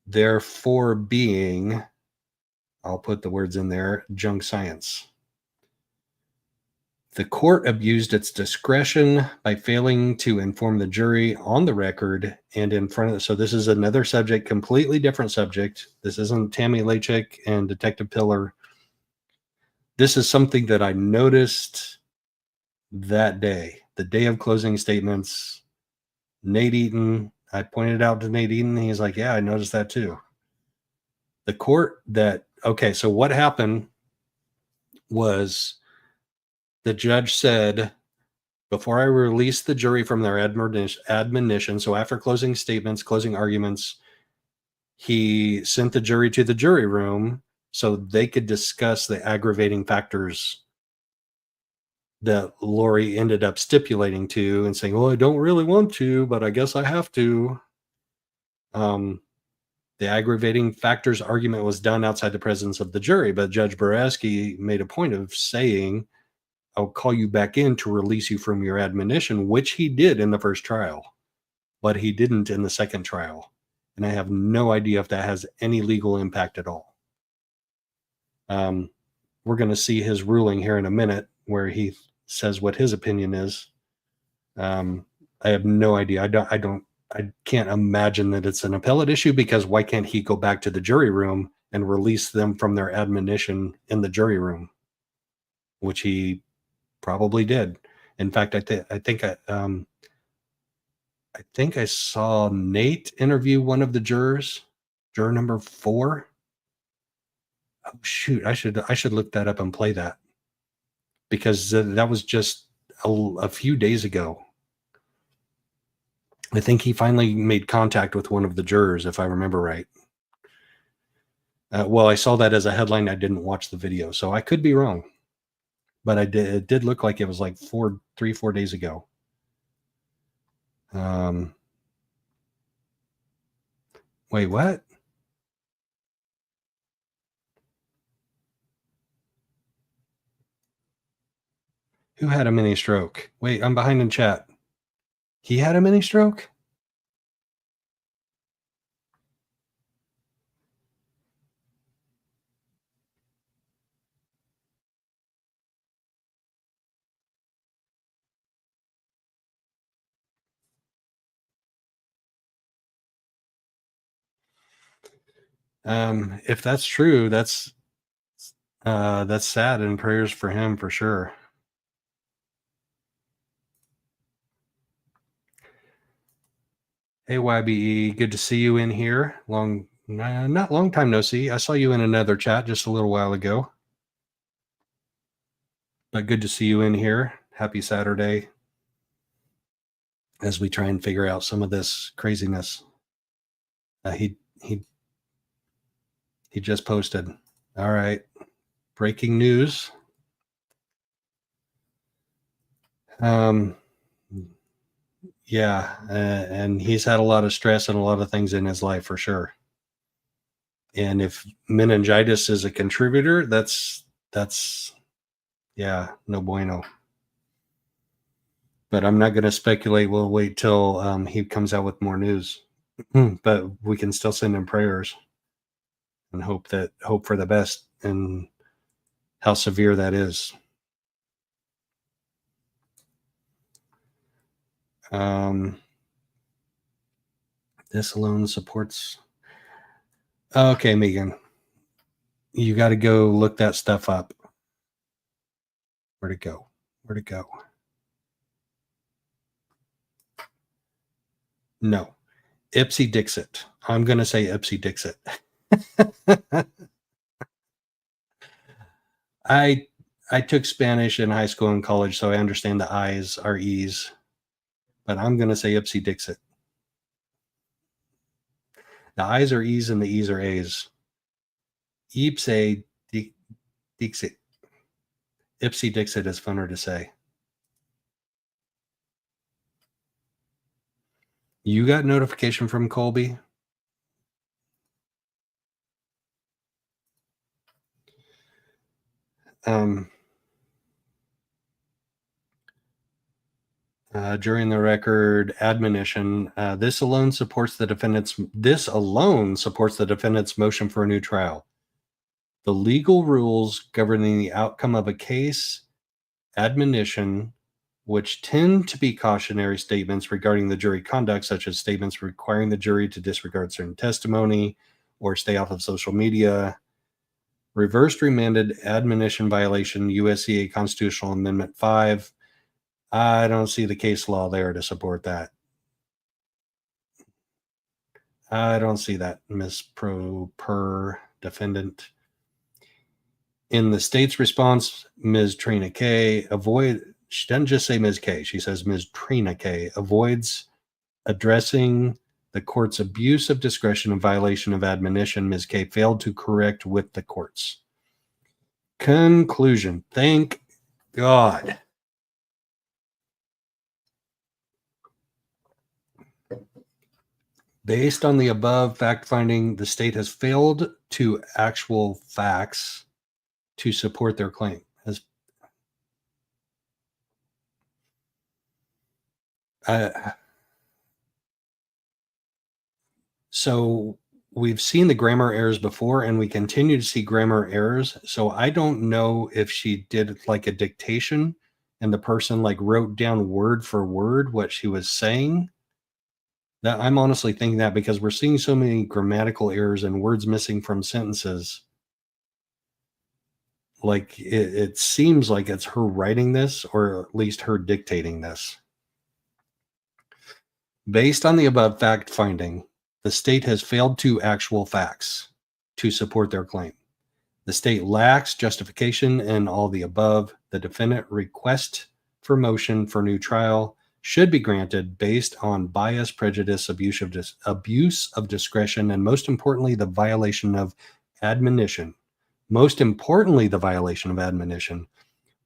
therefore being, I'll put the words in there, junk science. The court abused its discretion by failing to inform the jury on the record and in front of, so this is another subject, completely different subject. This isn't Tammy Lachik and Detective Pillar. This is something that I noticed that day, the day of closing statements. Nate Eaton, I pointed out to Nate Eaton. He's like, yeah, I noticed that too. The court that, okay, so what happened was the judge said, before I release the jury from their admonition, so after closing statements, closing arguments, he sent the jury to the jury room so they could discuss the aggravating factors that Lori ended up stipulating to and saying, well, I don't really want to, but I guess I have to. The aggravating factors argument was done outside the presence of the jury, but Judge Beresky made a point of saying, I'll call you back in to release you from your admonition, which he did in the first trial, but he didn't in the second trial. And I have no idea if that has any legal impact at all. We're going to see his ruling here in a minute where he says what his opinion is. I have no idea. I can't imagine that it's an appellate issue, because why can't he go back to the jury room and release them from their admonition in the jury room, which he probably did. In fact, I think I saw Nate interview one of the jurors, juror number 4. Oh shoot, I should look that up and play that, because that was just a few days ago. I think he finally made contact with one of the jurors, if I remember right. Well, I saw that as a headline. I didn't watch the video, so I could be wrong. But it did look like it was like 4 days ago. Wait, what? Who had a mini stroke? Wait, I'm behind in chat. He had a mini stroke? If that's true, that's sad, and prayers for him for sure. Hey, YBE, good to see you in here. Not long time no see. I saw you in another chat just a little while ago. But good to see you in here. Happy Saturday, as we try and figure out some of this craziness. He just posted. All right. Breaking news. Yeah, and he's had a lot of stress and a lot of things in his life for sure. And if meningitis is a contributor, that's yeah, no bueno. But I'm not going to speculate. We'll wait till he comes out with more news. But we can still send him prayers and hope for the best and how severe that is. This alone supports. Okay, Megan, you got to go look that stuff up. Where'd it go? Where'd it go? No, Ipsy Dixit. I'm going to say Ipsy Dixit. I took Spanish in high school and college, so I understand the I's are E's, but I'm going to say Ipsy Dixit. The I's are E's and the E's are A's. Ipsy Dixit. Ipsy Dixit is funner to say. You got notification from Colby? During the record admonition, this alone supports the defendant's motion for a new trial. The legal rules governing the outcome of a case, admonition, which tend to be cautionary statements regarding the jury conduct, such as statements requiring the jury to disregard certain testimony or stay off of social media. Reversed remanded admonition violation, USCA Constitutional Amendment 5. I don't see the case law there to support that. I don't see that, Ms. Per defendant. In the state's response, Ms. Trina K. She doesn't just say Ms. K. She says Ms. Trina K. avoids addressing the court's abuse of discretion and violation of admonition. Ms. K. failed to correct with the courts. Conclusion. Thank God. Based on the above fact-finding, the state has failed to actual facts to support their claim. So we've seen the grammar errors before, and we continue to see grammar errors. So I don't know if she did like a dictation and the person like wrote down word for word what she was saying. That I'm honestly thinking that because we're seeing so many grammatical errors and words missing from sentences. Like it seems like it's her writing this, or at least her dictating this. Based on the above fact finding, the state has failed to actual facts to support their claim. The state lacks justification in all the above. The defendant request for motion for new trial should be granted based on bias, prejudice, abuse of discretion, and most importantly, the violation of admonition. Most importantly, the violation of admonition,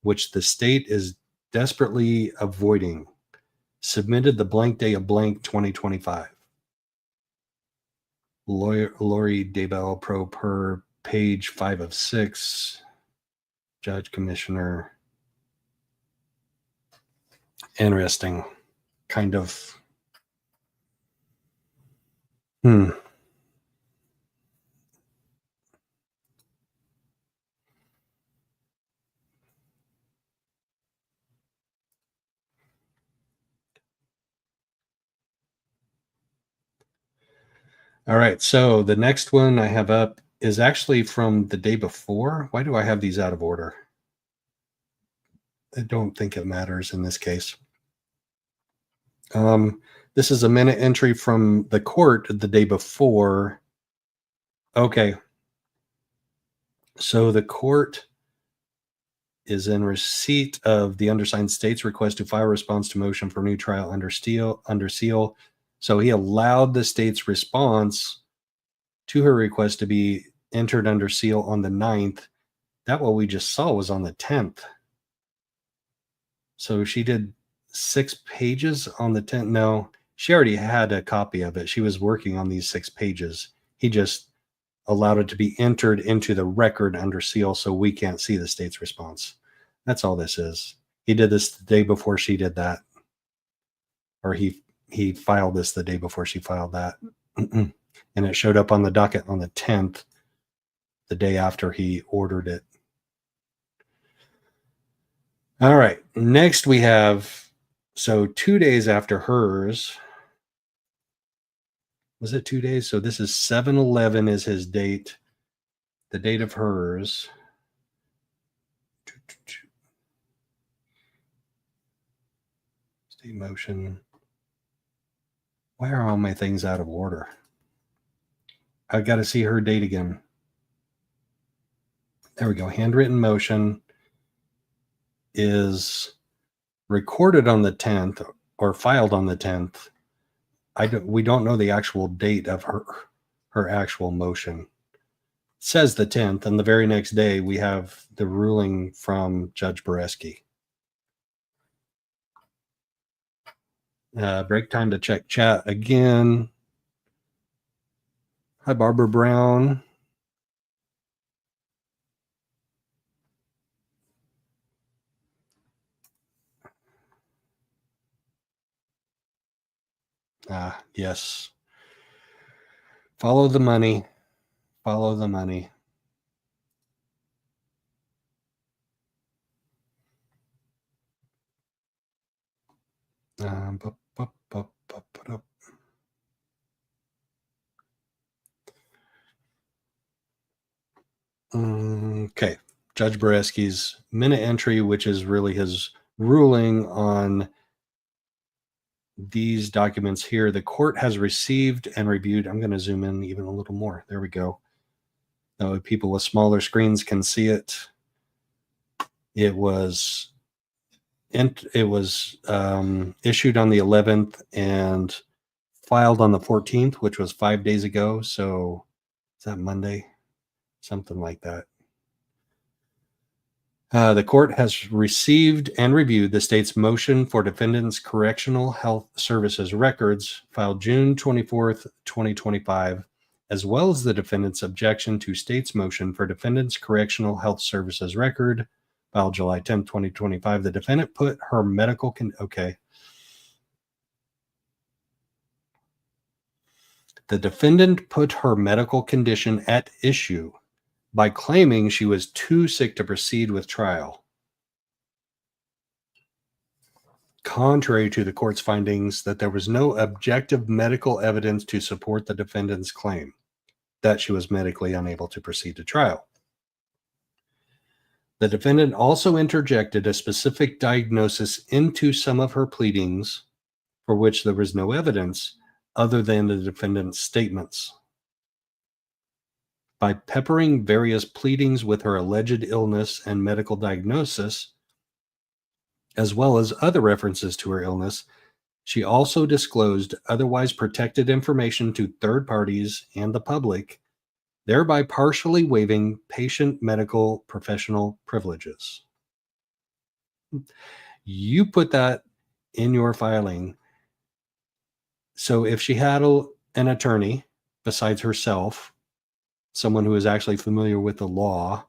which the state is desperately avoiding. Submitted the blank day of blank 2025. Lori Daybell, pro per, page 5 of 6. Judge, Commissioner. Interesting. Kind of. All right, so the next one I have up is actually from the day before. Why do I have these out of order? I don't think it matters in this case. This is a minute entry from the court the day before. Okay. So the court is in receipt of the undersigned state's request to file a response to motion for new trial under seal. So he allowed the state's response to her request to be entered under seal on the 9th. That what we just saw was on the 10th. So she did 6 pages on the 10th. No, she already had a copy of it. She was working on these 6 pages. He just allowed it to be entered into the record under seal so we can't see the state's response. That's all this is. He did this the day before she did that. Or he filed this the day before she filed that. And it showed up on the docket on the 10th, the day after he ordered it. All right. Next we have, so 2 days after hers. Was it 2 days? So this is 7/11 is his date. The date of hers. State motion. Why are all my things out of order? I've got to see her date again. There we go. Handwritten motion is recorded on the 10th or filed on the 10th. We don't know the actual date of her actual motion. It says the 10th, and the very next day we have the ruling from Judge Beresky. Break time to check chat again. Hi, Barbara Brown. Yes. Follow the money. Follow the money. Okay. Judge Beresky's minute entry, which is really his ruling on these documents here. The court has received and reviewed. I'm going to zoom in even a little more. There we go. Now people with smaller screens can see it. It was issued on the 11th and filed on the 14th, which was 5 days ago. So is that Monday? Something like that. The court has received and reviewed the state's motion for defendant's correctional health services records filed June 24th, 2025, as well as the defendant's objection to state's motion for defendant's correctional health services record filed July 10th, 2025. The defendant put her medical The defendant put her medical condition at issue by claiming she was too sick to proceed with trial, contrary to the court's findings that there was no objective medical evidence to support the defendant's claim that she was medically unable to proceed to trial. The defendant also interjected a specific diagnosis into some of her pleadings for which there was no evidence other than the defendant's statements. By peppering various pleadings with her alleged illness and medical diagnosis, as well as other references to her illness, she also disclosed otherwise protected information to third parties and the public, thereby partially waiving patient medical professional privileges. You put that in your filing. So if she had an attorney besides herself, someone who is actually familiar with the law,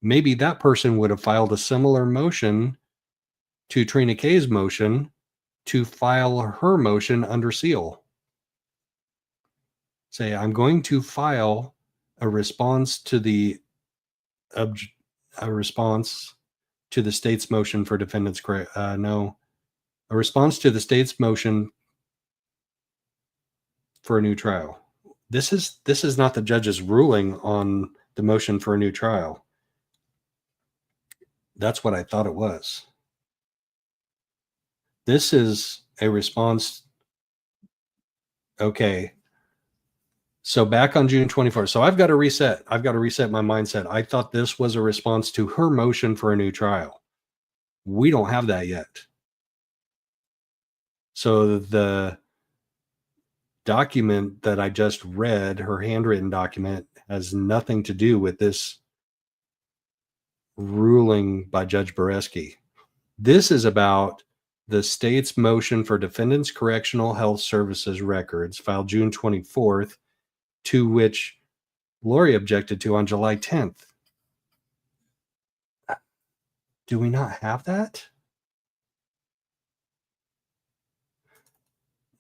maybe that person would have filed a similar motion to Trina Kay's motion to file her motion under seal. Say, I'm going to file a response to the state's motion for defendant's a response to the state's motion for a new trial. This is not the judge's ruling on the motion for a new trial. That's what I thought it was. This is a response. Okay. So back on June 24th. So I've got to reset my mindset. I thought this was a response to her motion for a new trial. We don't have that yet. So the document that I just read, her handwritten document, has nothing to do with this ruling by Judge Beresky. This is about the state's motion for defendant's correctional health services records filed June 24th, to which Lori objected to on July 10th. Do we not have that?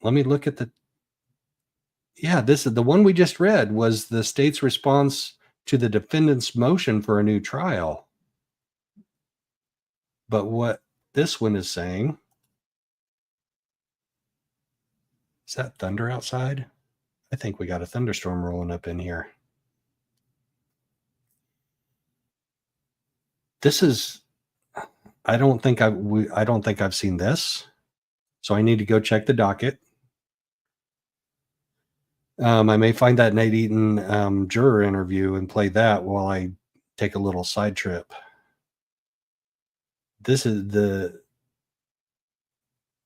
Let me look at the... Yeah, this is the one we just read was the state's response to the defendant's motion for a new trial. But what this one is saying... Is that thunder outside? I think we got a thunderstorm rolling up in here. This is... I don't think I've seen this. So I need to go check the docket. I may find that Nate Eaton juror interview and play that while I take a little side trip. This is the...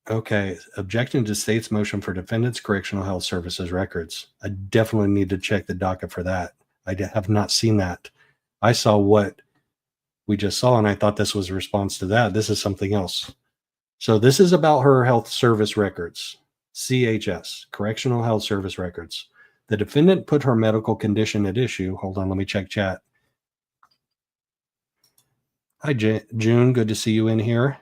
Okay, objection to state's motion for defendant's correctional health services records. I definitely need to check the docket for that. I have not seen that. I saw what we just saw, and I thought this was a response to that. This is something else. So this is about her health service records, CHS, correctional health service records. The defendant put her medical condition at issue. Hold on, let me check chat. Hi, June. Good to see you in here.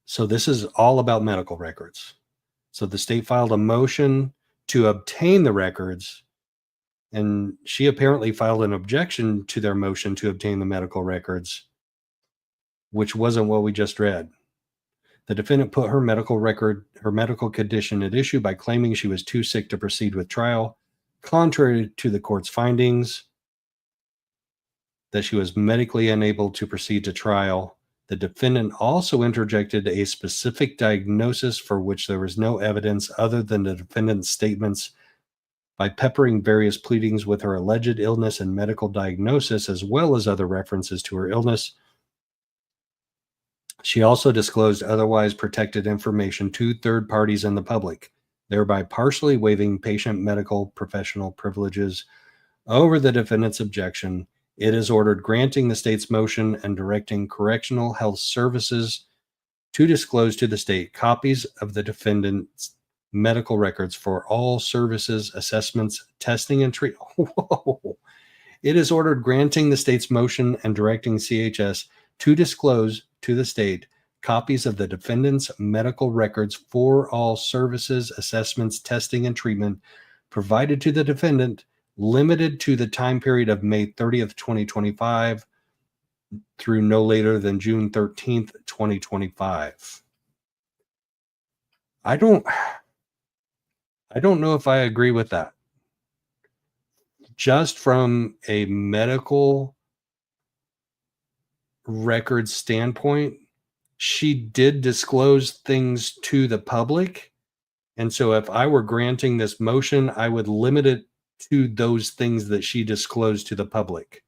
So this is all about medical records. So the state filed a motion to obtain the records, and she apparently filed an objection to their motion to obtain the medical records, which wasn't what we just read. The defendant put her medical condition at issue by claiming she was too sick to proceed with trial, contrary to the court's findings that she was medically unable to proceed to trial. The defendant also interjected a specific diagnosis for which there was no evidence other than the defendant's statements by peppering various pleadings with her alleged illness and medical diagnosis, as well as other references to her illness. She also disclosed otherwise protected information to third parties and the public, thereby partially waiving patient medical professional privileges over the defendant's objection. It is ordered granting the state's motion and directing correctional health services to disclose to the state copies of the defendant's medical records for all services, assessments, testing, and treatment. Whoa. It is ordered granting the state's motion and directing CHS to disclose to the state copies of the defendant's medical records for all services, assessments, testing, and treatment provided to the defendant, limited to the time period of May 30th, 2025 through no later than June 13th, 2025. I don't know if I agree with that. Just from a medical record standpoint, she did disclose things to the public. And so if I were granting this motion, I would limit it to those things that she disclosed to the public.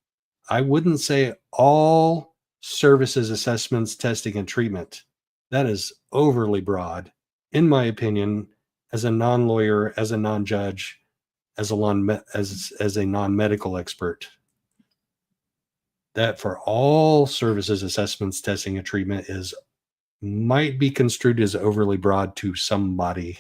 I wouldn't say all services, assessments, testing, and treatment. That is overly broad, in my opinion, as a non-lawyer, as a non-judge, as a non-medical expert. That for all services, assessments, testing, and treatment might be construed as overly broad to somebody.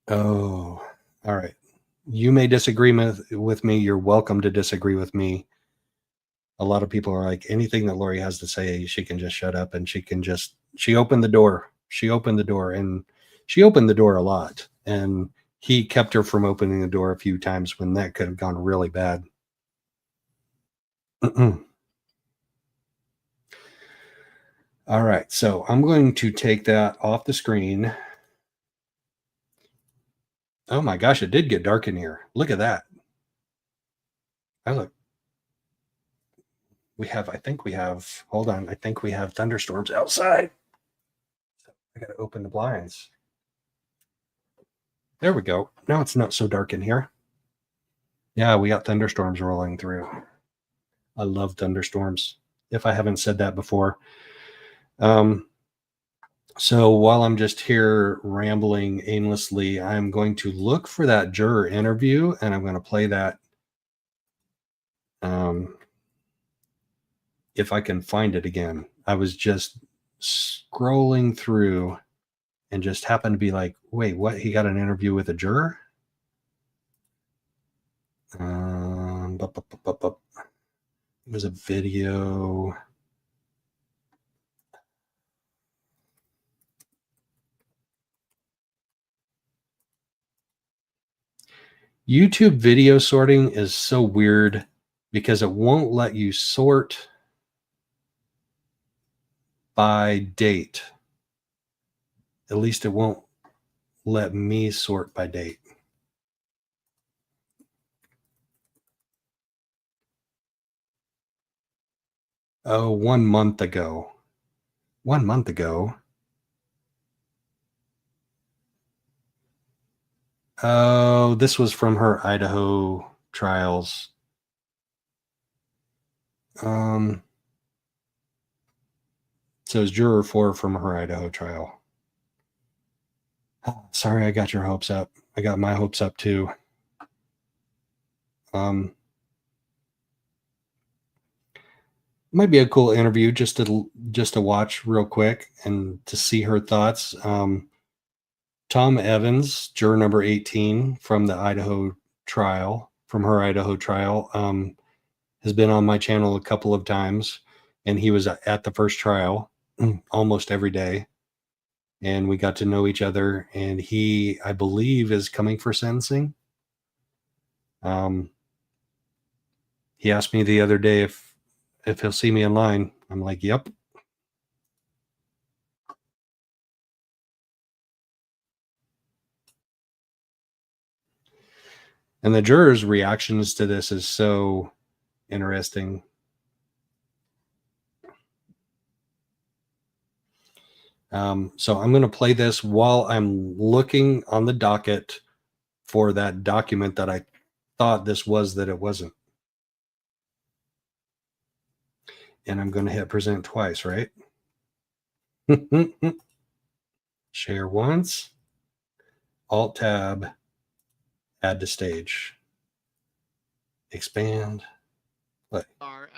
Oh, all right. You may disagree with me. You're welcome to disagree with me. A lot of people are like, anything that Lori has to say, she can just shut up, and she opened the door. She opened the door, and she opened the door a lot. And he kept her from opening the door a few times when that could have gone really bad. All right. So I'm going to take that off the screen. Oh my gosh, it did get dark in here. Look at that. I think we have thunderstorms outside. So I got to open the blinds. There we go. Now it's not so dark in here. Yeah, we got thunderstorms rolling through. I love thunderstorms, if I haven't said that before. So while I'm just here rambling aimlessly, I'm going to look for that juror interview and I'm going to play that. If I can find it again. I was just scrolling through and just happened to be like, wait, what? He got an interview with a juror? It was a video. YouTube video sorting is so weird because it won't let you sort by date. At least it won't let me sort by date. Oh, 1 month ago. 1 month ago. Oh, this was from her Idaho trials. So it's juror 4 from her Idaho trial. Sorry, I got your hopes up. I got my hopes up too. Might be a cool interview just to watch real quick and to see her thoughts. Tom Evans, juror number 18 from the Idaho trial, from her Idaho trial, has been on my channel a couple of times, and he was at the first trial almost every day, and we got to know each other, and he, I believe, is coming for sentencing. He asked me the other day if he'll see me in line. I'm like, yep. And the jurors' reactions to this is so interesting. So I'm going to play this while I'm looking on the docket for that document that I thought this was that it wasn't. And I'm going to hit present twice, right? Share once, Alt Tab, add to stage, expand. Play. Our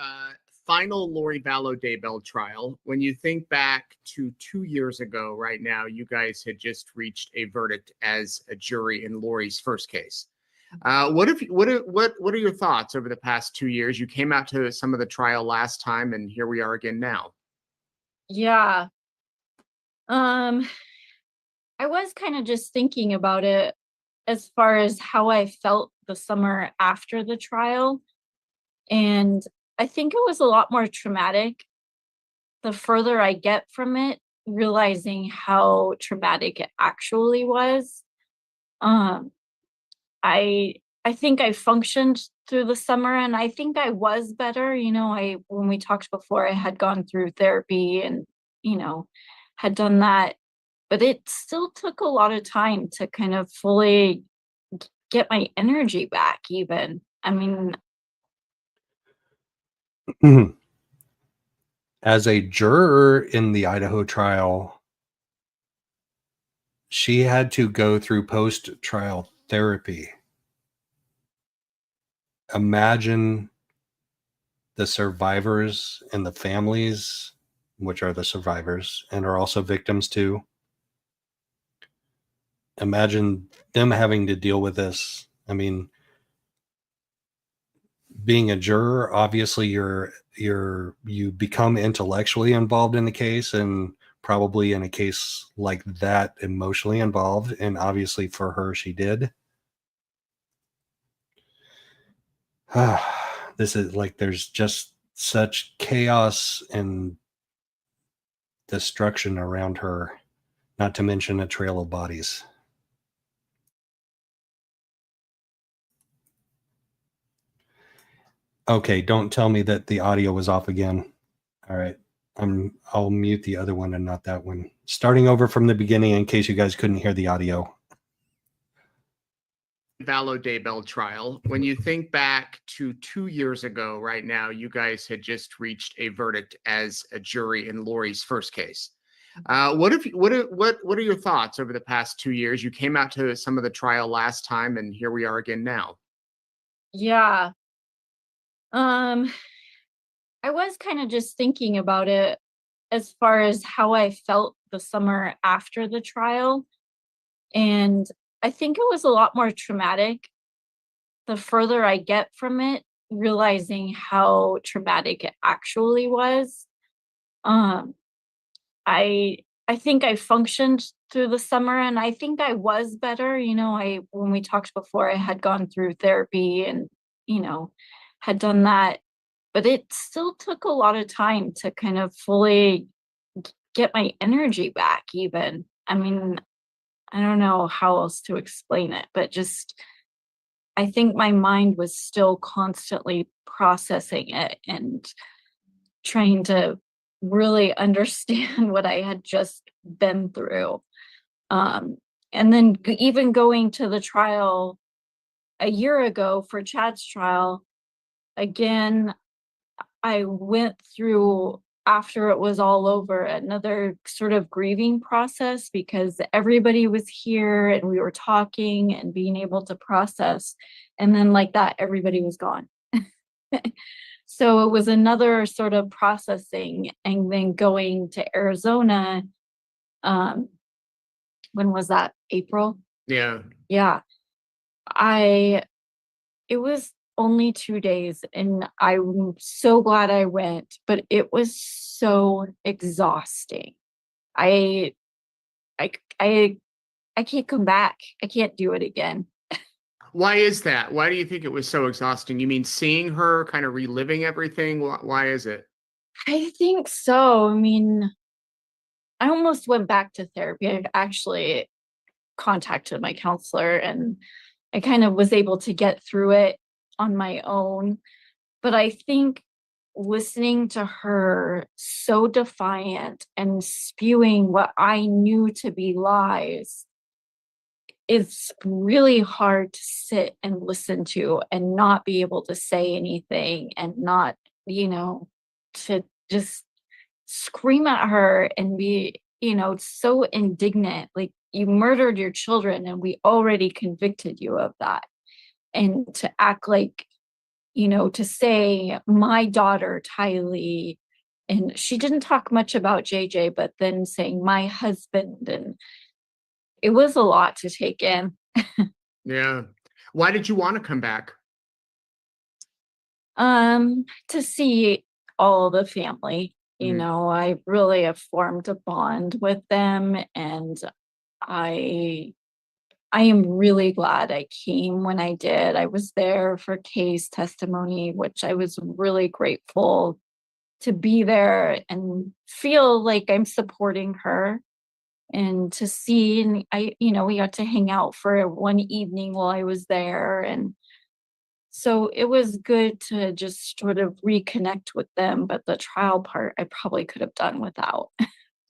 final Lori Vallow Daybell trial. When you think back to 2 years ago, right now, you guys had just reached a verdict as a jury in Lori's first case. What are your thoughts over the past 2 years? You came out to some of the trial last time, and here we are again now. Yeah. I was kind of just thinking about it as far as how I felt the summer after the trial. And I think it was a lot more traumatic the further I get from it, realizing how traumatic it actually was. I think I functioned through the summer, and I think I was better. You know, when we talked before, I had gone through therapy and, you know, had done that, but it still took a lot of time to kind of fully get my energy back even. I mean, as a juror in the Idaho trial, she had to go through post-trial therapy. Imagine the survivors and the families, which are the survivors and are also victims too. Imagine them having to deal with this. I mean, being a juror, obviously you become intellectually involved in the case, and probably in a case like that emotionally involved, and obviously for her she did. This is like, there's just such chaos and destruction around her, not to mention a trail of bodies. Okay, don't tell me that the audio was off again. All right, I'll mute the other one and not that one. Starting over from the beginning in case you guys couldn't hear the audio. Vallow Daybell trial. When you think back to 2 years ago, right now, you guys had just reached a verdict as a jury in Lori's first case. What are your thoughts over the past 2 years? You came out to some of the trial last time, and here we are again now. Yeah. I was kind of just thinking about it as far as how I felt the summer after the trial. And I think it was a lot more traumatic the further I get from it, realizing how traumatic it actually was. Um, I think I functioned through the summer, and I think I was better. When we talked before, I had gone through therapy and, had done that, but it still took a lot of time to kind of fully get my energy back even. I mean, I don't know how else to explain it, but just I think my mind was still constantly processing it and trying to really understand what I had just been through. And then even going to the trial a year ago for Chad's trial, again, I went through, after it was all over, another sort of grieving process because everybody was here and we were talking and being able to process. And then like that, everybody was gone. So it was another sort of processing, and then going to Arizona. When was that? April? Yeah. Yeah. It was only 2 days, and I'm so glad I went, but it was so exhausting. I can't come back. I can't do it again. Why is that? Why do you think it was so exhausting? You mean seeing her, kind of reliving everything? Why is it? I think so. I mean, I almost went back to therapy. I actually contacted my counselor, and I kind of was able to get through it on my own. But I think listening to her so defiant and spewing what I knew to be lies, it's really hard to sit and listen to and not be able to say anything, and not, to just scream at her and be, so indignant. Like, you murdered your children and we already convicted you of that. And to act like, to say my daughter, Tylee, and she didn't talk much about JJ, but then saying my husband, and it was a lot to take in. Yeah. Why did you want to come back? To see all the family. I really have formed a bond with them, and I am really glad I came when I did. I was there for Kay's testimony, which I was really grateful to be there and feel like I'm supporting her, and to see, and we got to hang out for one evening while I was there. And so it was good to just sort of reconnect with them, but the trial part I probably could have done without.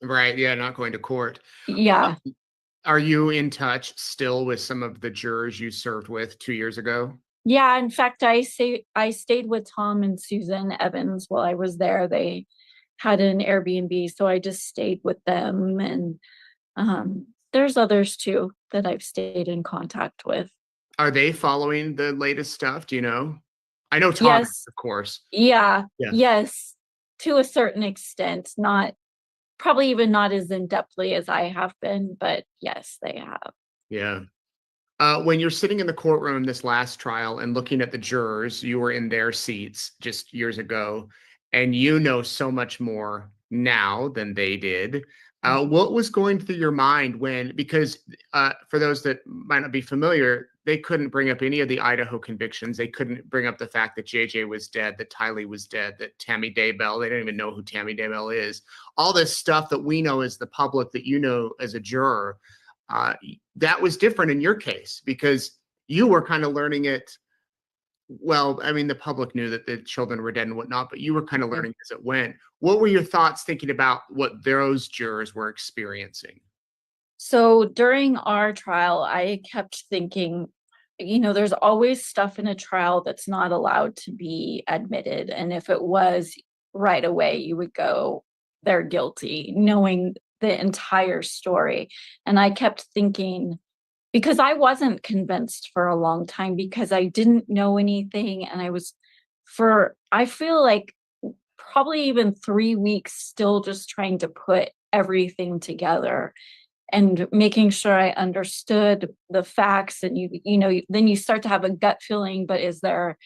Right. Yeah. Not going to court. Yeah. Are you in touch still with some of the jurors you served with 2 years ago? Yeah. In fact, I stayed with Tom and Susan Evans while I was there. They had an Airbnb, so I just stayed with them. And there's others too that I've stayed in contact with. Are they following the latest stuff? Do you know? I know Tom, Yes. of course. Yeah. Yeah. Yes. To a certain extent, probably even not as in-depthly as I have been, but yes, they have. Yeah. When you're sitting in the courtroom this last trial and looking at the jurors, you were in their seats just years ago, and you know so much more now than they did. What was going through your mind because for those that might not be familiar, they couldn't bring up any of the Idaho convictions. They couldn't bring up the fact that JJ was dead, that Tylee was dead, that Tammy Daybell, they don't even know who Tammy Daybell is. All this stuff that we know as the public, that you know as a juror, that was different in your case because you were kind of learning it. Well, I mean, the public knew that the children were dead and whatnot, but you were kind of learning as it went. What were your thoughts thinking about what those jurors were experiencing? So during our trial, I kept thinking, there's always stuff in a trial that's not allowed to be admitted. And if it was, right away, you would go, they're guilty, knowing the entire story. And I kept thinking, because I wasn't convinced for a long time because I didn't know anything. And I feel like probably even 3 weeks still just trying to put everything together and making sure I understood the facts. And then you start to have a gut feeling, but is there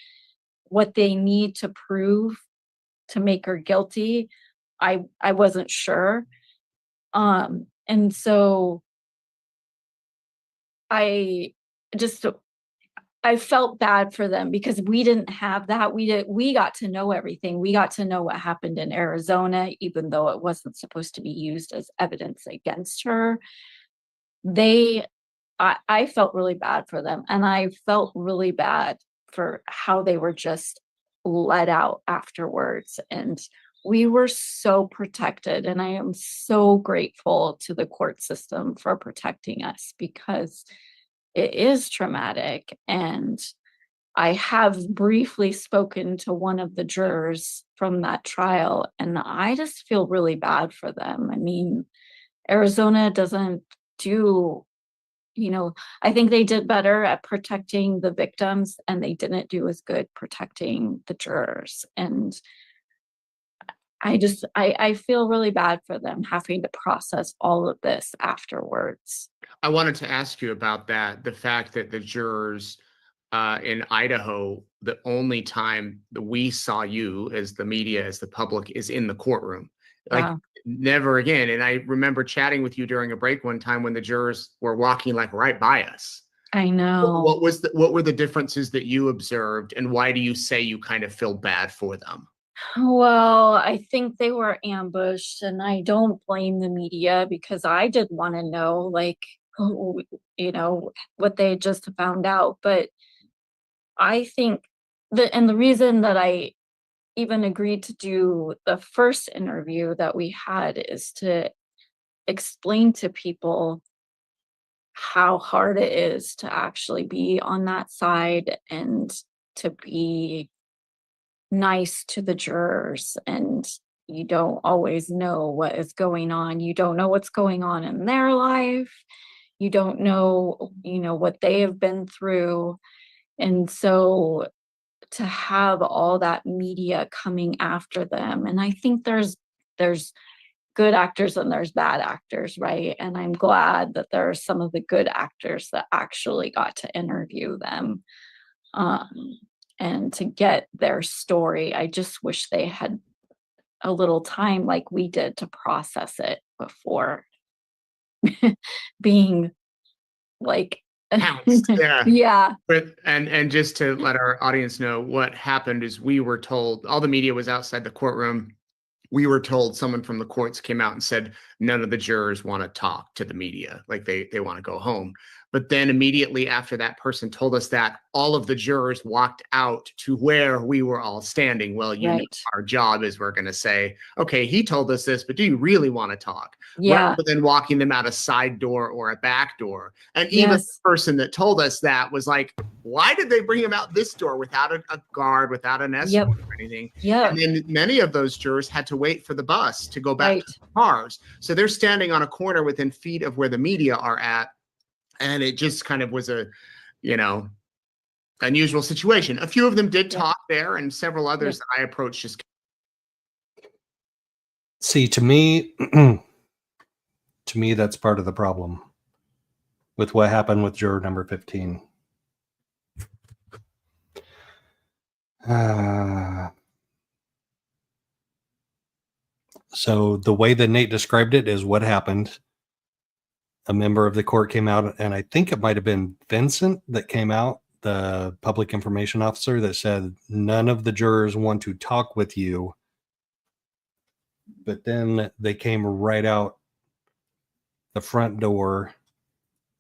what they need to prove to make her guilty? I wasn't sure. And so I felt bad for them because we didn't have that. We got to know everything. We got to know what happened in Arizona, even though it wasn't supposed to be used as evidence against her. I felt really bad for them, and I felt really bad for how they were just let out afterwards. And we were so protected, and I am so grateful to the court system for protecting us because it is traumatic. And I have briefly spoken to one of the jurors from that trial, and I just feel really bad for them. I mean, Arizona doesn't do, I think they did better at protecting the victims, and they didn't do as good protecting the jurors. And I feel really bad for them having to process all of this afterwards. I wanted to ask you about that. The fact that the jurors in Idaho, the only time that we saw you as the media, as the public, is in the courtroom. Like Wow. never again. And I remember chatting with you during a break one time when the jurors were walking like right by us. I know. What were the differences that you observed, and why do you say you kind of feel bad for them? Well, I think they were ambushed, and I don't blame the media because I did want to know, like, what they just found out. But I think the reason that I even agreed to do the first interview that we had is to explain to people how hard it is to actually be on that side and to be nice to the jurors. And you don't always know what is going on. You don't know what's going on in their life. You don't know, what they have been through. And so to have all that media coming after them, and I think there's good actors and there's bad actors, right? And I'm glad that there are some of the good actors that actually got to interview them and to get their story. I just wish they had a little time like we did to process it before being like Pounced. Yeah. Yeah. But and just to let our audience know, what happened is we were told, all the media was outside the courtroom. We were told, someone from the courts came out and said none of the jurors want to talk to the media, like they want to go home. But then immediately after that person told us that, all of the jurors walked out to where we were all standing. Well, know, Right. our job is we're going to say, okay, he told us this, but do you really want to talk? Yeah. Rather than walking them out a side door or a back door. And even the person that told us that was like, why did they bring him out this door without a guard, without an escort or anything? Yeah. And then many of those jurors had to wait for the bus to go back to the cars. So they're standing on a corner within feet of where the media are at. And it just kind of was a, unusual situation. A few of them did talk there, and several others that I approached just. See, to me, that's part of the problem with what happened with juror number 15. So the way that Nate described it is what happened. A member of the court came out, and I think it might have been Vincent that came out, the public information officer, that said none of the jurors want to talk with you. But then they came right out the front door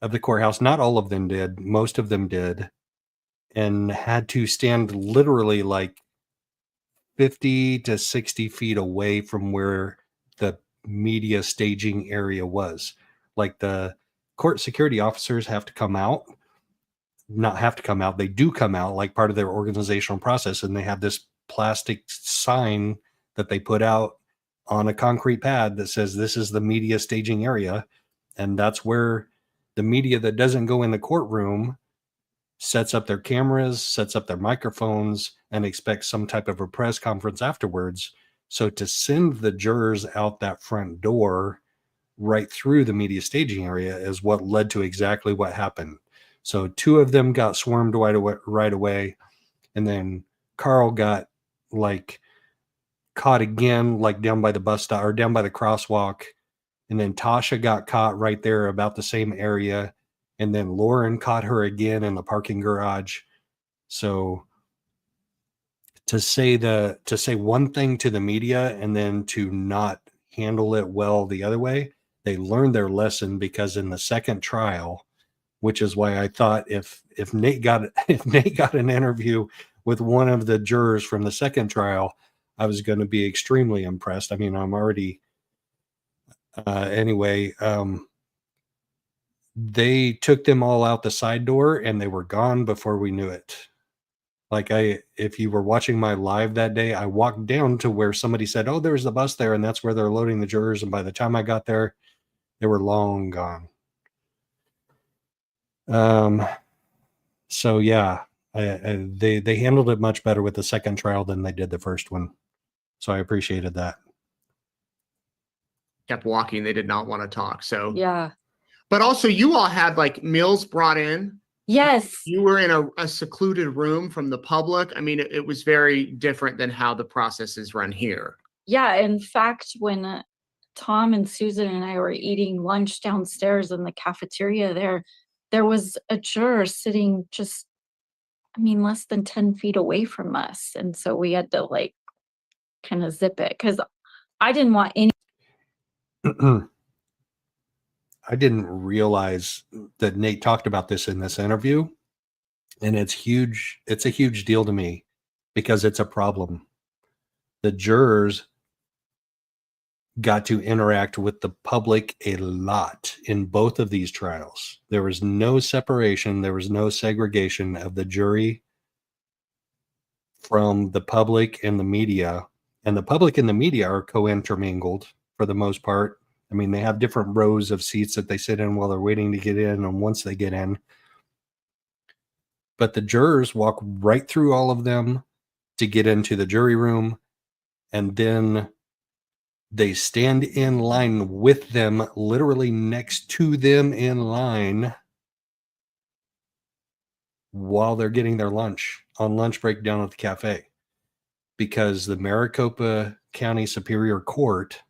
of the courthouse. Not all of them did. Most of them did. And had to stand literally like 50 to 60 feet away from where the media staging area was. Like the court security officers have to come out, not have to come out. They do come out like part of their organizational process. And they have this plastic sign that they put out on a concrete pad that says this is the media staging area. And that's where the media that doesn't go in the courtroom sets up their cameras, sets up their microphones, and expects some type of a press conference afterwards. So to send the jurors out that front door right through the media staging area is what led to exactly what happened. So 2 of them got swarmed right away. And then Carl got like caught again, like down by the bus stop or down by the crosswalk. And then Tasha got caught right there about the same area. And then Lauren caught her again in the parking garage. So to say one thing to the media and then to not handle it well the other way, they learned their lesson, because in the second trial, which is why I thought if Nate got an interview with one of the jurors from the second trial, I was going to be extremely impressed. I mean, I'm already anyway. They took them all out the side door and they were gone before we knew it. Like if you were watching my live that day, I walked down to where somebody said, "Oh, there's the bus there," and that's where they're loading the jurors. And by the time I got there, they were long gone. So yeah, they handled it much better with the second trial than they did the first one. So I appreciated that. Kept walking. They did not want to talk. So Yeah. But also, you all had like meals brought in. Yes. You were in a secluded room from the public. I mean, it was very different than how the process is run here. Yeah. In fact, when Tom and Susan and I were eating lunch downstairs in the cafeteria there was a juror sitting just, I mean, less than 10 feet away from us. And so we had to like kind of zip it because I didn't want any. I didn't realize that Nate talked about this in this interview, and it's huge. It's a huge deal to me because it's a problem. The jurors got to interact with the public a lot in both of these trials. There was no separation. There was no segregation of the jury from the public and the media. And the public and the media are co-intermingled for the most part. I mean, they have different rows of seats that they sit in while they're waiting to get in, and once they get in. But the jurors walk right through all of them to get into the jury room, and then they stand in line with them, literally next to them in line, while they're getting their lunch on lunch break down at the cafe. Because the Maricopa County Superior Court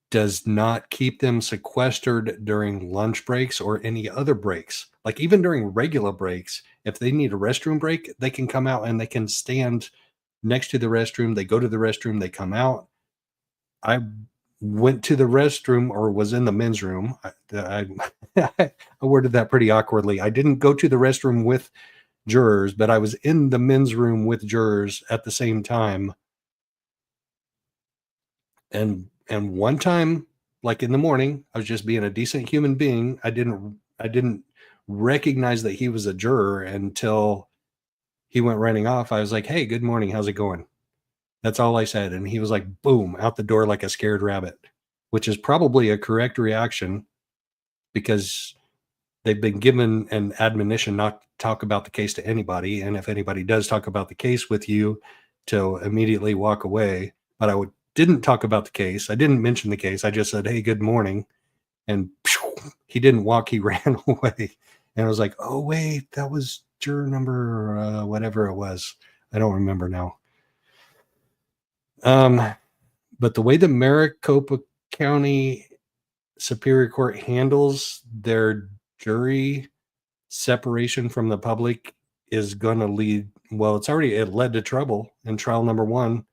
does not keep them sequestered during lunch breaks or any other breaks. Like even during regular breaks, if they need a restroom break, they can come out and they can stand next to the restroom. They go to the restroom, they come out. I went to the restroom, or was in the men's room. I worded that pretty awkwardly. I didn't go to the restroom with jurors, but I was in the men's room with jurors at the same time. And one time, like in the morning, I was just being a decent human being. I didn't recognize that he was a juror until he went running off. I was like, "Hey, good morning. How's it going?" That's all I said. And he was like, boom, out the door like a scared rabbit, which is probably a correct reaction because they've been given an admonition not to talk about the case to anybody. And if anybody does talk about the case with you, to immediately walk away. But didn't talk about the case. I didn't mention the case. I just said, "Hey, good morning." And he didn't walk. He ran away. And I was like, "Oh, wait, that was juror number whatever it was. I don't remember now." But the way the Maricopa County Superior Court handles their jury separation from the public is going to lead, well, it led to trouble in trial number 1.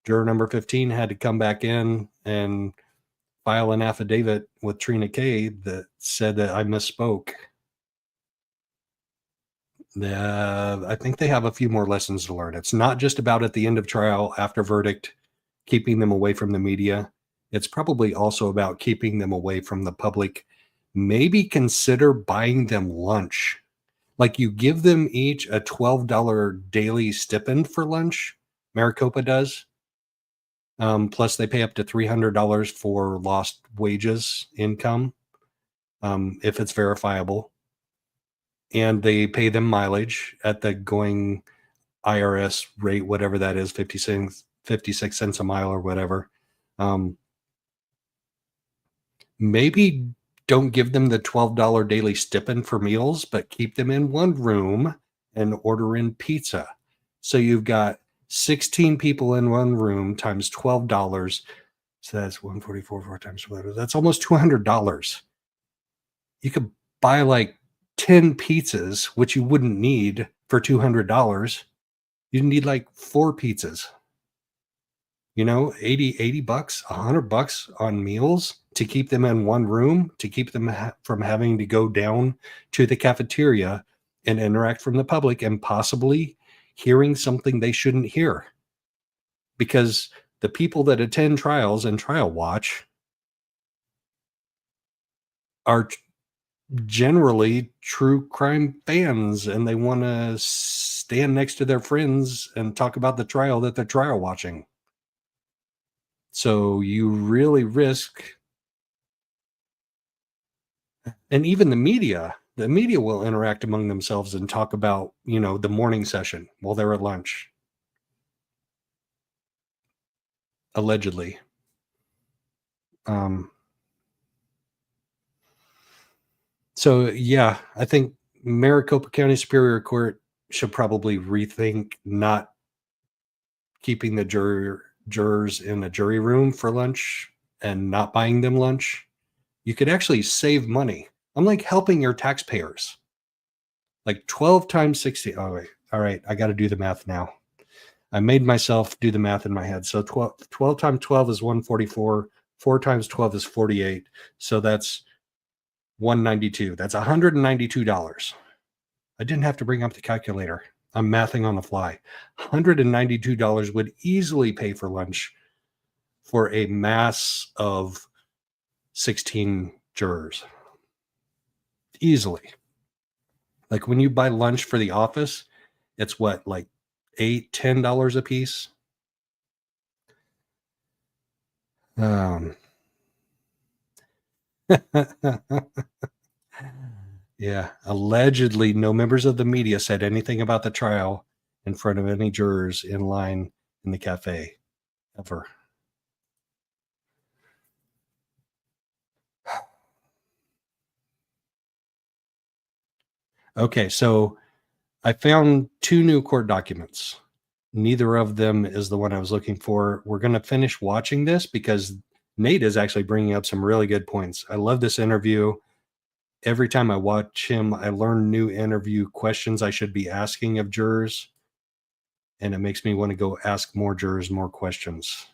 Juror number 15 had to come back in and file an affidavit with Trina K that said that I misspoke. I think they have a few more lessons to learn. It's not just about at the end of trial, after verdict, keeping them away from the media. It's probably also about keeping them away from the public. Maybe consider buying them lunch. Like you give them each a $12 daily stipend for lunch. Maricopa does. Plus they pay up to $300 for lost wages income, if it's verifiable. And they pay them mileage at the going IRS rate, whatever that is, 56 cents a mile or whatever. Maybe don't give them the $12 daily stipend for meals, but keep them in one room and order in pizza. So you've got 16 people in one room times $12. So that's 144 4 times 12. That's almost $200. You could buy like 10 pizzas, which you wouldn't need for $200. You need like 4 pizzas. You know, 80 bucks, $100 on meals to keep them in one room, to keep them from having to go down to the cafeteria and interact from the public and possibly hearing something they shouldn't hear. Because the people that attend trials and trial watch are generally true crime fans, and they want to stand next to their friends and talk about the trial that they're trial watching. So you really risk, and even the media will interact among themselves and talk about, you know, the morning session while they're at lunch. Allegedly. So yeah, I think Maricopa County Superior Court should probably rethink not keeping the jurors in a jury room for lunch and not buying them lunch. You could actually save money. I'm like helping your taxpayers. Like 12 times 60. Oh, wait. All right. I got to do the math now. I made myself do the math in my head. So 12 times 12 is 144. 4 times 12 is 48. So that's 192. That's $192. I didn't have to bring up the calculator. I'm mathing on the fly. $192 would easily pay for lunch for a mass of 16 jurors. Easily. Like when you buy lunch for the office, it's what, like $8, $10 a piece? Yeah, allegedly no members of the media said anything about the trial in front of any jurors in line in the cafe ever. Okay, so I found 2 new court documents. Neither of them is the one I was looking for. We're going to finish watching this because Nate is actually bringing up some really good points. I love this interview. Every time I watch him, I learn new interview questions I should be asking of jurors. And it makes me want to go ask more jurors more questions.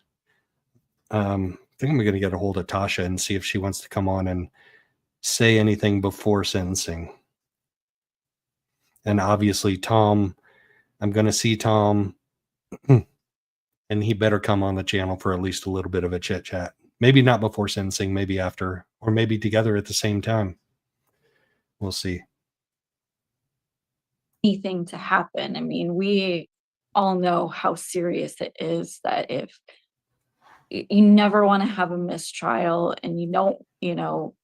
I think I'm going to get a hold of Tasha and see if she wants to come on and say anything before sentencing. And obviously, Tom, I'm going to see Tom, and he better come on the channel for at least a little bit of a chit chat. Maybe not before sentencing, maybe after, or maybe together at the same time. We'll see. Anything to happen. I mean, we all know how serious it is that if you never want to have a mistrial and you don't, you know,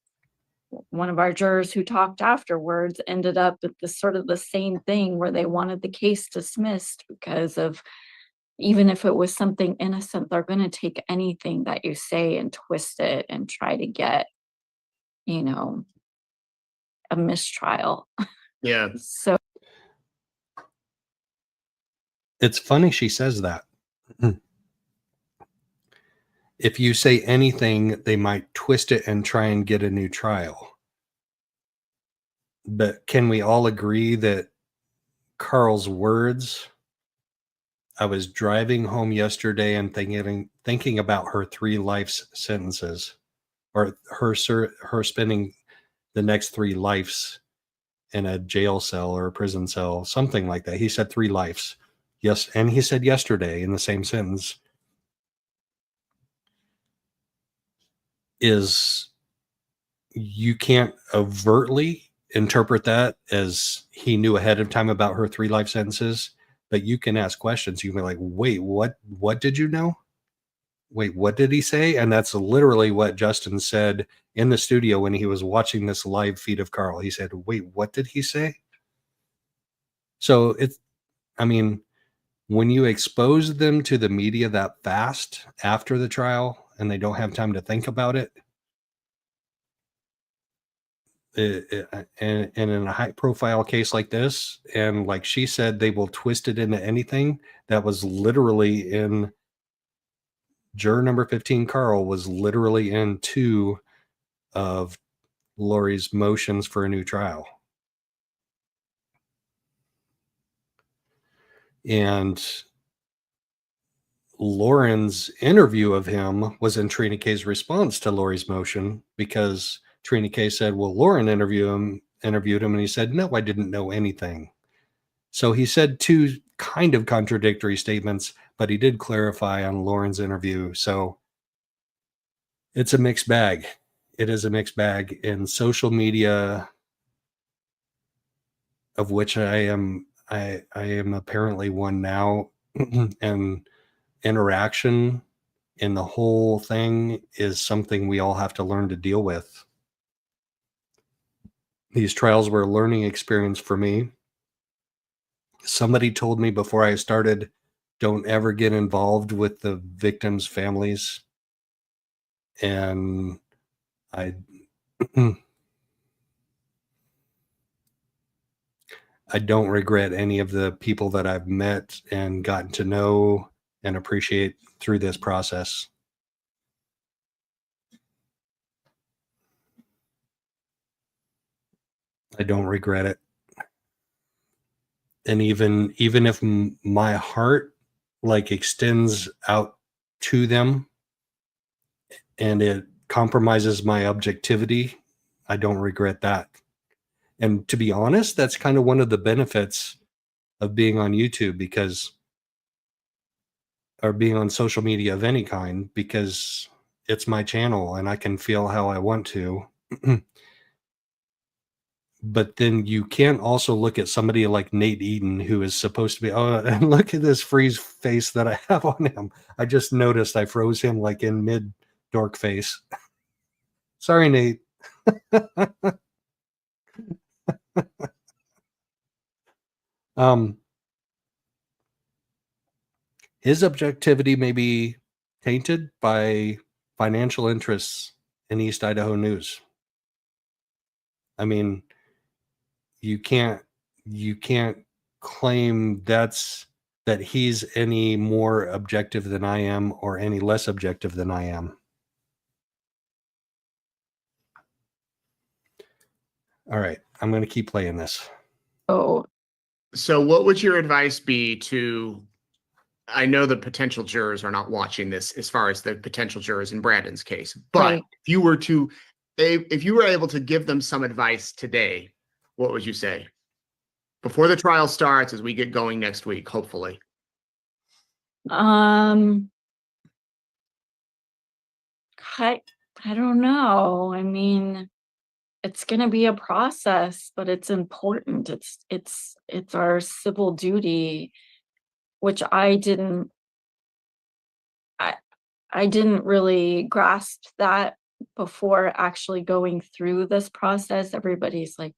one of our jurors who talked afterwards ended up with the sort of the same thing where they wanted the case dismissed because of, even if it was something innocent, they're going to take anything that you say and twist it and try to get, you know, a mistrial. Yeah. So it's funny she says that. If you say anything, they might twist it and try and get a new trial. But can we all agree that Carl's words, I was driving home yesterday and thinking about her 3 life sentences, or her spending the next 3 lives in a jail cell or a prison cell, something like that. He said 3 lives. Yes, and he said yesterday in the same sentence, is you can't overtly interpret that as he knew ahead of time about her 3 life sentences, but you can ask questions. You can be like, wait, what did you know? wait, what did he say? And that's literally what Justin said in the studio when he was watching this live feed of Carl. He said, wait, what did he say? So it's, I mean, when you expose them to the media that fast after the trial and they don't have time to think about it, and in a high profile case like this, and like she said, they will twist it into anything. That was literally in juror number 15. Carl was literally in 2 of Lori's motions for a new trial. And Lauren's interview of him was in Trina K's response to Lori's motion, because Trina K said, well, Lauren interviewed him, and he said, no, I didn't know anything. So he said 2 kind of contradictory statements, but he did clarify on Lauren's interview. So it's a mixed bag. It is a mixed bag in social media, of which I am apparently one now, and interaction in the whole thing is something we all have to learn to deal with. These trials were a learning experience for me. Somebody told me before I started, don't ever get involved with the victims' families. And I don't regret any of the people that I've met and gotten to know and appreciate through this process. I don't regret it. And even if my heart like extends out to them and it compromises my objectivity, I don't regret that. And to be honest, that's kind of one of the benefits of being on YouTube, or being on social media of any kind, because it's my channel and I can feel how I want to. But then you can't also look at somebody like Nate Eaton, who is supposed to be, oh, and look at this freeze face that I have on him. I just noticed I froze him like in mid dork face. Sorry, Nate. His objectivity may be tainted by financial interests in East Idaho News. I mean, you can't claim that he's any more objective than I am or any less objective than I am. All right, I'm going to keep playing this. Oh. So what would your advice be to, I know the potential jurors are not watching this as far as the potential jurors in Brandon's case, but Right. if you were able to give them some advice today, what would you say? Before the trial starts, as we get going next week, hopefully. I don't know. I mean, it's going to be a process, but it's important. It's our civil duty, which I didn't really grasp that before actually going through this process. Everybody's like,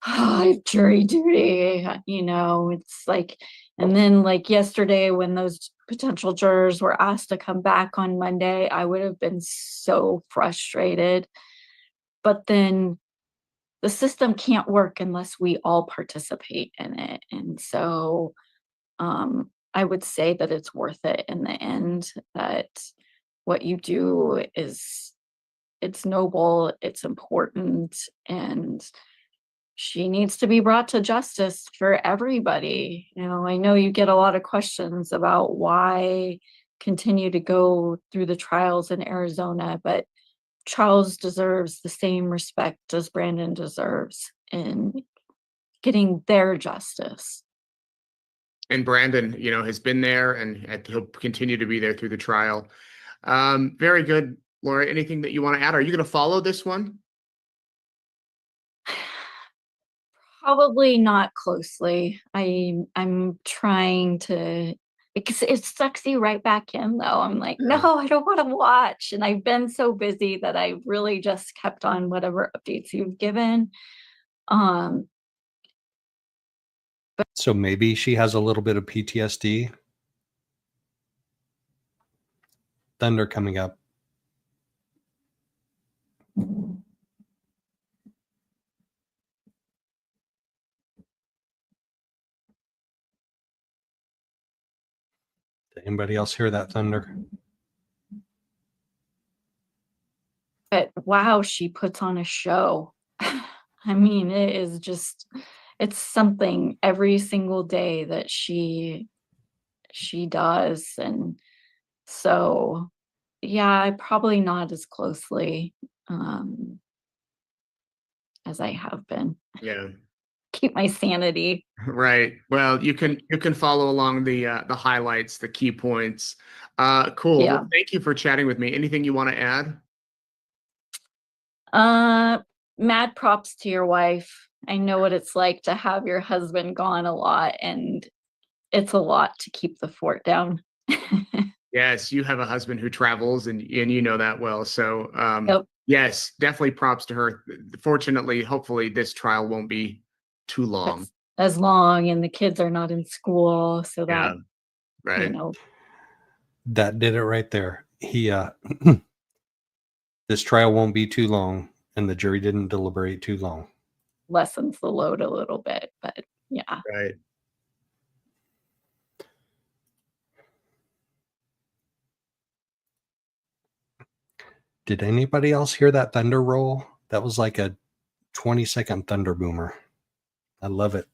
oh, I have jury duty, it's like, and then like yesterday when those potential jurors were asked to come back on Monday, I would have been so frustrated. But then the system can't work unless we all participate in it. And so I would say that it's worth it in the end, that what you do it's noble, it's important, and she needs to be brought to justice for everybody. I know you get a lot of questions about why continue to go through the trials in Arizona, but Charles deserves the same respect as Brandon deserves in getting their justice. And Brandon, has been there and he'll continue to be there through the trial. Very good. Laura, anything that you want to add? Are you going to follow this one? Probably not closely. I'm trying to it sucks you right back in though. I'm like, no, I don't want to watch. And I've been so busy that I really just kept on whatever updates you've given. So maybe she has a little bit of PTSD. Thunder coming up. Did anybody else hear that thunder? But wow, she puts on a show. I mean, it is just, it's something every single day that she does. And so, yeah, probably not as closely as I have been. Yeah. Keep my sanity. Right. Well, you can follow along the highlights, the key points. Cool. Yeah. Well, thank you for chatting with me. Anything you want to add? Mad props to your wife. I know what it's like to have your husband gone a lot, and it's a lot to keep the fort down. Yes, you have a husband who travels, and you know that well. So, Yep. yes, definitely props to her. Fortunately, hopefully, this trial won't be too long. As long, and the kids are not in school, so Yeah, that right. you know. That did it right there. He this trial won't be too long, and the jury didn't deliberate too long. Lessens the load a little bit, but yeah. Right. Did anybody else hear that thunder roll? That was like a 20-second thunder boomer. I love it.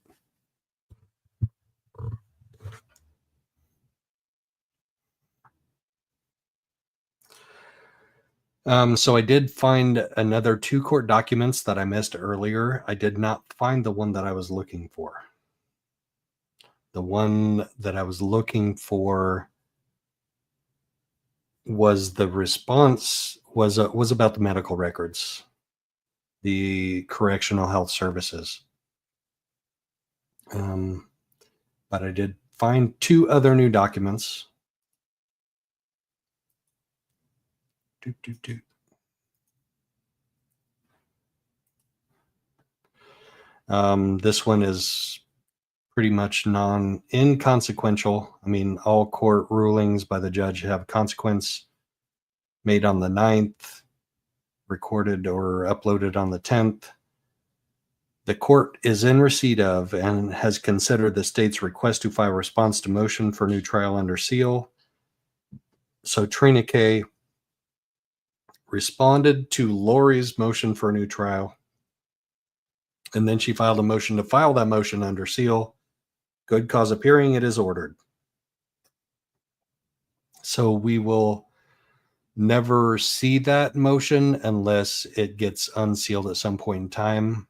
So I did find another 2 court documents that I missed earlier. I did not find the one that I was looking for. The one that I was looking for was the response was about the medical records, the correctional health services. But I did find 2 other new documents. This one is pretty much inconsequential. I mean, all court rulings by the judge have consequence made on the 9th, recorded or uploaded on the 10th. The court is in receipt of and has considered the state's request to file response to motion for new trial under seal. So Trina K responded to Lori's motion for a new trial, and then she filed a motion to file that motion under seal. Good cause appearing, it is ordered. So we will never see that motion unless it gets unsealed at some point in time.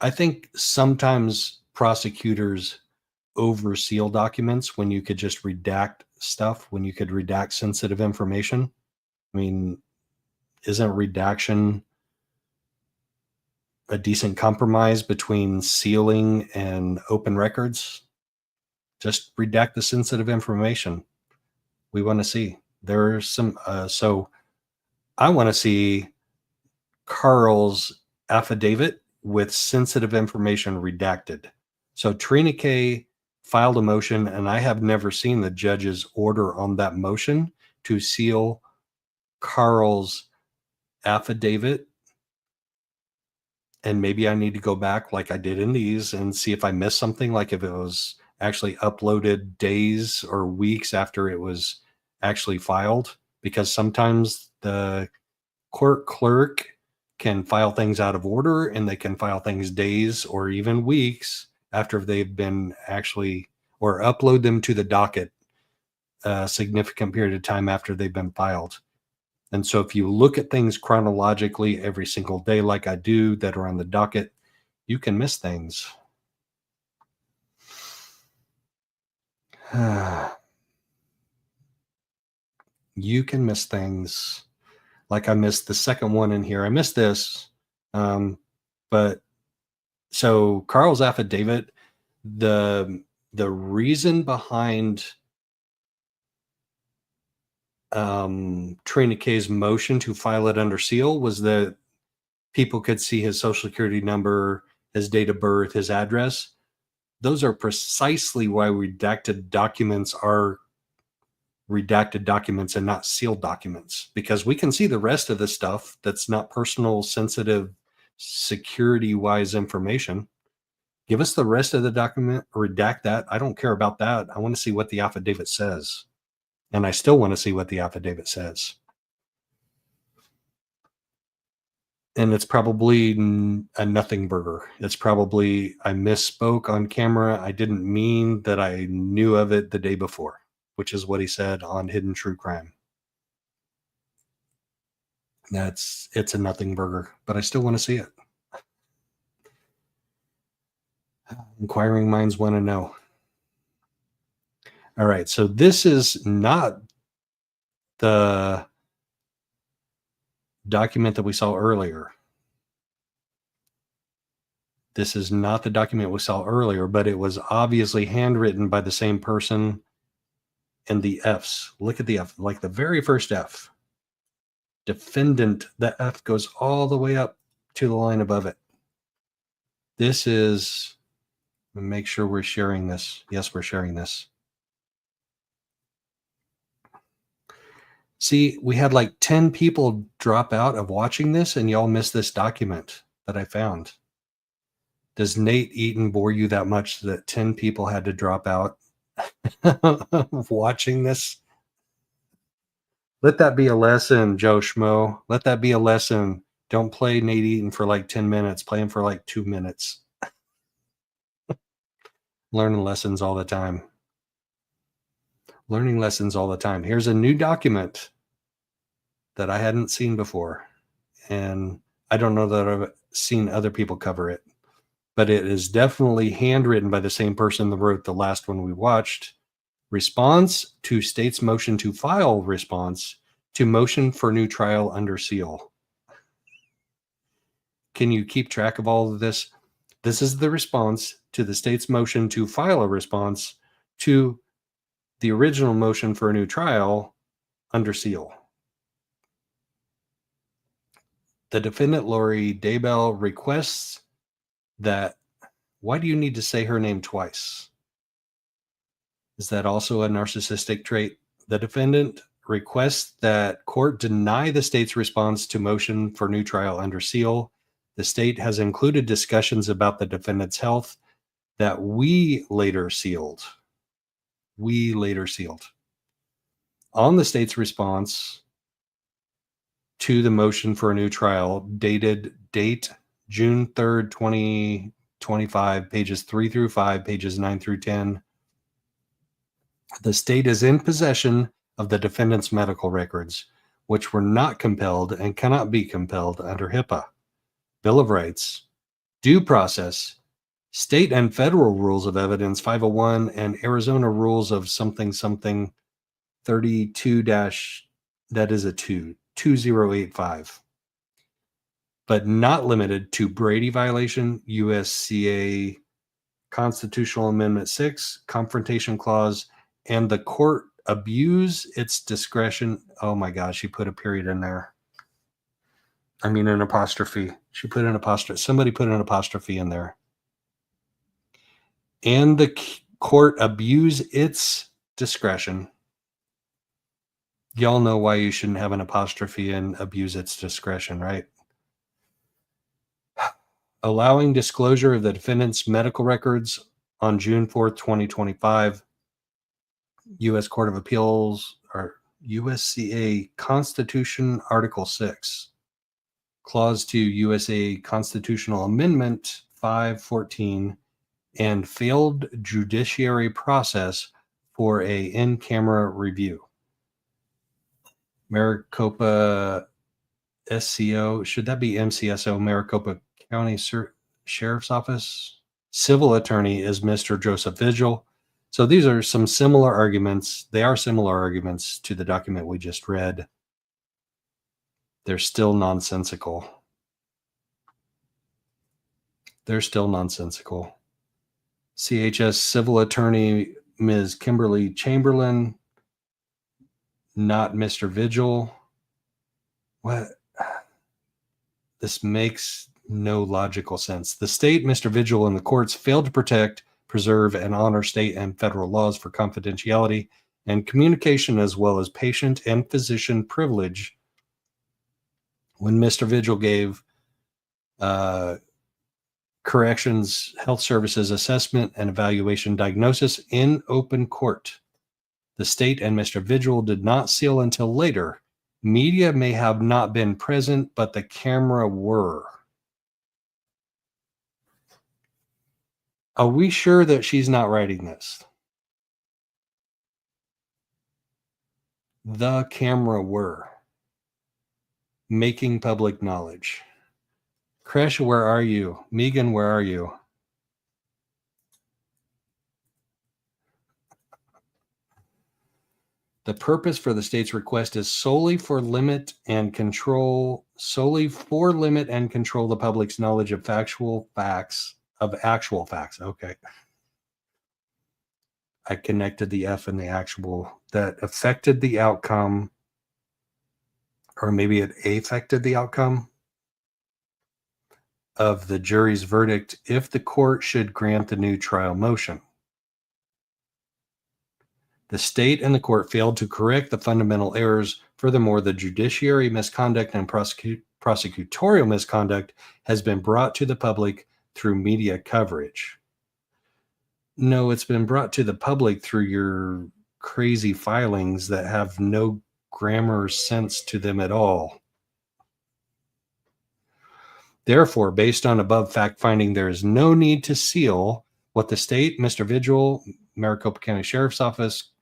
I think sometimes prosecutors overseal documents when you could just redact stuff, when you could redact sensitive information. I mean, isn't redaction a decent compromise between sealing and open records? Just redact the sensitive information. We want to see. There's some, so I want to see Carl's affidavit with sensitive information redacted. So Trina K filed a motion, and I have never seen the judge's order on that motion to seal Carl's affidavit. And maybe I need to go back like I did in these and see if I missed something, like if it was actually uploaded days or weeks after it was actually filed, because sometimes the court clerk can file things out of order, and they can file things days or even weeks after they've been actually, or upload them to the docket a significant period of time after they've been filed. And so if you look at things chronologically every single day, like I do, that are on the docket, you can miss things. You can miss things. Like I missed the second one in here. I missed this. But so Carl's affidavit, the The reason behind Trina K's motion to file it under seal was that people could see his social security number, his date of birth, his address. Those are precisely why redacted documents are redacted documents and not sealed documents, because we can see the rest of the stuff that's not personal, sensitive, security-wise information. Give us the rest of the document, redact that. I don't care about that. I want to see what the affidavit says. And I still want to see what the affidavit says. And it's probably a nothing burger. It's probably, I misspoke on camera. I didn't mean that I knew of it the day before, which is what he said on Hidden True Crime. It's a nothing burger, but I still want to see it. Inquiring minds want to know. All right, so this is not the document that we saw earlier. This is not the document we saw earlier, but it was obviously handwritten by the same person. And the Fs, look at the F, like the very first F. Defendant, the F goes all the way up to the line above it. This is, make sure we're sharing this. Yes, we're sharing this. See, we had like 10 people drop out of watching this, and y'all missed this document that I found. Does Nate Eaton bore you that much that 10 people had to drop out of watching this? Let that be a lesson, Joe Schmo. Let that be a lesson. Don't play Nate Eaton for like 10 minutes. Play him for like 2 minutes. Learning lessons all the time. Learning lessons all the time. Here's a new document that I hadn't seen before. And I don't know that I've seen other people cover it. But it is definitely handwritten by the same person that wrote the last one we watched. Response to state's motion to file response to motion for new trial under seal. Can you keep track of all of this? This is the response to the state's motion to file a response to the original motion for a new trial under seal. The defendant, Lori Daybell, requests that, why do you need to say her name twice? Is that also a narcissistic trait? The defendant requests that court deny the state's response to motion for new trial under seal. The state has included discussions about the defendant's health that we later sealed. We later sealed. On the state's response to the motion for a new trial, date June 3rd, 2025, pages 3 through 5, pages 9 through 10. The state is in possession of the defendant's medical records, which were not compelled and cannot be compelled under HIPAA, Bill of Rights, due process, state and federal rules of evidence 501, and Arizona rules of something 32 that is a 2085, but not limited to Brady violation, USCA Constitutional Amendment 6, Confrontation Clause, and the court abuse its discretion. Oh my gosh, she put a period in there. I mean, an apostrophe. She put an apostrophe. Somebody put an apostrophe in there. And the court abuse its discretion. Y'all know why you shouldn't have an apostrophe and abuse its discretion, right? Allowing disclosure of the defendant's medical records on June 4th, 2025, U.S. Court of Appeals, or USCA Constitution, Article 6, Clause 2, USA Constitutional Amendment 514, and failed judiciary process for a in-camera review. Maricopa SCO, should that be MCSO, Maricopa County Sheriff's Office? Civil attorney is Mr. Joseph Vigil. So these are some similar arguments. They are similar arguments to the document we just read. They're still nonsensical. They're still nonsensical. CHS Civil Attorney Ms. Kimberly Chamberlain, not Mr. Vigil. What? This makes no logical sense. The state, Mr. Vigil, and the courts failed to protect, preserve, and honor state and federal laws for confidentiality and communication, as well as patient and physician privilege when Mr. Vigil gave corrections, health services assessment, and evaluation diagnosis in open court. The state and Mr. Vigil did not seal until later. Media may have not been present, but the camera were. Are we sure that she's not writing this? The camera were. Making public knowledge. Kresh, where are you? Megan, where are you? The purpose for the state's request is solely for limit and control the public's knowledge of actual facts. Okay. I connected the F and the actual that affected the outcome, or maybe it affected the outcome of the jury's verdict if the court should grant the new trial motion. The state and the court failed to correct the fundamental errors. Furthermore, the judiciary misconduct and prosecutorial misconduct has been brought to the public through media coverage. No, it's been brought to the public through your crazy filings that have no grammar sense to them at all. Therefore, based on above fact-finding, there is no need to seal what the state, Mr. Vigil, Maricopa County Sheriff's Office,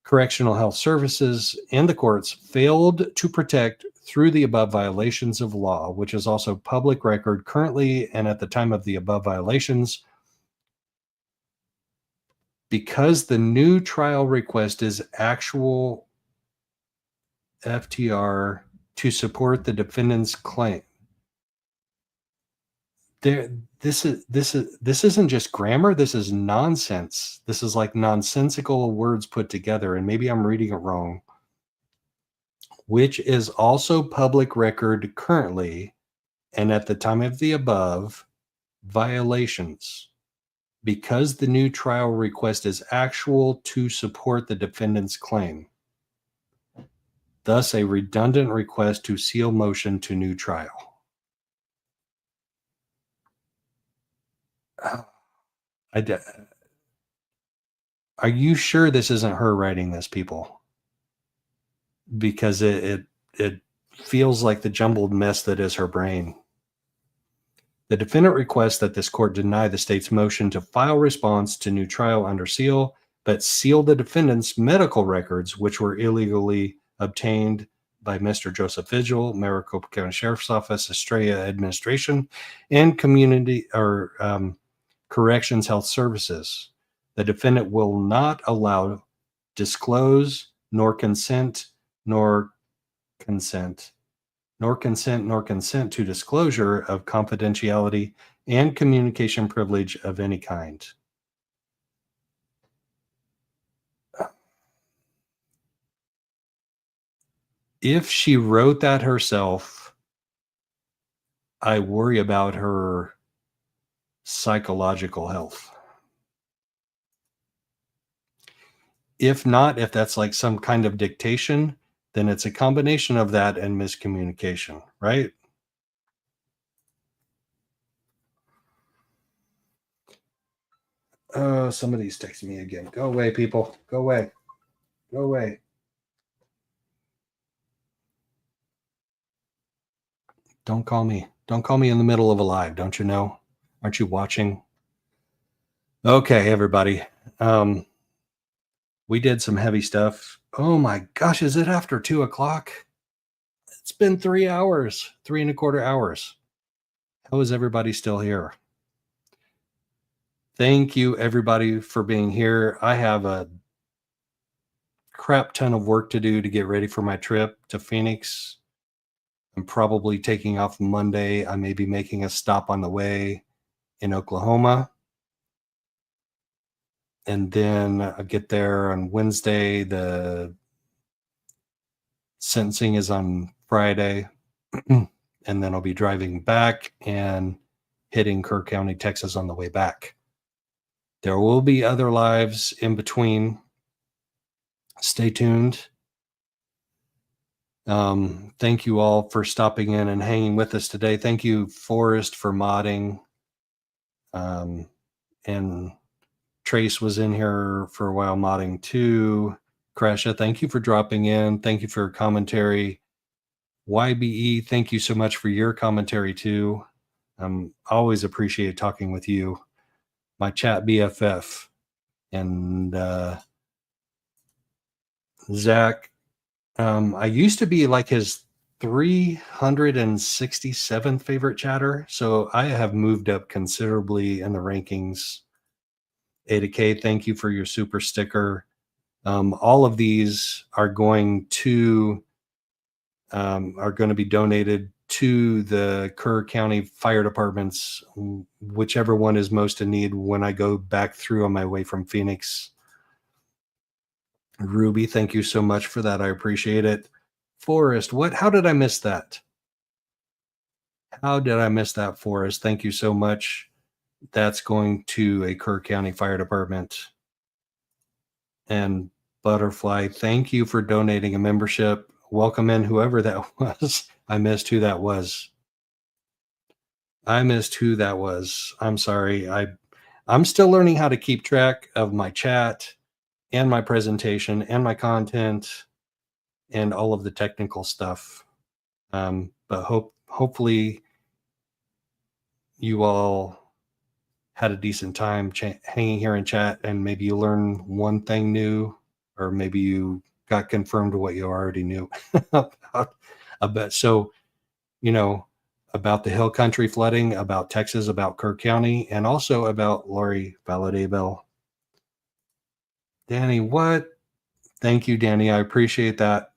Correctional Health Services, and the courts failed to protect through the above violations of law, which is also public record currently and at the time of the above violations. Because the new trial request is actual FTR to support the defendant's claim. This isn't just grammar. This is nonsense. This is like nonsensical words put together, and maybe I'm reading it wrong. Which is also public record currently, and at the time of the above violations, because the new trial request is actual to support the defendant's claim. Thus, a redundant request to seal motion to new trial. Are you sure this isn't her writing this, people? Because it feels like the jumbled mess that is her brain. The defendant requests that this court deny the state's motion to file response to new trial under seal, but seal the defendant's medical records, which were illegally obtained by Mr. Joseph Vigil, Maricopa County Sheriff's Office, Estrella Administration, and Community or Corrections Health Services. The defendant will not allow, disclose, nor consent to disclosure of confidentiality and communication privilege of any kind. If she wrote that herself, I worry about her psychological health. If not, if that's like some kind of dictation, then it's a combination of that and miscommunication, right? Oh, somebody's texting me again. Go away, people. Go away. Go away. Don't call me. Don't call me in the middle of a live. Don't you know? Aren't you watching? Okay, everybody. We did some heavy stuff. Oh my gosh, is it after 2 o'clock? It's been 3 hours, 3.25 hours. How is everybody still here? Thank you, everybody, for being here. I have a crap ton of work to do to get ready for my trip to Phoenix. I'm probably taking off Monday. I may be making a stop on the way in Oklahoma. And then I get there on Wednesday. The sentencing is on Friday. And then I'll be driving back and hitting Kerr County, Texas on the way back. There will be other lives in between. Stay tuned. Thank you all for stopping in and hanging with us today. Thank you, Forrest, for modding. And Trace was in here for a while modding too. Kresha, thank you for dropping in. Thank you for your commentary. YBE, thank you so much for your commentary too. Always appreciate talking with you. My chat BFF. And Zach, I used to be like his 367th favorite chatter, so I have moved up considerably in the rankings. Ada K, thank you for your super sticker. All of these are going to be donated to the Kerr County Fire Departments, whichever one is most in need when I go back through on my way from Phoenix. Ruby, thank you so much for that. I appreciate it. Forrest, how did I miss that? How did I miss that, Forrest? Thank you so much. That's going to a Kerr County Fire Department. And Butterfly, thank you for donating a membership. Welcome in whoever that was. I missed who that was. I'm sorry. I'm still learning how to keep track of my chat and my presentation and my content and all of the technical stuff. But hopefully you all had a decent time hanging here in chat, and maybe you learned one thing new, or maybe you got confirmed what you already knew about about the Hill Country flooding, about Texas, about Kerr County, and also about Lori Vallow Daybell. Danny, what? Thank you, Danny. I appreciate that.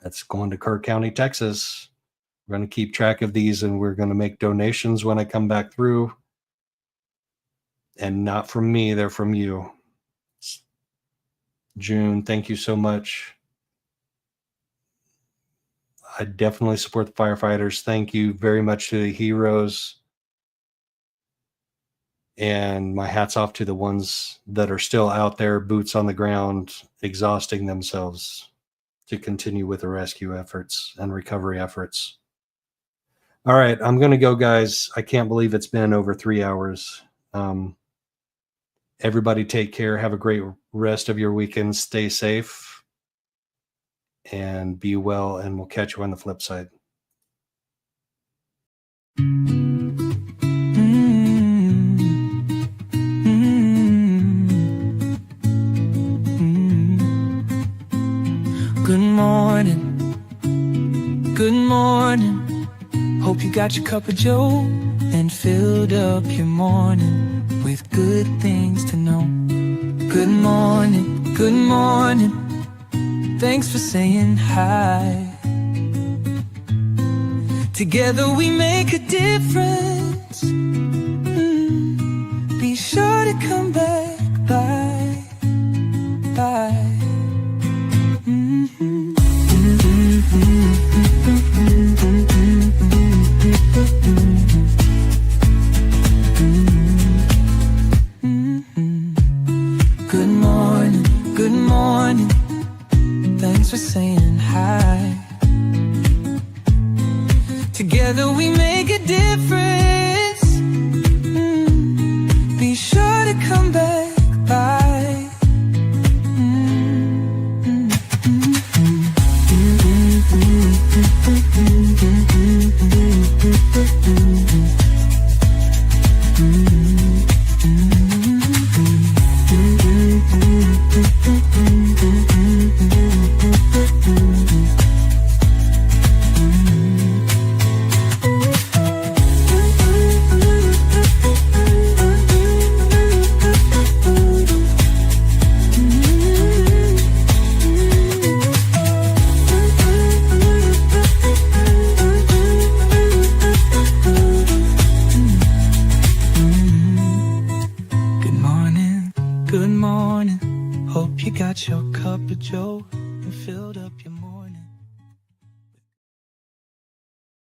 That's going to Kerr County, Texas. We're going to keep track of these, and we're going to make donations when I come back through. And not from me, they're from you. June, thank you so much. I definitely support the firefighters. Thank you very much to the heroes. And my hat's off to the ones that are still out there, boots on the ground, exhausting themselves to continue with the rescue efforts and recovery efforts. All right, I'm going to go, guys. I can't believe it's been over 3 hours. Everybody take care. Have a great rest of your weekend. Stay safe and be well, and we'll catch you on the flip side. Good morning, good morning. Hope you got your cup of joe and filled up your morning with good things to know. Good morning, good morning. Thanks for saying hi. Together we make a difference. Be sure to come back by. Good morning, good morning. Thanks for saying hi. Together we make a difference. Be sure to come back by. Good morning. you got your cup of joe and filled up your